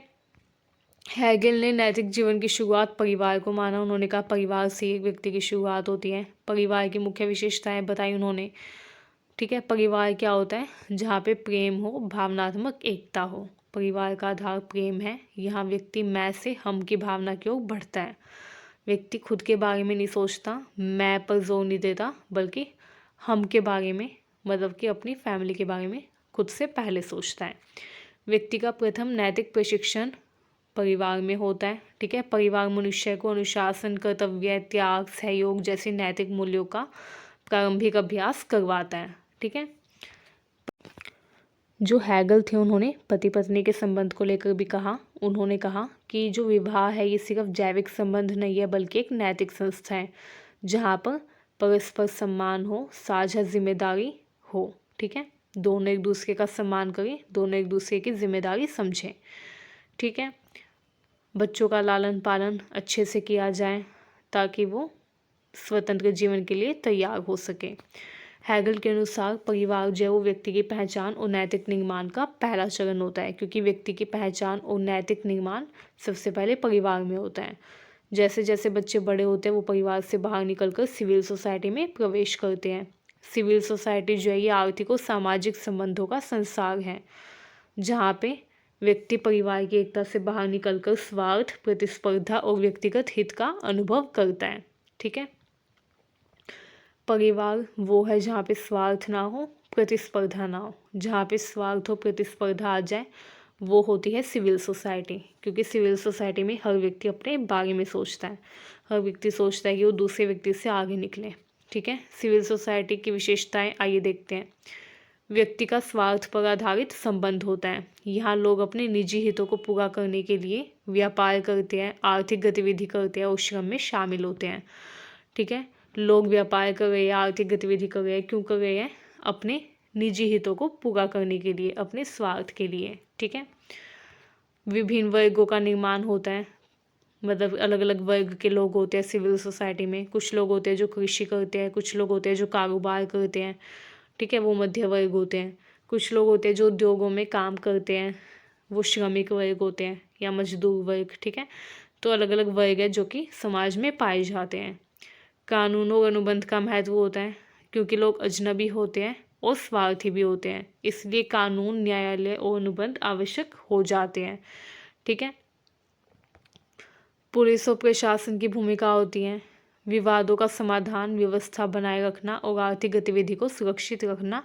हैगल ने नैतिक जीवन की शुरुआत परिवार को माना। उन्होंने कहा परिवार से एक व्यक्ति की शुरुआत होती है। परिवार की मुख्य विशेषताएं बताई उन्होंने, ठीक है। परिवार क्या होता है? जहाँ पे प्रेम हो, भावनात्मक एकता हो। परिवार का आधार प्रेम है। यहाँ व्यक्ति मैं से हम की भावना की ओर बढ़ता है। व्यक्ति खुद के बारे में नहीं सोचता, मैं पर जोर नहीं देता, बल्कि हम के बारे में, मतलब कि अपनी फैमिली के बारे में खुद से पहले सोचता है। व्यक्ति का प्रथम नैतिक प्रशिक्षण परिवार में होता है, ठीक है। परिवार मनुष्य को अनुशासन, कर्तव्य, त्याग, सहयोग जैसे नैतिक मूल्यों का प्रारंभिक अभ्यास करवाता है, ठीक है। जो हैगल थे उन्होंने पति पत्नी के संबंध को लेकर भी कहा। उन्होंने कहा कि जो विवाह है ये सिर्फ जैविक संबंध नहीं है, बल्कि एक नैतिक संस्था है जहाँ पर परस्पर सम्मान हो, साझा जिम्मेदारी हो, ठीक है। दोनों एक दूसरे का सम्मान करें, दोनों एक दूसरे की जिम्मेदारी समझें, ठीक है। बच्चों का लालन पालन अच्छे से किया जाए ताकि वो स्वतंत्र जीवन के लिए तैयार हो सके। हैगल के अनुसार परिवार जो है वो व्यक्ति की पहचान और नैतिक निर्माण का पहला चरण होता है, क्योंकि व्यक्ति की पहचान और नैतिक निर्माण सबसे पहले परिवार में होता है। जैसे जैसे बच्चे बड़े होते हैं वो परिवार से बाहर निकलकर सिविल सोसाइटी में प्रवेश करते हैं। सिविल सोसाइटी जो है ये आर्थिक और सामाजिक संबंधों का संसार है, जहाँ पे व्यक्ति परिवार की एकता से बाहर निकलकर स्वार्थ, प्रतिस्पर्धा और व्यक्तिगत हित का अनुभव करता है, ठीक है। परिवार वो है जहाँ पे स्वार्थ ना हो, प्रतिस्पर्धा ना हो। जहाँ पे स्वार्थ और प्रतिस्पर्धा आ जाए वो होती है सिविल सोसाइटी, क्योंकि सिविल सोसाइटी में हर व्यक्ति अपने बारे में सोचता है। हर व्यक्ति सोचता है कि वो दूसरे व्यक्ति से आगे निकले, ठीक है। सिविल सोसाइटी की विशेषताएं आइए देखते हैं। व्यक्ति का स्वार्थ पर आधारित संबंध होता है। यहाँ लोग अपने निजी हितों को पूरा करने के लिए व्यापार करते हैं, आर्थिक गतिविधि करते हैं और श्रम में शामिल होते हैं, ठीक है। लोग व्यापार कर रहे हैं, आर्थिक गतिविधि कर रहे हैं, क्यों कर रहे हैं? अपने निजी हितों को पूरा करने के लिए, अपने स्वार्थ के लिए, ठीक है। विभिन्न वर्गों का निर्माण होता है, मतलब अलग अलग वर्ग के लोग होते हैं सिविल सोसाइटी में। कुछ लोग होते हैं जो कृषि करते हैं, कुछ लोग होते हैं जो कारोबार करते हैं, ठीक है, वो मध्य वर्ग होते हैं। कुछ लोग होते हैं जो उद्योगों में काम करते हैं, वो श्रमिक वर्ग होते हैं या मजदूर वर्ग, ठीक है। तो अलग अलग वर्ग है जो कि समाज में पाए जाते हैं। कानून और अनुबंध का महत्व होता है, क्योंकि लोग अजनबी होते हैं और स्वार्थी भी होते हैं, इसलिए कानून, न्यायालय और अनुबंध आवश्यक हो जाते हैं, ठीक है। पुलिस और प्रशासन की भूमिका होती है। विवादों का समाधान, व्यवस्था बनाए रखना और आर्थिक गतिविधि को सुरक्षित रखना,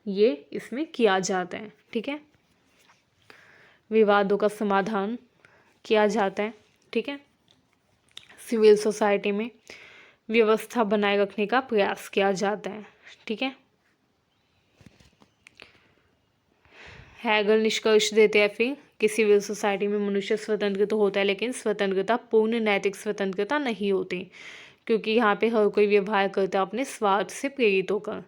ये इसमें किया जाता है, ठीक है। विवादों का समाधान किया जाता है, ठीक है। सिविल सोसाइटी में व्यवस्था बनाए रखने का प्रयास किया जाता है, ठीक है। हैगल निष्कर्ष देते हैं फिर कि सिविल सोसाइटी में मनुष्य स्वतंत्र तो होता है, लेकिन स्वतंत्रता पूर्ण नैतिक स्वतंत्रता नहीं होती, क्योंकि यहाँ पे हर कोई व्यवहार करता है अपने स्वार्थ से प्रेरित होकर।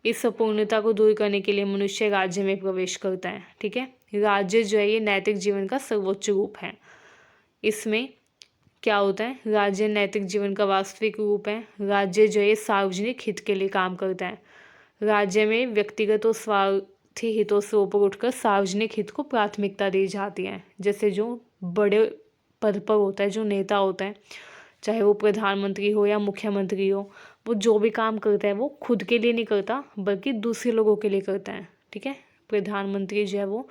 इस अपूर्णता को दूर करने के लिए मनुष्य राज्य में प्रवेश करता है, ठीक है। राज्य जो है ये नैतिक जीवन का सर्वोच्च रूप है। इसमें क्या होता है? राज्य नैतिक जीवन का वास्तविक रूप है। राज्य जो है सार्वजनिक हित के लिए काम करता है। राज्य में व्यक्तिगत और स्वार्थी हितों से ऊपर उठकर सार्वजनिक हित को प्राथमिकता दी जाती है। जैसे जो बड़े पद पर होता है, जो नेता होता है, चाहे वो प्रधानमंत्री हो या मुख्यमंत्री हो, वो जो भी काम करता है वो खुद के लिए नहीं करता, बल्कि दूसरे लोगों के लिए करता है, ठीक है। प्रधानमंत्री जो है वो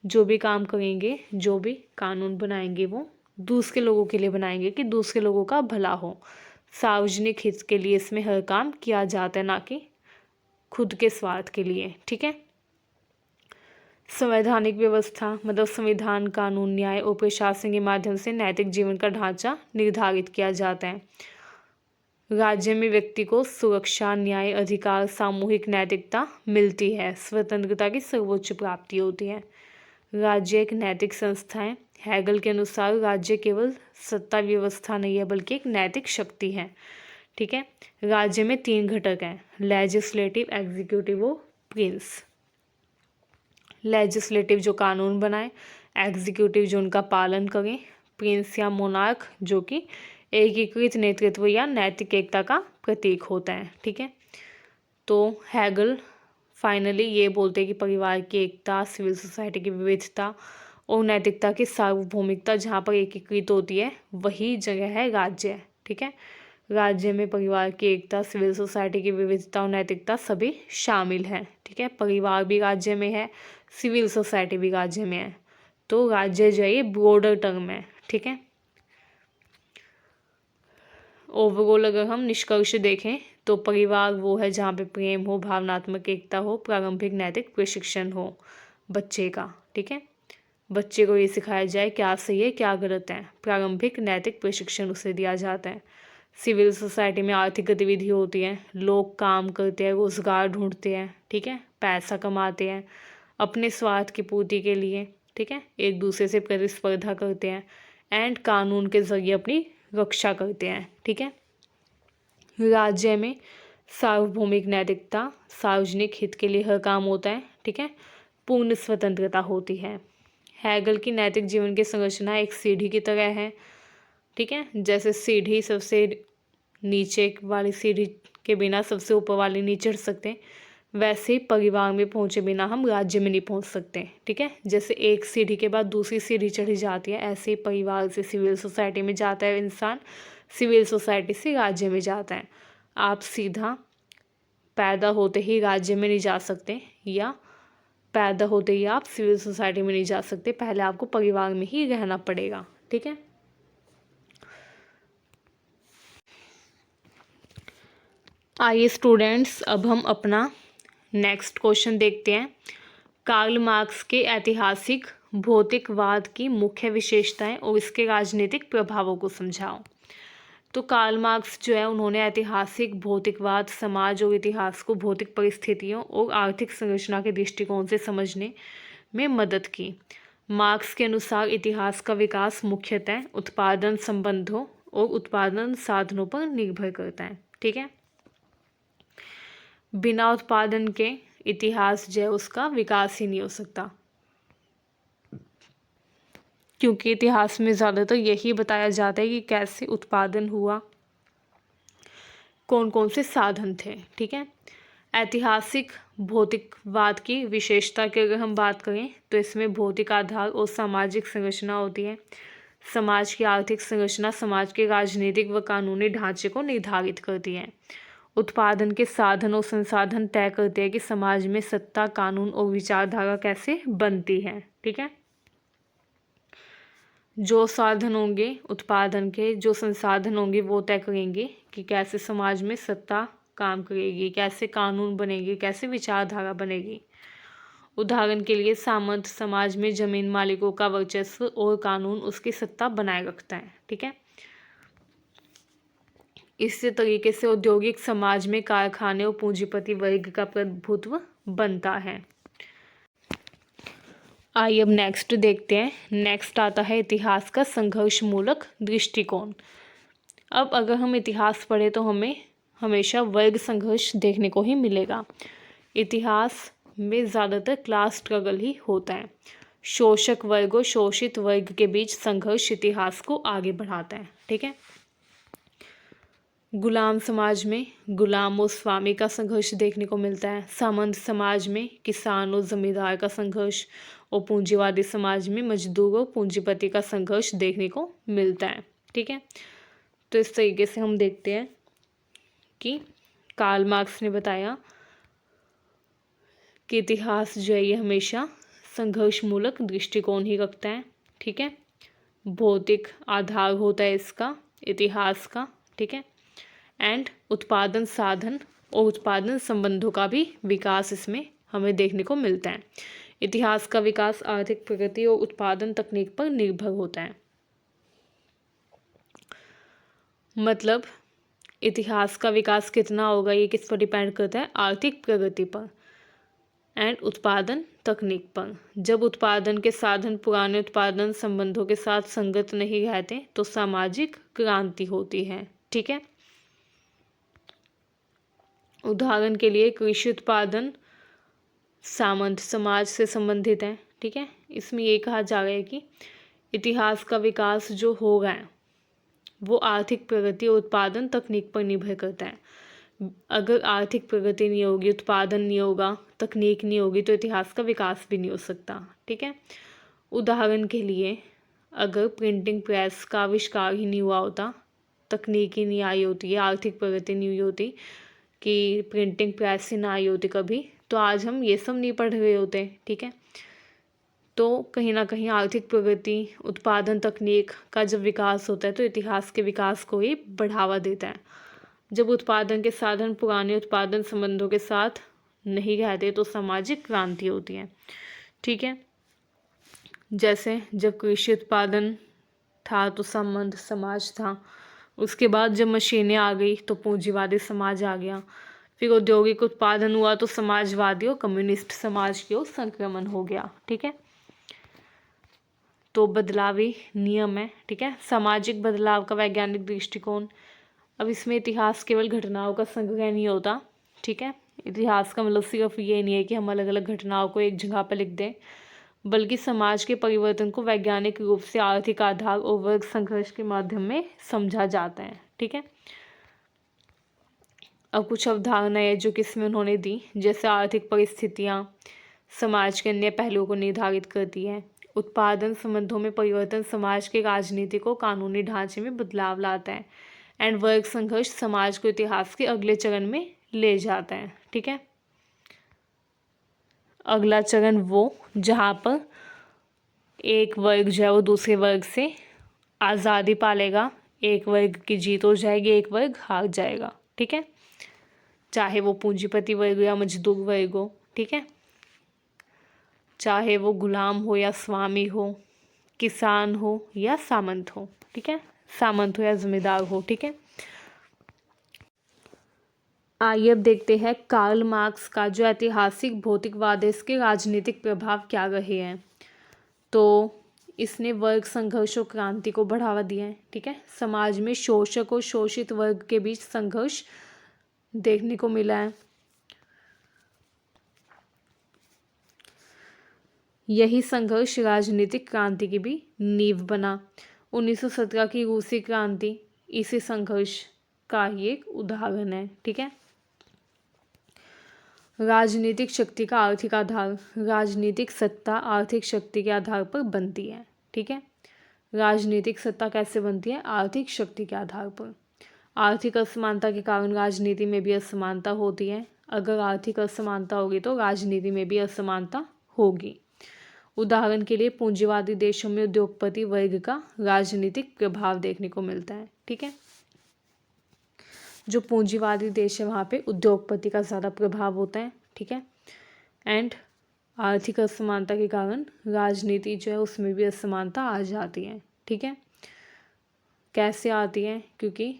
जो भी काम करेंगे, जो भी कानून बनाएंगे, वो दूसरे लोगों के लिए बनाएंगे कि दूसरे लोगों का भला हो। सार्वजनिक हित के लिए इसमें हर काम किया जाता है, ना कि खुद के स्वार्थ के लिए, ठीक है। संवैधानिक व्यवस्था मतलब संविधान, कानून, न्याय और प्रशासन के माध्यम से नैतिक जीवन का ढांचा निर्धारित किया जाता है। राज्य में व्यक्ति को सुरक्षा, न्याय, अधिकार, सामूहिक नैतिकता मिलती है। स्वतंत्रता की सर्वोच्च प्राप्ति होती है। राज्य एक नैतिक संस्था है। हैगल के अनुसार राज्य केवल सत्ता व्यवस्था नहीं है बल्कि एक नैतिक शक्ति है। ठीक है। राज्य में 3 घटक हैं, लेजिस्लेटिव, एग्जीक्यूटिव और प्रिंस। लेजिस्लेटिव जो कानून बनाए, एग्जीक्यूटिव जो उनका पालन करे, प्रिंस या मोनार्क जो कि एकीकृत नेतृत्व या नैतिक एकता का प्रतीक होता है। ठीक है। तो हैगल फाइनली ये बोलते हैं कि परिवार की एकता, सिविल सोसाइटी की विविधता और नैतिकता की सार्वभौमिकता जहाँ पर एकीकृत होती है वही जगह है राज्य। ठीक है। राज्य में परिवार की एकता, सिविल सोसाइटी की विविधता और नैतिकता सभी शामिल हैं। ठीक है। परिवार भी राज्य में है, सिविल सोसाइटी भी राज्य में है। तो राज्य जो है ये ब्रॉडर टर्म है। ठीक है। ओवरऑल अगर हम निष्कर्ष देखें तो परिवार वो है जहाँ पे प्रेम हो, भावनात्मक एकता हो, प्रारंभिक नैतिक प्रशिक्षण हो बच्चे का। ठीक है। बच्चे को ये सिखाया जाए क्या सही है क्या गलत है, प्रारंभिक नैतिक प्रशिक्षण उसे दिया जाता है। सिविल सोसाइटी में आर्थिक गतिविधि होती है, लोग काम करते हैं, रोजगार ढूंढते हैं। ठीक है। पैसा कमाते हैं अपने स्वार्थ की पूर्ति के लिए। ठीक है। एक दूसरे से प्रतिस्पर्धा करते हैं एंड कानून के जरिए अपनी रक्षा करते हैं। ठीक है। राज्य में सार्वभौमिक नैतिकता, सार्वजनिक हित के लिए हर काम होता है। ठीक है। पूर्ण स्वतंत्रता होती है। हैगल की नैतिक जीवन की संरचना एक सीढ़ी की तरह है। ठीक है। जैसे सीढ़ी सबसे नीचे वाली सीढ़ी के बिना सबसे ऊपर वाली नहीं चढ़ सकते, वैसे ही परिवार में पहुंचे बिना हम राज्य में नहीं पहुंच सकते। ठीक है। जैसे एक सीढ़ी के बाद दूसरी सीढ़ी चढ़ी जाती है, ऐसे ही परिवार से सिविल सोसाइटी में जाता है इंसान, सिविल सोसाइटी से राज्य में जाता है। आप सीधा पैदा होते ही राज्य में नहीं जा सकते या पैदा होते ही आप सिविल सोसाइटी में नहीं जा सकते, पहले आपको परिवार में ही रहना पड़ेगा। ठीक है। आइए स्टूडेंट्स अब हम अपना नेक्स्ट क्वेश्चन देखते हैं। कार्ल मार्क्स के ऐतिहासिक भौतिकवाद की मुख्य विशेषताएं और इसके राजनीतिक प्रभावों को समझाओ। तो कार्ल मार्क्स जो है उन्होंने ऐतिहासिक भौतिकवाद समाज और इतिहास को भौतिक परिस्थितियों और आर्थिक संरचना के दृष्टिकोण से समझने में मदद की। मार्क्स के अनुसार इतिहास का विकास मुख्यतः उत्पादन संबंधों और उत्पादन साधनों पर निर्भर करता है। ठीक है। बिना उत्पादन के इतिहास जो है उसका विकास ही नहीं हो सकता, क्योंकि इतिहास में ज़्यादातर यही बताया जाता है कि कैसे उत्पादन हुआ, कौन कौन से साधन थे। ठीक है। ऐतिहासिक भौतिकवाद की विशेषता की अगर हम बात करें तो इसमें भौतिक आधार और सामाजिक संरचना होती है। समाज की आर्थिक संरचना समाज के राजनीतिक व कानूनी ढांचे को निर्धारित करती है। उत्पादन के साधन और संसाधन तय करते हैं कि समाज में सत्ता, कानून और विचारधारा कैसे बनती है। ठीक है। जो साधन होंगे उत्पादन के, जो संसाधन होंगे वो तय करेंगे कि कैसे समाज में सत्ता काम करेगी, कैसे कानून बनेगी, कैसे विचारधारा बनेगी। उदाहरण के लिए सामंत समाज में जमीन मालिकों का वर्चस्व और कानून उसकी सत्ता बनाए रखता है। ठीक है। इसी तरीके से औद्योगिक समाज में कारखाने और पूंजीपति वर्ग का प्रभुत्व बनता है। आइए अब नेक्स्ट देखते हैं। नेक्स्ट आता है इतिहास का संघर्षमूलक दृष्टिकोण। अब अगर हम इतिहास पढ़े तो हमें हमेशा वर्ग संघर्ष देखने को ही मिलेगा। इतिहास में ज़्यादातर क्लास स्ट्रगल ही होता है। शोषक वर्ग और शोषित वर्ग के बीच संघर्ष इतिहास को आगे बढ़ाता है। ठीक है। गुलाम समाज में गुलाम और स्वामी का संघर्ष देखने को मिलता है। सामंत समाज में किसान और जमींदार का संघर्ष और पूंजीवादी समाज में मजदूर और पूंजीपति का संघर्ष देखने को मिलता है। ठीक है। तो इस तरीके से हम देखते हैं कि कार्ल मार्क्स ने बताया कि इतिहास जो है ये हमेशा संघर्षमूलक दृष्टिकोण ही रखता है। ठीक है। भौतिक आधार होता है इसका इतिहास का। ठीक है। एंड उत्पादन साधन और उत्पादन संबंधों का भी विकास इसमें हमें देखने को मिलता है। इतिहास का विकास आर्थिक प्रगति और उत्पादन तकनीक पर निर्भर होता है। मतलब इतिहास का विकास कितना होगा ये किस पर डिपेंड करता है, आर्थिक प्रगति पर एंड उत्पादन तकनीक पर। जब उत्पादन के साधन पुराने उत्पादन संबंधों के साथ संगत नहीं रहते तो सामाजिक क्रांति होती है। ठीक है, उदाहरण के लिए कृषि उत्पादन सामंत समाज से संबंधित है। ठीक है, इसमें ये कहा जा रहा है कि इतिहास का विकास जो होगा वो आर्थिक प्रगति और उत्पादन तकनीक पर निर्भर करता है। अगर आर्थिक प्रगति नहीं होगी, उत्पादन नहीं होगा, तकनीक नहीं होगी तो इतिहास का विकास भी नहीं हो सकता। ठीक है, उदाहरण के लिए अगर प्रिंटिंग प्रेस का आविष्कार ही नहीं हुआ होता, तकनीक ही नहीं आई होती है, आर्थिक प्रगति नहीं हुई होती कि प्रिंटिंग प्रेस ही ना आई होती कभी, तो आज हम ये सब नहीं पढ़ रहे होते। ठीक है, तो कहीं ना कहीं आर्थिक प्रगति, उत्पादन तकनीक का जब विकास होता है तो इतिहास के विकास को ही बढ़ावा देता है। जब उत्पादन के साधन पुराने उत्पादन संबंधों के साथ नहीं रहते तो सामाजिक क्रांति होती है। ठीक है, जैसे जब कृषि उत्पादन था तो संबंध समाज था, उसके बाद जब मशीनें आ गई तो पूंजीवादी समाज आ गया, फिर औद्योगिक उत्पादन हुआ तो समाजवादी और कम्युनिस्ट समाज की ओर संक्रमण हो गया। ठीक है, तो बदलावी नियम है। ठीक है, सामाजिक बदलाव का वैज्ञानिक दृष्टिकोण। अब इसमें इतिहास केवल घटनाओं का संग्रह नहीं होता। ठीक है, इतिहास का मतलब सिर्फ ये नहीं है कि हम अलग अलग घटनाओं को एक जगह पर लिख दें, बल्कि समाज के परिवर्तन को वैज्ञानिक रूप से आर्थिक आधार और वर्ग संघर्ष के माध्यम में समझा जाता है। ठीक है, अब कुछ अवधारणाएं जो कि इसमें उन्होंने दी, जैसे आर्थिक परिस्थितियाँ समाज के अन्य पहलुओं को निर्धारित करती है, उत्पादन संबंधों में परिवर्तन समाज के राजनीतिक और कानूनी ढांचे में बदलाव लाता है, एंड वर्ग संघर्ष समाज को इतिहास के अगले चरण में ले जाता है। ठीक है, अगला चरण वो जहाँ पर एक वर्ग जो है वो दूसरे वर्ग से आज़ादी पालेगा, एक वर्ग की जीत हो जाएगी, एक वर्ग हार जाएगा। ठीक है, चाहे वो पूंजीपति वर्ग हो या मजदूर वर्ग हो। ठीक है, चाहे वो गुलाम हो या स्वामी हो, किसान हो या सामंत हो। ठीक है, सामंत हो या जमींदार हो। ठीक है, आइए अब देखते हैं कार्ल मार्क्स का जो ऐतिहासिक भौतिकवाद है इसके राजनीतिक प्रभाव क्या रहे हैं। तो इसने वर्ग संघर्ष और क्रांति को बढ़ावा दिया है। ठीक है, समाज में शोषक और शोषित वर्ग के बीच संघर्ष देखने को मिला है। यही संघर्ष राजनीतिक क्रांति की भी नींव बना। 1917 की रूसी क्रांति इसी संघर्ष का ही एक उदाहरण है। ठीक है, राजनीतिक शक्ति का आर्थिक आधार। राजनीतिक सत्ता आर्थिक शक्ति के आधार पर बनती है। ठीक है, राजनीतिक सत्ता कैसे बनती है, आर्थिक शक्ति के आधार पर। आर्थिक असमानता के कारण राजनीति में भी असमानता होती है। अगर आर्थिक असमानता होगी तो राजनीति में भी असमानता होगी। उदाहरण के लिए पूंजीवादी देशों में उद्योगपति वर्ग का राजनीतिक प्रभाव देखने को मिलता है। ठीक है, जो पूंजीवादी देश है वहाँ पे उद्योगपति का ज़्यादा प्रभाव होता है। ठीक है, एंड आर्थिक असमानता के कारण राजनीति जो है उसमें भी असमानता आ जाती है। ठीक है, कैसे आती है, क्योंकि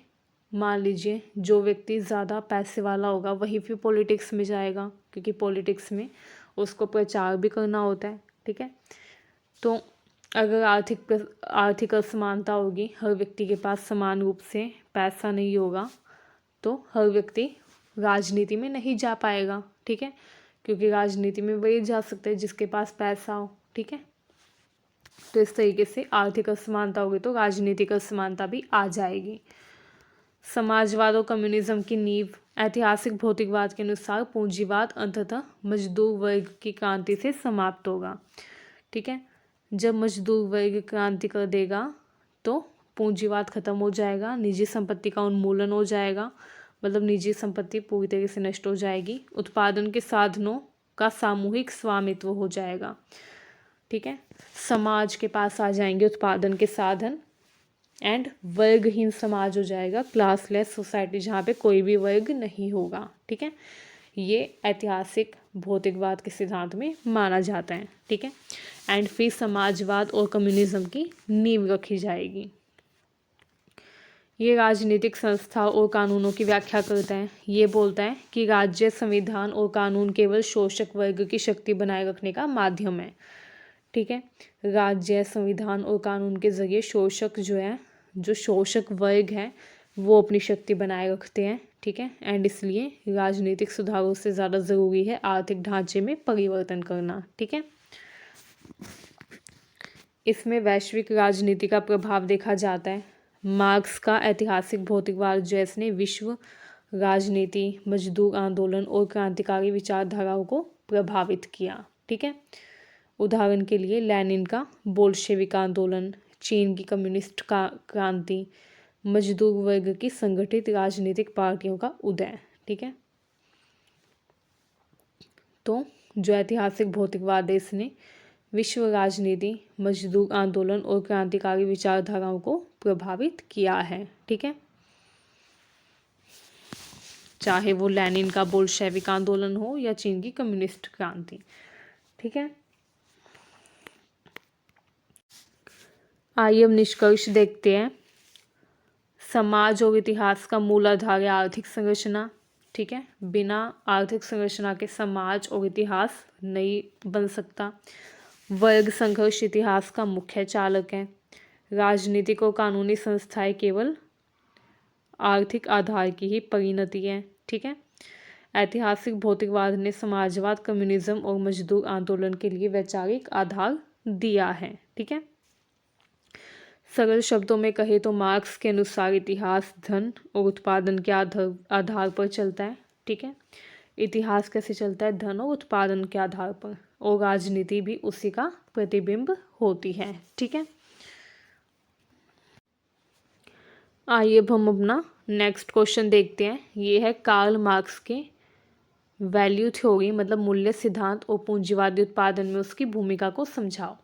मान लीजिए जो व्यक्ति ज़्यादा पैसे वाला होगा वही फिर पॉलिटिक्स में जाएगा, क्योंकि पॉलिटिक्स में उसको प्रचार भी करना होता है। ठीक है, तो अगर आर्थिक असमानता होगी, हर व्यक्ति के पास समान रूप से पैसा नहीं होगा तो हर व्यक्ति राजनीति में नहीं जा पाएगा। ठीक है, क्योंकि राजनीति में वही जा सकता है जिसके पास पैसा हो। ठीक है, तो इस तरीके से आर्थिक असमानता होगी तो राजनीतिक असमानता भी आ जाएगी। समाजवाद और कम्युनिज्म की नींव। ऐतिहासिक भौतिकवाद के अनुसार पूंजीवाद अंततः मजदूर वर्ग की क्रांति से समाप्त होगा। ठीक है, जब मजदूर वर्ग क्रांति कर देगा तो पूंजीवाद खत्म हो जाएगा, निजी संपत्ति का उन्मूलन हो जाएगा, मतलब निजी संपत्ति पूरी तरह से नष्ट हो जाएगी, उत्पादन के साधनों का सामूहिक स्वामित्व हो जाएगा। ठीक है, समाज के पास आ जाएंगे उत्पादन के साधन, एंड वर्गहीन समाज हो जाएगा, क्लासलेस सोसाइटी, जहाँ पे कोई भी वर्ग नहीं होगा। ठीक है, ये ऐतिहासिक भौतिकवाद के सिद्धांत में माना जाता है। ठीक है। एंड फिर समाजवाद और कम्युनिज्म की नींव रखी जाएगी। ये राजनीतिक संस्था और कानूनों की व्याख्या करता है। ये बोलता है कि राज्य, संविधान और कानून केवल शोषक वर्ग की शक्ति बनाए रखने का माध्यम है। ठीक है। राज्य, संविधान और कानून के जरिए शोषक जो शोषक वर्ग है वो अपनी शक्ति बनाए रखते हैं। ठीक है। एंड इसलिए राजनीतिक सुधारों से ज़्यादा ज़रूरी है आर्थिक ढांचे में परिवर्तन करना। ठीक है। इसमें वैश्विक राजनीति का प्रभाव देखा जाता है। मार्क्स का ऐतिहासिक भौतिकवाद जो है इसने विश्व राजनीति, मजदूर आंदोलन और क्रांतिकारी विचारधाराओं को प्रभावित किया। ठीक है। उदाहरण के लिए लेनिन का बोल्शेविक आंदोलन, चीन की कम्युनिस्ट का क्रांति, मजदूर वर्ग की संगठित राजनीतिक पार्टियों का उदय। ठीक है। तो जो ऐतिहासिक भौतिकवाद है इसने विश्व राजनीति, मजदूर आंदोलन और क्रांतिकारी विचारधाराओं को प्रभावित किया है। ठीक है। चाहे वो लेनिन का बोल्शेविक आंदोलन हो या चीन की कम्युनिस्ट क्रांति। ठीक है। आइए अब निष्कर्ष देखते हैं। समाज और इतिहास का मूल आधार है आर्थिक संरचना। ठीक है। बिना आर्थिक संरचना के समाज और इतिहास नहीं बन सकता। वर्ग संघर्ष इतिहास का मुख्य चालक है। राजनीतिक और कानूनी संस्थाएं केवल आर्थिक आधार की ही परिणति है। ठीक है। ऐतिहासिक भौतिकवाद ने समाजवाद, कम्युनिज्म और मजदूर आंदोलन के लिए वैचारिक आधार दिया है। ठीक है। सरल शब्दों में कहे तो मार्क्स के अनुसार इतिहास धन और उत्पादन के आधार पर चलता है। ठीक है। इतिहास कैसे चलता है? धन और उत्पादन के आधार पर, और राजनीति भी उसी का प्रतिबिंब होती है। ठीक है। आइए अब हम अपना नेक्स्ट क्वेश्चन देखते हैं। ये है कार्ल मार्क्स के वैल्यू थ्योरी मतलब मूल्य सिद्धांत और पूंजीवादी उत्पादन में उसकी भूमिका को समझाओ।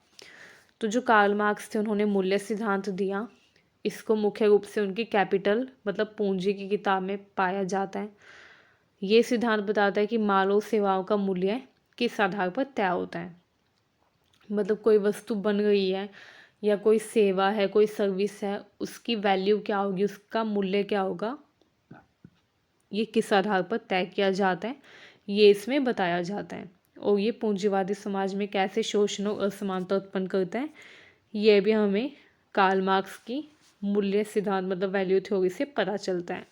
तो जो कार्ल मार्क्स थे उन्होंने मूल्य सिद्धांत दिया। इसको मुख्य रूप से उनकी कैपिटल मतलब पूंजी की किताब में पाया जाता है। ये सिद्धांत बताता है कि माल और सेवाओं का मूल्य किस आधार पर तय होता है। मतलब कोई वस्तु बन रही है या कोई सेवा है, कोई सर्विस है, उसकी वैल्यू क्या होगी, उसका मूल्य क्या होगा, ये किस आधार पर तय किया जाता है, ये इसमें बताया जाता है। और ये पूंजीवादी समाज में कैसे शोषण और असमानता उत्पन्न करता है, ये भी हमें कार्ल मार्क्स की मूल्य सिद्धांत मतलब वैल्यू थ्योरी से पता चलता है।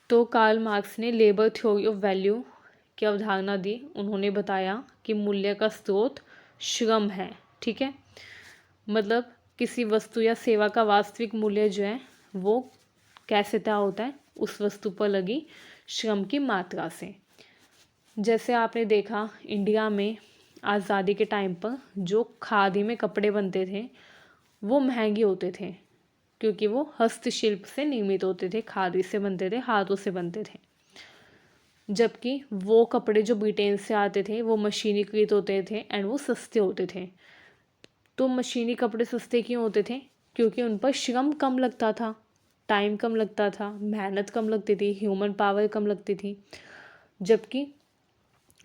तो कार्ल मार्क्स ने लेबर थ्योरी ऑफ वैल्यू की अवधारणा दी। उन्होंने बताया कि मूल्य का स्रोत श्रम है। ठीक है। मतलब किसी वस्तु या सेवा का वास्तविक मूल्य जो है वो कैसे तय होता है, उस वस्तु पर लगी श्रम की मात्रा से। जैसे आपने देखा इंडिया में आज़ादी के टाइम पर जो खादी में कपड़े बनते थे वो महंगे होते थे, क्योंकि वो हस्तशिल्प से निर्मित होते थे, खादी से बनते थे, हाथों से बनते थे। जबकि वो कपड़े जो ब्रिटेन से आते थे वो मशीनीकृत होते थे एंड वो सस्ते होते थे। तो मशीनी कपड़े सस्ते क्यों होते थे? क्योंकि उन पर श्रम कम लगता था, टाइम कम लगता था, मेहनत कम लगती थी, ह्यूमन पावर कम लगती थी। जबकि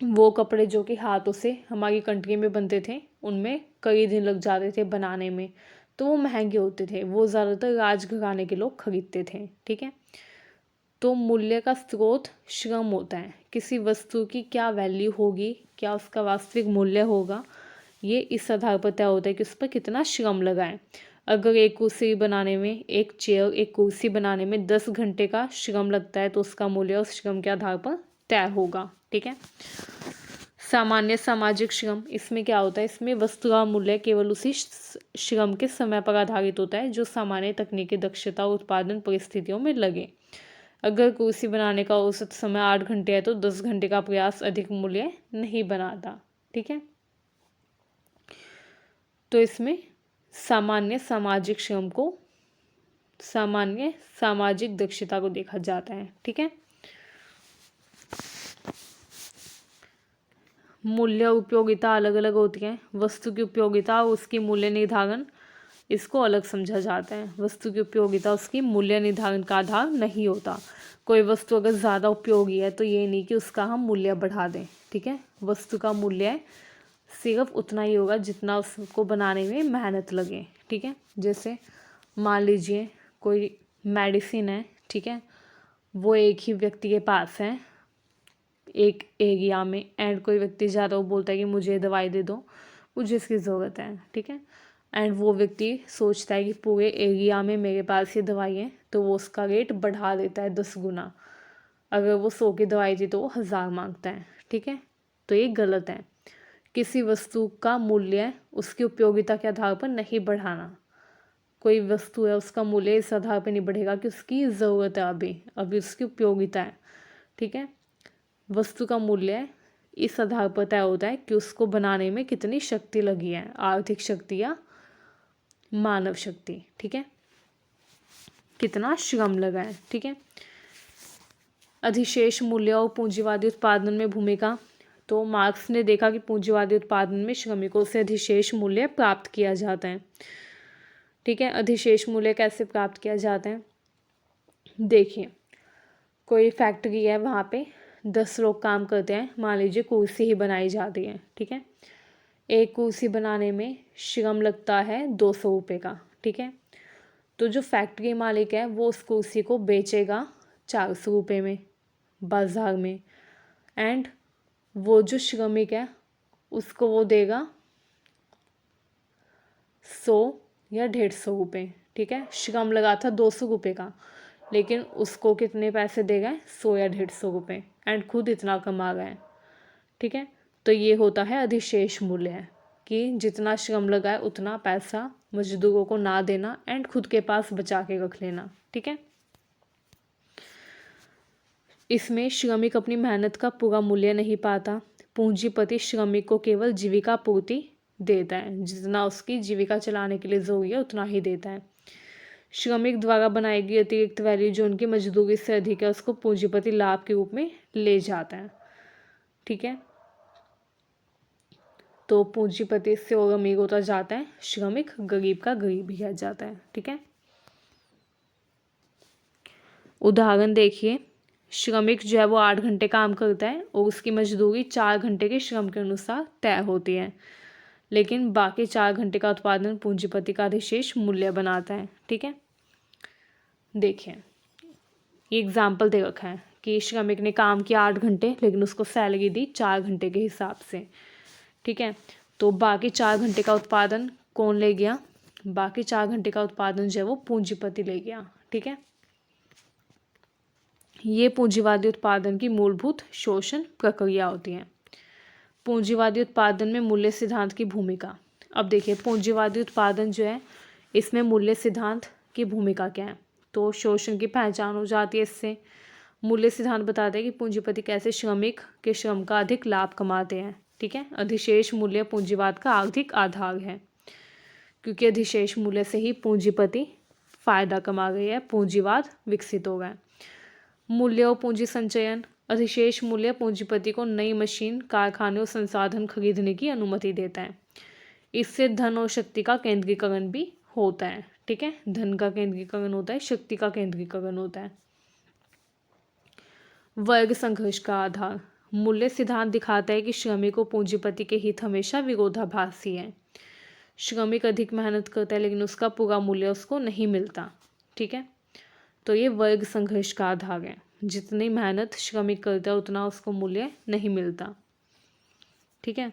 वो कपड़े जो कि हाथों से हमारी कंट्री में बनते थे उनमें कई दिन लग जाते थे बनाने में, तो वो महंगे होते थे, वो ज़्यादातर राजघराने के लोग खरीदते थे। ठीक है। तो मूल्य का स्रोत श्रम होता है। किसी वस्तु की क्या वैल्यू होगी, क्या उसका वास्तविक मूल्य होगा, ये इस आधार पर तय होता है कि उस पर कितना श्रम लगा है। अगर एक कुर्सी बनाने में, एक चेयर, एक कुर्सी बनाने में 10 घंटे का श्रम लगता है तो उसका मूल्य उस श्रम के आधार पर तय होगा। ठीक है। सामान्य सामाजिक श्रम, इसमें क्या होता है, इसमें वस्तु का मूल्य केवल उसी श्रम के समय पर आधारित होता है जो सामान्य तकनीकी दक्षता और उत्पादन परिस्थितियों में लगे। अगर कुर्सी बनाने का औसत समय 8 घंटे है तो 10 घंटे का प्रयास अधिक मूल्य नहीं बनाता। ठीक है। तो इसमें सामान्य सामाजिक श्रम को, सामान्य सामाजिक दक्षता को देखा जाता है। ठीक है। मूल्य उपयोगिता अलग अलग होती है। वस्तु की उपयोगिता और उसकी मूल्य निर्धारण, इसको अलग समझा जाता है। वस्तु की उपयोगिता उसकी मूल्य निर्धारण का आधार नहीं होता। कोई वस्तु अगर ज़्यादा उपयोगी है तो ये नहीं कि उसका हम मूल्य बढ़ा दें, ठीक है। वस्तु का मूल्य सिर्फ उतना ही होगा जितना उसको बनाने में मेहनत लगे, ठीक है। जैसे मान लीजिए कोई मेडिसिन है, ठीक है, वो एक ही व्यक्ति के पास है एक एरिया में, एंड कोई व्यक्ति ज़्यादा वो बोलता है कि मुझे दवाई दे दो, मुझे इसकी ज़रूरत है, ठीक है। एंड वो व्यक्ति सोचता है कि पूरे एरिया में मेरे पास ये दवाई है, तो वो उसका रेट बढ़ा देता है 10 गुना। अगर वो 100 की दवाई थी तो वो 1000 मांगता है, ठीक है। तो ये गलत है। किसी वस्तु का मूल्य उसकी उपयोगिता के आधार पर नहीं बढ़ाना। कोई वस्तु है उसका मूल्य इस आधार पर नहीं बढ़ेगा कि उसकी ज़रूरत है, अभी उसकी उपयोगिता है, ठीक है। वस्तु का मूल्य इस आधार पर तय होता है कि उसको बनाने में कितनी शक्ति लगी है, आर्थिक शक्ति या मानव शक्ति, ठीक है, कितना श्रम लगा है, ठीक है। अधिशेष मूल्य और पूंजीवादी उत्पादन में भूमिका। तो मार्क्स ने देखा कि पूंजीवादी उत्पादन में श्रमिकों से अधिशेष मूल्य प्राप्त किया जाता है, ठीक है। अधिशेष मूल्य कैसे प्राप्त किया जाता है, देखिए कोई फैक्ट्री है, वहाँ पे 10 लोग काम करते हैं, मान लीजिए कुर्सी ही बनाई जाती है, ठीक है। एक कुर्सी बनाने में श्रम लगता है 200 रुपये का, ठीक है। तो जो फैक्ट्री मालिक है वो उस कुर्सी को बेचेगा 400 रुपये में बाज़ार में, एंड वो जो श्रमिक है उसको वो देगा 100 या 150 रुपये, ठीक है। श्रम लगा था 200 रुपये का, लेकिन उसको कितने पैसे देगा, 100 या 150 रुपये, एंड खुद इतना कमा गए, ठीक है। तो ये होता है अधिशेष मूल्य, कि जितना श्रम लगा है उतना पैसा मजदूरों को ना देना एंड खुद के पास बचा के रख लेना, ठीक है। इसमें श्रमिक अपनी मेहनत का पूरा मूल्य नहीं पाता। पूंजीपति श्रमिक को केवल जीविका पूर्ति देता है, जितना उसकी जीविका चलाने के लिए जरूरी है उतना ही देता है। श्रमिक द्वारा बनाई गई अतिरिक्त वैल्यू जो उनकी मजदूरी से अधिक है उसको पूंजीपति लाभ के रूप में ले जाता है, ठीक है। तो पूंजीपति से और अमीर होता जाता है, श्रमिक गरीब का गरीब ही रह जाता है, ठीक है। उदाहरण देखिए, श्रमिक जो है वो 8 घंटे काम करता है और उसकी मजदूरी 4 घंटे के श्रम के अनुसार तय होती है, लेकिन बाकी 4 घंटे का उत्पादन पूंजीपति का अधिशेष मूल्य बनाता है, ठीक है। देखिए ये एग्जाम्पल दे रखा है कि श्रमिक ने काम किया 8 घंटे, लेकिन उसको सैलरी दी 4 घंटे के हिसाब से, ठीक है। तो बाकी 4 घंटे का उत्पादन कौन ले गया, बाकी 4 घंटे का उत्पादन जो है वो पूंजीपति ले गया, ठीक है। ये पूंजीवादी उत्पादन की मूलभूत शोषण प्रक्रिया होती है। पूंजीवादी उत्पादन में मूल्य सिद्धांत की भूमिका। अब देखिए पूंजीवादी उत्पादन जो है इसमें मूल्य सिद्धांत की भूमिका क्या है, तो शोषण की पहचान हो जाती है इससे। मूल्य सिद्धांत बताते हैं कि पूंजीपति कैसे श्रमिक के श्रम का अधिक लाभ कमाते हैं, ठीक है। अधिशेष मूल्य पूंजीवाद का आर्थिक आधार है, क्योंकि अधिशेष मूल्य से ही पूंजीपति फायदा कमा गए है, पूंजीवाद विकसित हो गए। मूल्य और पूंजी संचयन। अधिशेष मूल्य पूंजीपति को नई मशीन, कारखाने और संसाधन खरीदने की अनुमति देता है। इससे धन और शक्ति का केंद्रीकरण भी होता है, ठीक है। धन का केंद्रीकरण होता है, शक्ति का केंद्रीकरण होता है। वर्ग संघर्ष का आधार। मूल्य सिद्धांत दिखाता है कि श्रमिक और पूंजीपति के हित हमेशा विरोधाभासी है। श्रमिक अधिक मेहनत करता है लेकिन उसका पूरा मूल्य उसको नहीं मिलता, ठीक है। तो ये वर्ग संघर्ष का आधार है, जितनी मेहनत श्रमिक करता है उतना उसको मूल्य नहीं मिलता, ठीक है।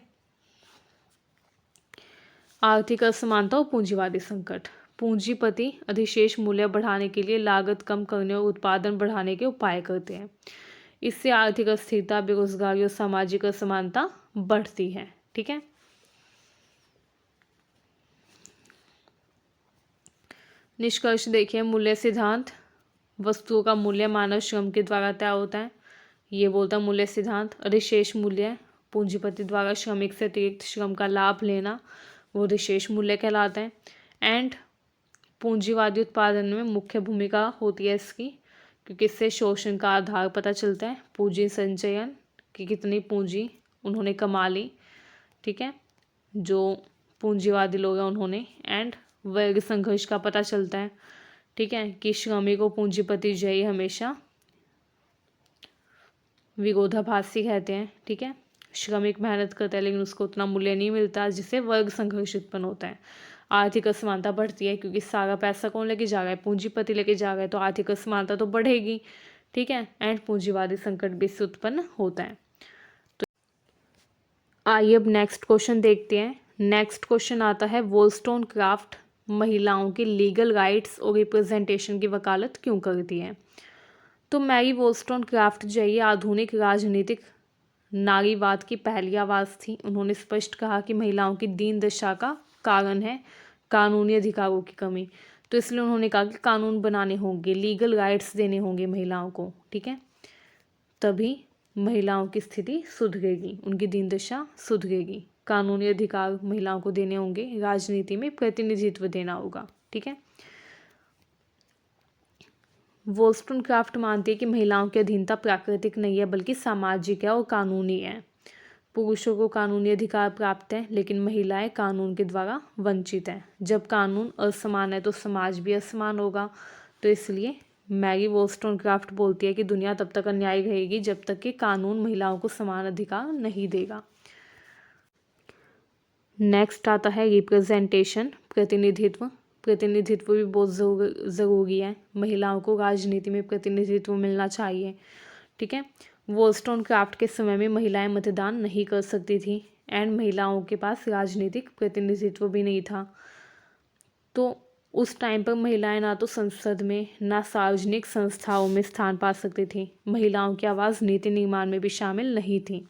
आर्थिक असमानता और पूंजीवादी संकट। पूंजीपति अधिशेष मूल्य बढ़ाने के लिए लागत कम करने और उत्पादन बढ़ाने के उपाय करते हैं। इससे आर्थिक अस्थिरता, बेरोजगारी और सामाजिक असमानता बढ़ती है, ठीक है। निष्कर्ष देखिए, मूल्य सिद्धांत। वस्तुओं का मूल्य मानव श्रम के द्वारा तय होता है, ये बोलता है मूल्य सिद्धांत। अधिशेष मूल्य पूंजीपति द्वारा श्रमिक से अतिरिक्त श्रम का लाभ लेना, वो अधिशेष मूल्य कहलाता है। एंड पूंजीवादी उत्पादन में मुख्य भूमिका होती है इसकी, क्योंकि इससे शोषण का आधार पता चलता है। पूंजी संचयन कि कितनी पूंजी उन्होंने कमा ली, ठीक है, जो पूंजीवादी लोग हैं उन्होंने। एंड वर्ग संघर्ष का पता चलता है, ठीक है, कि श्रमिक और पूंजीपति जो है हमेशा विरोधाभासी कहते हैं। ठीक है, श्रमिक मेहनत करता है लेकिन उसको उतना मूल्य नहीं मिलता, जिससे वर्ग संघर्ष उत्पन्न होता है। आर्थिक असमानता बढ़ती है क्योंकि सारा पैसा कौन लेके जा रहा है, पूंजीपति लेके जा रहा है, तो आर्थिक असमानता तो बढ़ेगी। ठीक है, एंड पूंजीवादी संकट भी इससे उत्पन्न होता है। तो आइए अब नेक्स्ट क्वेश्चन देखते हैं। नेक्स्ट क्वेश्चन आता है, वोllस्टोनक्राफ्ट महिलाओं के लीगल राइट्स और रिप्रेजेंटेशन की वकालत क्यों करती है। तो मैरी वोllस्टोनक्राफ्ट जो है ये आधुनिक राजनीतिक नारीवाद की पहली आवाज़ थी। उन्होंने स्पष्ट कहा कि महिलाओं की दीन दशा का कारण है कानूनी अधिकारों की कमी। तो इसलिए उन्होंने कहा कि कानून बनाने होंगे, लीगल राइट्स देने होंगे महिलाओं को। ठीक है, तभी महिलाओं की स्थिति सुधरेगी, उनकी दीन दशा सुधरेगी। कानूनी अधिकार महिलाओं को देने होंगे, राजनीति में प्रतिनिधित्व देना होगा। ठीक है, वोllस्टोनक्राफ्ट मानती है कि महिलाओं की अधीनता प्राकृतिक नहीं है बल्कि सामाजिक है और कानूनी है। पुरुषों को कानूनी अधिकार प्राप्त है लेकिन महिलाएं कानून के द्वारा वंचित हैं। जब कानून असमान है तो समाज भी असमान होगा। तो इसलिए मैरी वोllस्टोनक्राफ्ट बोलती है कि दुनिया तब तक अन्यायी रहेगी जब तक कि कानून महिलाओं को समान अधिकार नहीं देगा। नेक्स्ट आता है रिप्रेजेंटेशन, प्रतिनिधित्व। प्रतिनिधित्व भी बहुत ज़रूरी है, महिलाओं को राजनीति में प्रतिनिधित्व मिलना चाहिए। ठीक है, वोllस्टोनक्राफ्ट के समय में महिलाएं मतदान नहीं कर सकती थी एंड महिलाओं के पास राजनीतिक प्रतिनिधित्व भी नहीं था। तो उस टाइम पर महिलाएं ना तो संसद में ना सार्वजनिक संस्थाओं में स्थान पा सकती थी। महिलाओं की आवाज़ नीति निर्माण में भी शामिल नहीं थी।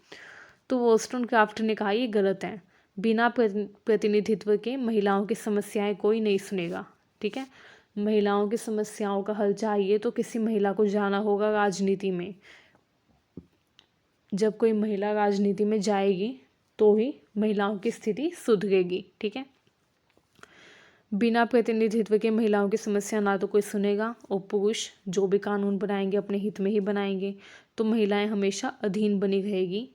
तो वोllस्टोनक्राफ्ट ने कहा ये गलत है, बिना प्रतिनिधित्व के महिलाओं की समस्याएं कोई नहीं सुनेगा। ठीक है, महिलाओं की समस्याओं का हल चाहिए तो किसी महिला को जाना होगा राजनीति में। जब कोई महिला राजनीति में जाएगी तो ही महिलाओं की स्थिति सुधरेगी। ठीक है, बिना प्रतिनिधित्व के महिलाओं की समस्या ना तो कोई सुनेगा और पुरुष जो भी कानून बनाएंगे अपने हित में ही बनाएंगे, तो महिलाएं हमेशा अधीन बनी रहेगी,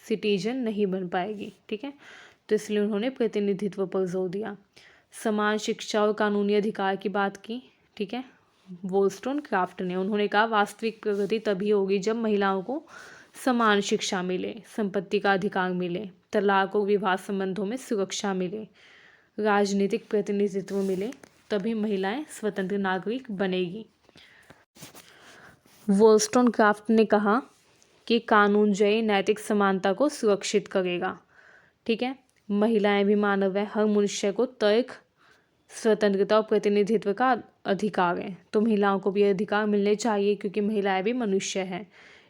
सिटीजन नहीं बन पाएगी। ठीक है, तो इसलिए उन्होंने प्रतिनिधित्व पर जोर दिया। समान शिक्षा और कानूनी अधिकार की बात की। ठीक है, वोllस्टोनक्राफ्ट ने, उन्होंने कहा वास्तविक प्रगति तभी होगी जब महिलाओं को समान शिक्षा मिले, संपत्ति का अधिकार मिले, तलाक और विवाह संबंधों में सुरक्षा मिले, राजनीतिक प्रतिनिधित्व मिले, तभी महिलाएं स्वतंत्र नागरिक बनेगी। वोllस्टोनक्राफ्ट ने कहा कि कानून जो है नैतिक समानता को सुरक्षित करेगा। ठीक है, महिलाएं भी मानव है, हर मनुष्य को तर्क, स्वतंत्रता और प्रतिनिधित्व का अधिकार है। तो महिलाओं को भी अधिकार मिलने चाहिए क्योंकि महिलाएं भी मनुष्य हैं।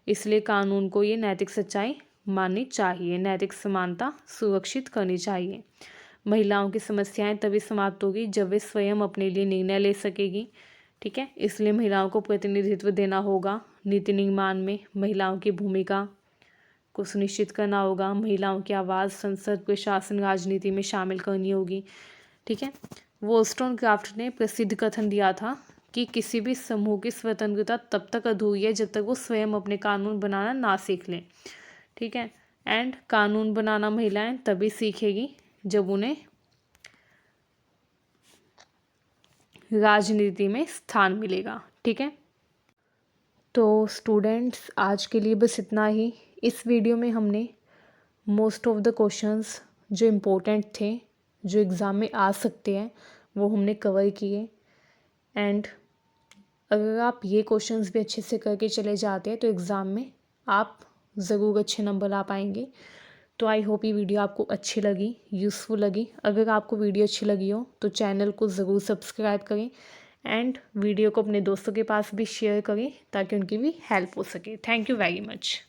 इसलिए कानून को ये नैतिक सच्चाई माननी चाहिए, नैतिक समानता सुरक्षित करनी चाहिए। महिलाओं की समस्याएं तभी समाप्त होगी जब वे स्वयं अपने लिए निर्णय ले सकेगी। ठीक है, इसलिए महिलाओं को प्रतिनिधित्व देना होगा। नीति निर्माण में महिलाओं की भूमिका को सुनिश्चित करना होगा। महिलाओं की आवाज़ संसद, प्रशासन, राजनीति में शामिल करनी होगी। ठीक है, वोllस्टोनक्राफ्ट ने प्रसिद्ध कथन दिया था कि किसी भी समूह की स्वतंत्रता तब तक अधूरी है जब तक वो स्वयं अपने कानून बनाना ना सीख लें। ठीक है, एंड कानून बनाना महिलाएं तभी सीखेगी जब उन्हें राजनीति में स्थान मिलेगा। ठीक है, तो स्टूडेंट्स आज के लिए बस इतना ही। इस वीडियो में हमने मोस्ट ऑफ द क्वेश्चंस जो इम्पोर्टेंट थे, जो एग्ज़ाम में आ सकते हैं, वो हमने कवर किए। एंड अगर आप ये क्वेश्चंस भी अच्छे से करके चले जाते हैं तो एग्ज़ाम में आप ज़रूर अच्छे नंबर ला पाएंगे। तो आई होप ये वीडियो आपको अच्छी लगी, यूज़फुल लगी। अगर आपको वीडियो अच्छी लगी हो तो चैनल को ज़रूर सब्सक्राइब करें एंड वीडियो को अपने दोस्तों के पास भी शेयर करें ताकि उनकी भी हेल्प हो सके। Thank you very much.